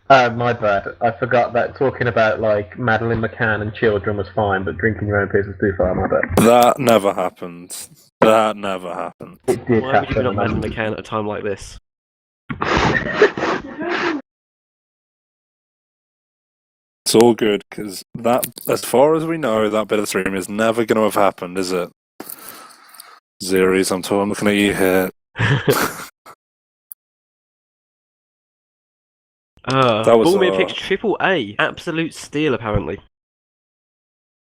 My bad. I forgot that talking about like Madeline McCann and children was fine, but drinking your own piss was too far. My bad. That never happened. That never happened. It did Why would you happen. not Madeline McCann at a time like this? It's all good because that, as far as we know, that bit of stream is never going to have happened, is it? Zeries, I'm looking at you here. That was, Ballmere picks Triple A, absolute steal apparently.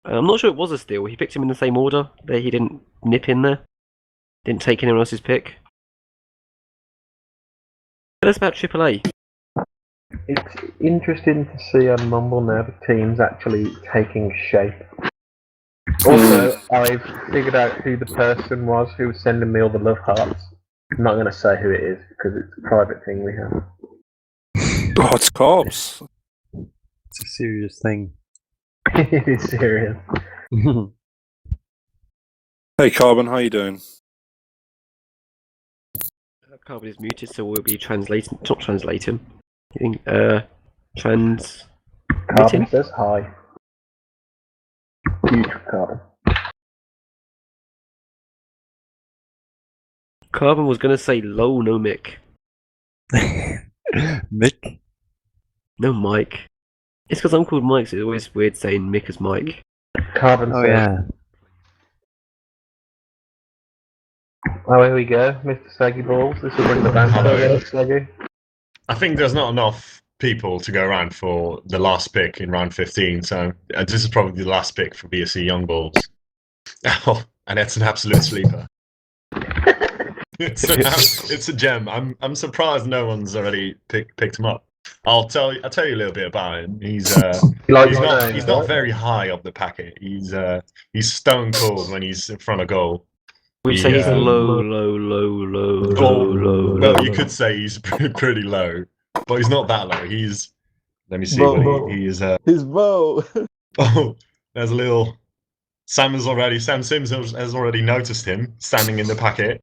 I'm not sure it was a steal. He picked him in the same order. There, he didn't nip in there. Didn't take anyone else's pick. Tell us about Triple A. It's interesting to see on Mumble now the team's actually taking shape. Also, I've figured out who the person was who was sending me all the love hearts. I'm not going to say who it is because it's a private thing we have. Oh, it's cops. It's a serious thing. It is serious. Hey, Carbon, how you doing? Carbon is muted, so we'll be translating. Not translating. Trans. Carbon says hi. Huge Carbon. Carbon was gonna say low, no Mick. Mick? No Mike. It's because I'm called Mike, so it's always weird saying Mick as Mike. Carbon Oh says. yeah. Oh, here we go, Mr. Saggy Balls. This will bring the band together, Saggy. I think there's not enough people to go around for the last pick in round 15, so this is probably the last pick for BSC Young Balls. Oh, and it's an absolute sleeper. It's a gem. I'm surprised no one's already picked him up. I'll tell you a little bit about him. He's not very high up the packet. He's stone cold when he's in front of goal. We'd say he's low. Well, you could say he's pretty low, but he's not that low. He's. Let me see. He is. His bow. Oh, there's a little. Sam Sims has already noticed him standing in the packet.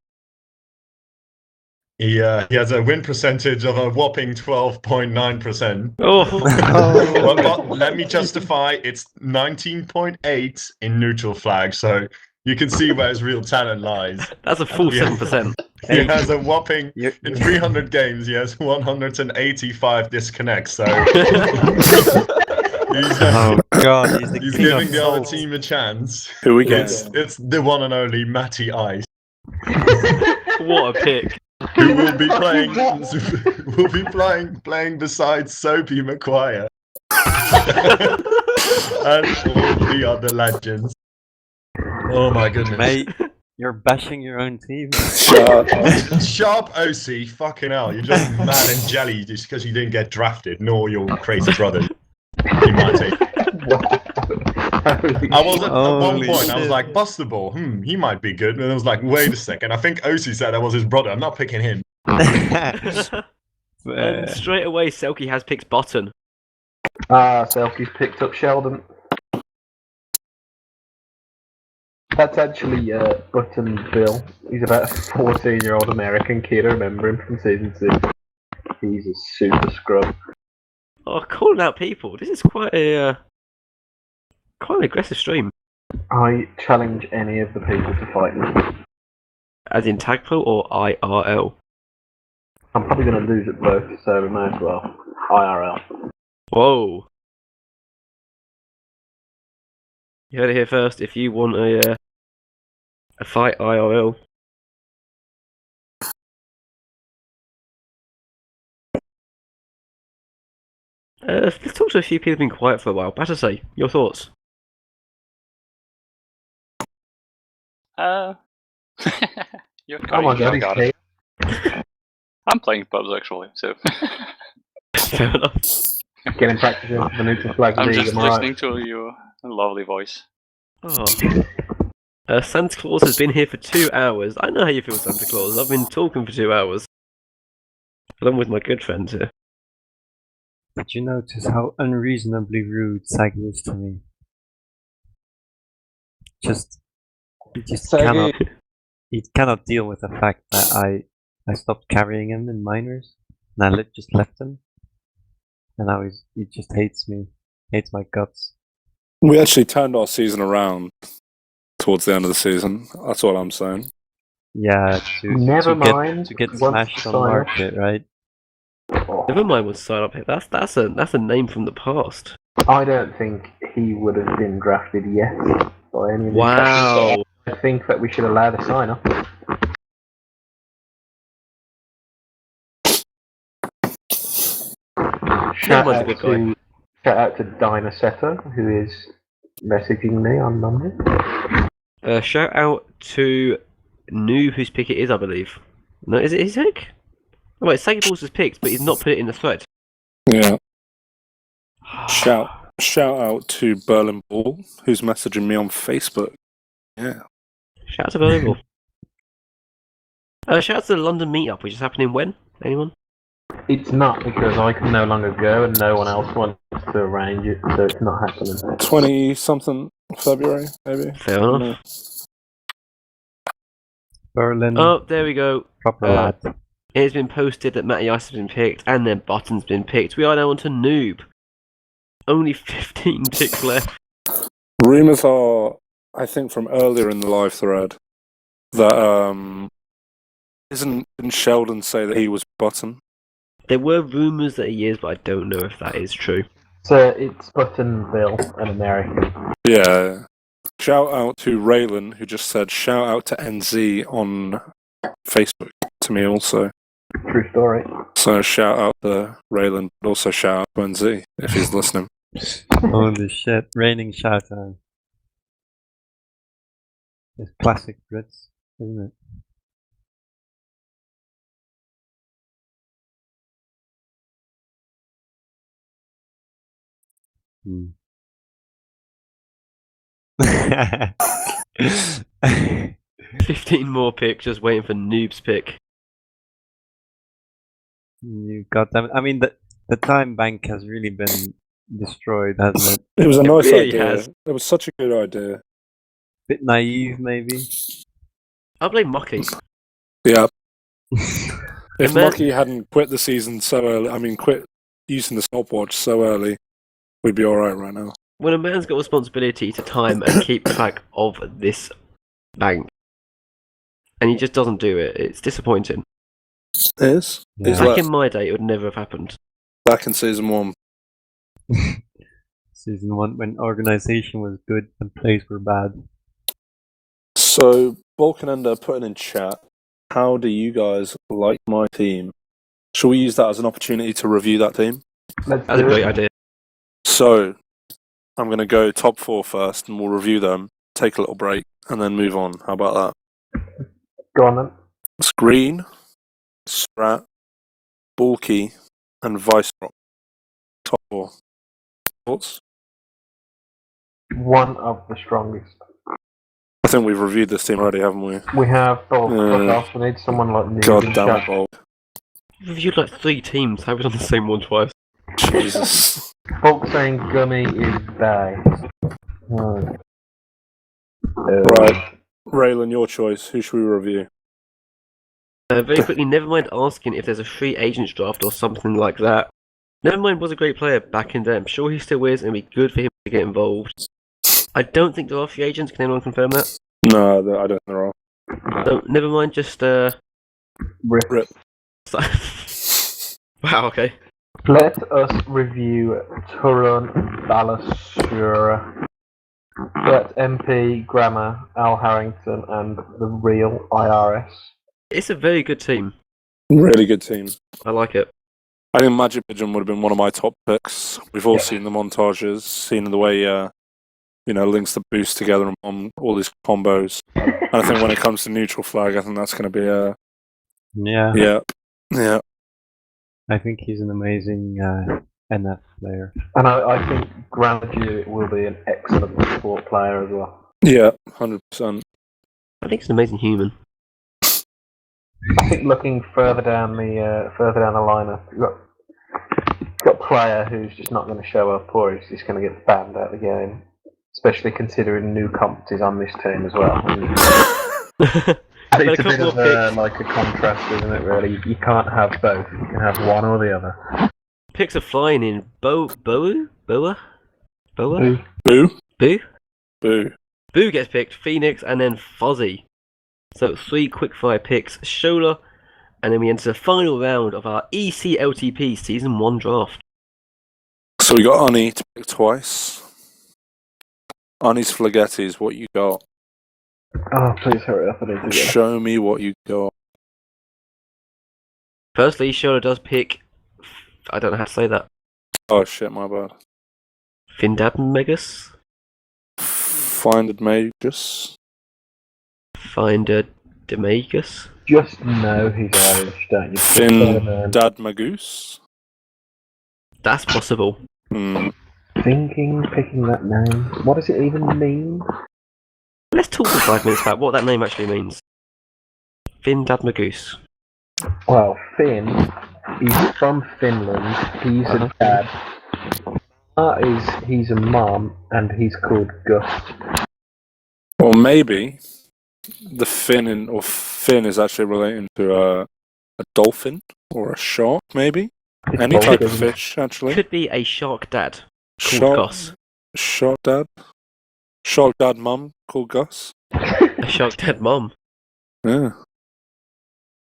He has a win percentage of a whopping 12.9%. Oh. But let me justify. It's 19.8 in neutral flag, so. You can see where his real talent lies. That's a full 7%. He has a whopping, in 300 games, he has 185 disconnects, so... Oh god, he's giving the other team a chance. Who we get? It's the one and only Matty Ice. What a pick. Who will be playing beside Soapy McQuire. And all the other legends. Oh my goodness. Mate, you're bashing your own team. Sharp OC, fucking hell. You're just mad and jelly just because you didn't get drafted, nor your crazy brother. You might take. I was at one point, I was like, Buster Ball, he might be good. And I was like, wait a second, I think OC said that was his brother. I'm not picking him. And straight away, Selkie has picked Button. Selkie's picked up Sheldon. That's actually Button Bill. He's about a 14-year-old American kid. I remember him from season 6. He's a super scrub. Oh, calling out people. This is quite an aggressive stream. I challenge any of the people to fight me. As in TagPro or IRL? I'm probably going to lose at both, so we may as well. IRL. Whoa. You heard it here first. If you want a fight IRL. Let's talk to a few people who've been quiet for a while. Better say, your thoughts. You're Oh my god, got he's it. I'm playing pubs actually, so. Fair enough. Getting practice in the neutral flag I'm league, just am I listening right? to your lovely voice. Oh. Santa Claus has been here for 2 hours. I know how you feel, Santa Claus. I've been talking for 2 hours. along with my good friends here. Did you notice how unreasonably rude Sagi is to me? He just Sagi. cannot deal with the fact that I stopped carrying him in minors, and I just left him, and now he just hates me, hates my guts. We actually turned our season around towards the end of the season. That's all I'm saying. Yeah, to get smashed on market, right? Never mind what's sign up here. That's a name from the past. I don't think he would have been drafted yet by any of these Wow. captains, so I think that we should allow the sign up. Never mind's a good guy. Shout out to Dynasetta, who is messaging me on Monday. Shout out to Noob, whose pick it is, I believe. No, is it his pick? Oh, wait, Sagi Balls has picked, but he's not put it in the thread. Yeah. Shout out to Berlin Ball, who's messaging me on Facebook. Yeah. Shout out to Berlin Ball. Shout out to the London meetup, which is happening when? Anyone? It's not, because I can no longer go and no one else wants to arrange it, so it's not happening. 20-something February, maybe? Fair enough. Berlin. Oh, there we go. Proper lad. It has been posted that Matty Ice has been picked and then Button's been picked. We are now on to Noob. Only 15 picks left. Rumours are, I think, from earlier in the live thread that didn't Sheldon say that he was Button? There were rumours that he is, but I don't know if that is true. So it's Buttonville, an American. Yeah. Shout out to Raylan, who just said shout out to NZ on Facebook to me also. True story. So shout out to Raylan, but also shout out to NZ if he's listening. Holy shit, raining shout out. It's classic Brits, isn't it? Hmm. 15 more picks, just waiting for Noob's pick. You goddamn! I mean, the time bank has really been destroyed, hasn't it? It was a nice really idea. has. It was such a good idea. Bit naive, maybe. I blame Mucky. Yeah. If man- Mucky hadn't quit the season so early, quit using the stopwatch so early, we'd be alright right now. When a man's got responsibility to time and keep track of this bank, and he just doesn't do it, it's disappointing. It is? Yeah. He's Back left. in my day, it would never have happened. Back in season 1. Season 1, when organization was good and plays were bad. So, Balkanender putting in chat, how do you guys like my team? Shall we use that as an opportunity to review that team? That's a great idea. So, I'm going to go top 4 first, and we'll review them, take a little break, and then move on. How about that? Go on then. It's Green, Sprat, Bulky, and Vicerock. Top 4. Thoughts? One of the strongest. I think we've reviewed this team already, haven't we? We have Bulk. What else? We need someone like Noob. God in damn it, chat. Bulk. We've reviewed like 3 teams. How have we done the same one twice? Jesus. Bulk saying Gummy is die. Right. Raylan, your choice. Who should we review? Very quickly, never mind asking if there's a free agents draft or something like that. Nevermind was a great player back in the day. I'm sure he still is, and it'd be good for him to get involved. I don't think there are free agents. Can anyone confirm that? No, I don't think there are. So, never mind, just Rip. Wow, okay. Let us review Turan Balasura. That's MP, Grammar, Al Harrington, and the real IRS. It's a very good team. Really good team. I like it. I think Magic Pigeon would have been one of my top picks. We've all seen the montages, seen the way links the boost together and all these combos. And I think when it comes to neutral flag, I think that's going to be Yeah. Yeah. I think he's an amazing NF player. And I think Grammar will be an excellent sport player as well. Yeah, 100%. I think he's an amazing human. I think looking further down the lineup, you've got a player who's just not going to show up, or he's just going to get banned out of the game. Especially considering new comps is on this team as well. It's a bit of a contrast, isn't it? Really, you can't have both. You can have one or the other. Picks are flying in. Boa. Boo. Boo gets picked. Phoenix and then Fozzie. So 3 quickfire picks. Shola, and then we enter the final round of our ECLTP Season 1 draft. So we got Ani to pick twice. Ani's Flagettis, what you got? Oh, please hurry up! I need to get. Show me what you got. Firstly, Shola does pick. I don't know how to say that. Oh shit, my bad. Findadmagus? Findadmagus? Findadmagus? Just know he's Irish, don't you? Findadmagus? That's possible. Picking that name. What does it even mean? Let's talk for 5 minutes about what that name actually means. Findadmagus. Well, Finn, he's from Finland. He's a dad. He's a mom, and he's called Gus. Or maybe the Finn is actually relating to a dolphin or a shark, maybe? Any type of fish, actually. Could be a shark dad called Gus. Shark dad? Shark dad mum called Gus? A shark dad mum? Yeah.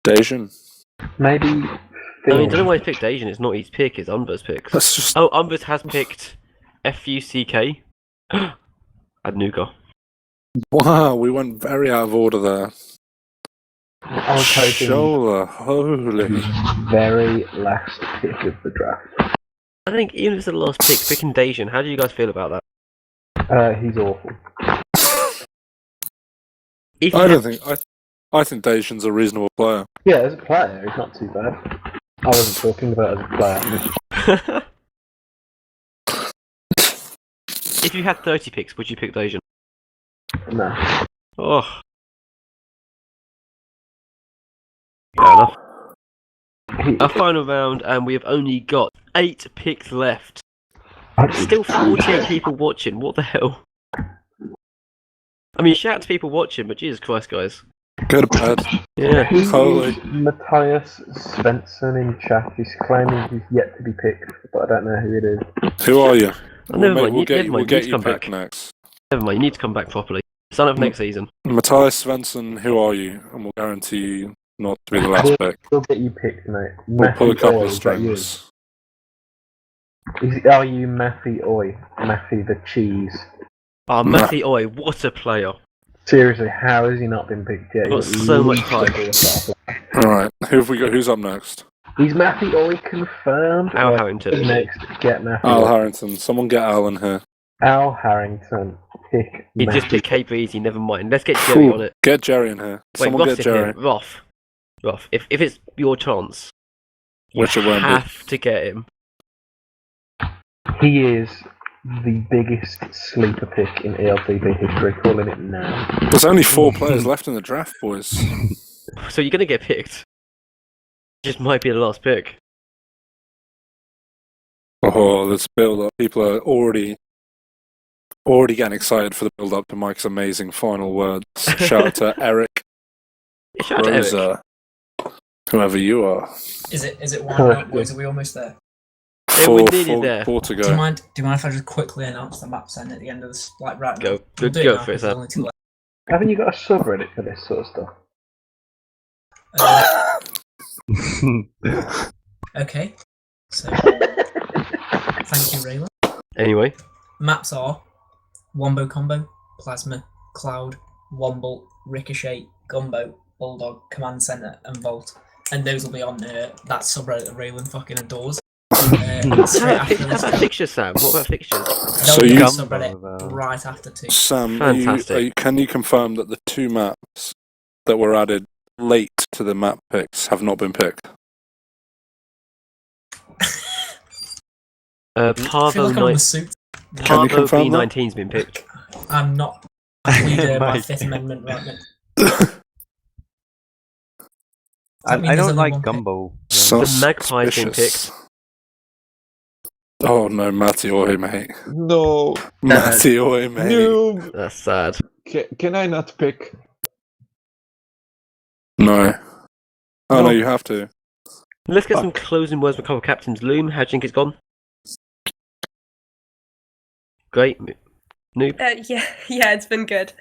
Dasian. Maybe. I mean, I don't know why he picked Asian. It's not his pick. It's Umber's pick. That's just... Oh, Umber's has picked Fuck. Adnuga. Wow, we went very out of order there. I was hoping. Shola, holy. Very last pick of the draft. I think even if it's the last pick, picking Dacian, how do you guys feel about that? He's awful. I think Dacian's a reasonable player. Yeah, as a player, he's not too bad. I wasn't talking about as a player. If you had 30 picks, would you pick Dacian? No. Oh. Fair enough. Our final round, and we have only got 8 picks left. Still 48 people watching. What the hell? I mean, shout out to people watching, but Jesus Christ, guys. Go to bed. Yeah. Holy. Matthias Svensson in chat is claiming he's yet to be picked, but I don't know who it is. Who are you? We'll get you come picked back next. Never mind, you need to come back properly. Sign up next season. Matthias Svensson, who are you? And we'll guarantee you not to be the last pick. We'll get you picked, mate. We'll pull a couple of Is that you? strings. Are you Matthew Oi? Matthew the cheese. Oh, Matthew Oi, what a player. Seriously, how has he not been picked yet? Got so much hype. Alright, who have we got? Who's up next? Is Matthew Oi confirmed? Al Harrington. Next, get Matthew. Al Harrington. Someone get Al in here. Al Harrington. Pick He just picked Cape Easy, never mind. Let's get Jerry on it. Get Jerry in here. Wait, Someone Ross get in Jerry. here. Roth. If it's your chance, you Which it won't be. have to get him. He is the biggest sleeper pick in ELTP history, calling it now. There's only 4 players left in the draft, boys. So you're going to get picked. Just might be the last pick. Oh, let's build up. People are already getting excited for the build up to Mike's amazing final words. Shout out to Eric. Shout out to Eric. Rosa, whoever you are. Is it one out, boys? Are we almost there? We're nearly there. 4 to go. Do you mind if I just quickly announce the map then at the end of this? Like right Go. now. Good We'll do go now for it, 'cause there's Sam. only 2 left. Haven't you got a subreddit for this sort of stuff? Okay. So thank you, Raylan. Anyway. Maps are Wombo Combo, Plasma, Cloud, Womble, Ricochet, Gumbo, Bulldog, Command Center, and Vault. And those will be on that subreddit that Raylan fucking adores. Straight after How this. about fixtures, Sam? What about fixtures? So They'll be you- on subreddit right after 2. Sam, Fantastic. can you confirm that the 2 maps that were added late to the map picks have not been picked? I feel Parvo like I'm on the suit. Can you confirm B19's been picked. I'm not. I plead my Mike. 5th Amendment right now. I don't like Gumbo. The Magpie's been Suspicious. Oh no, Matty Oi, mate. No. Matty Oi, mate. Noob. That's sad. Can I not pick? No. Oh no, No. you have to. Let's get some closing words from a couple of captains. Loom, how do you think it's gone? Great. Noob. Yeah, it's been good.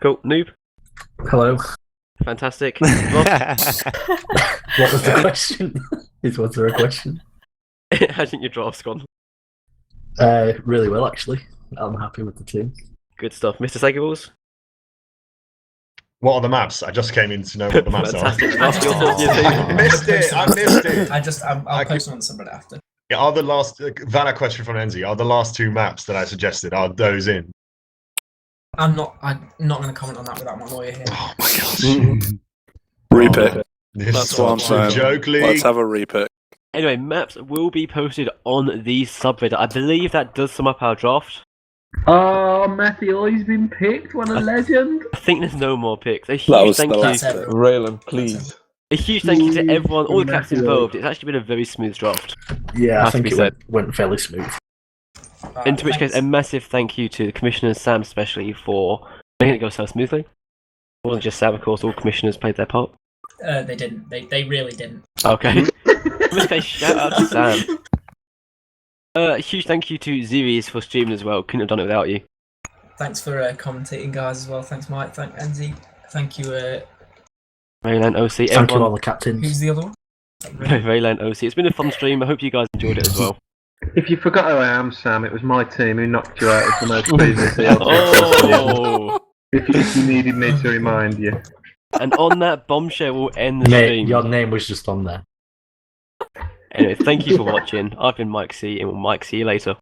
Cool. Noob. Hello. Fantastic. Rob? What was the question? Was there a question? How do you think your draft's gone? Really well, actually. I'm happy with the team. Good stuff. Mr. Segables? What are the maps? I just came in to know what the maps are. Fantastic. I missed it. I missed it. I'll post them on somebody after. Yeah, are the last valid question from Enzi? Are the last 2 maps that I suggested? Are those in? I'm not going to comment on that without my lawyer here. Oh my gosh. Repick. This That's what I'm saying. Joke league. Let's have a repick. Anyway, maps will be posted on the subreddit. I believe that does sum up our draft. Oh, Matthew Oi's been picked. What a legend. I think there's no more picks. A That huge was thank the you. last pick. Raylan, please. A huge thank you to everyone, all the captains involved. It's actually been a very smooth draft. Yeah, I Has to think be it said. went fairly smooth. Into which case, a massive thank you to the commissioners, Sam especially, for making it go so smoothly. It wasn't just Sam, of course, all commissioners played their part. They didn't. They really didn't. Okay. In this case, shout out to Sam. A huge thank you to Ziris for streaming as well. Couldn't have done it without you. Thanks for commentating, guys, as well. Thanks, Mike. Thank Enzi. Thank you. Raylan OC. Thank everyone. you, all the captains. Who's the other one? Raylan OC. It's been a fun stream. I hope you guys enjoyed it as well. If you forgot who I am, Sam, it was my team who knocked you out of the most previous Oh! if you needed me to remind you. And on that bombshell, we'll end the Mate, stream. your name was just on there. Anyway, thank you for watching. I've been Mike C, and we'll Mike see you later.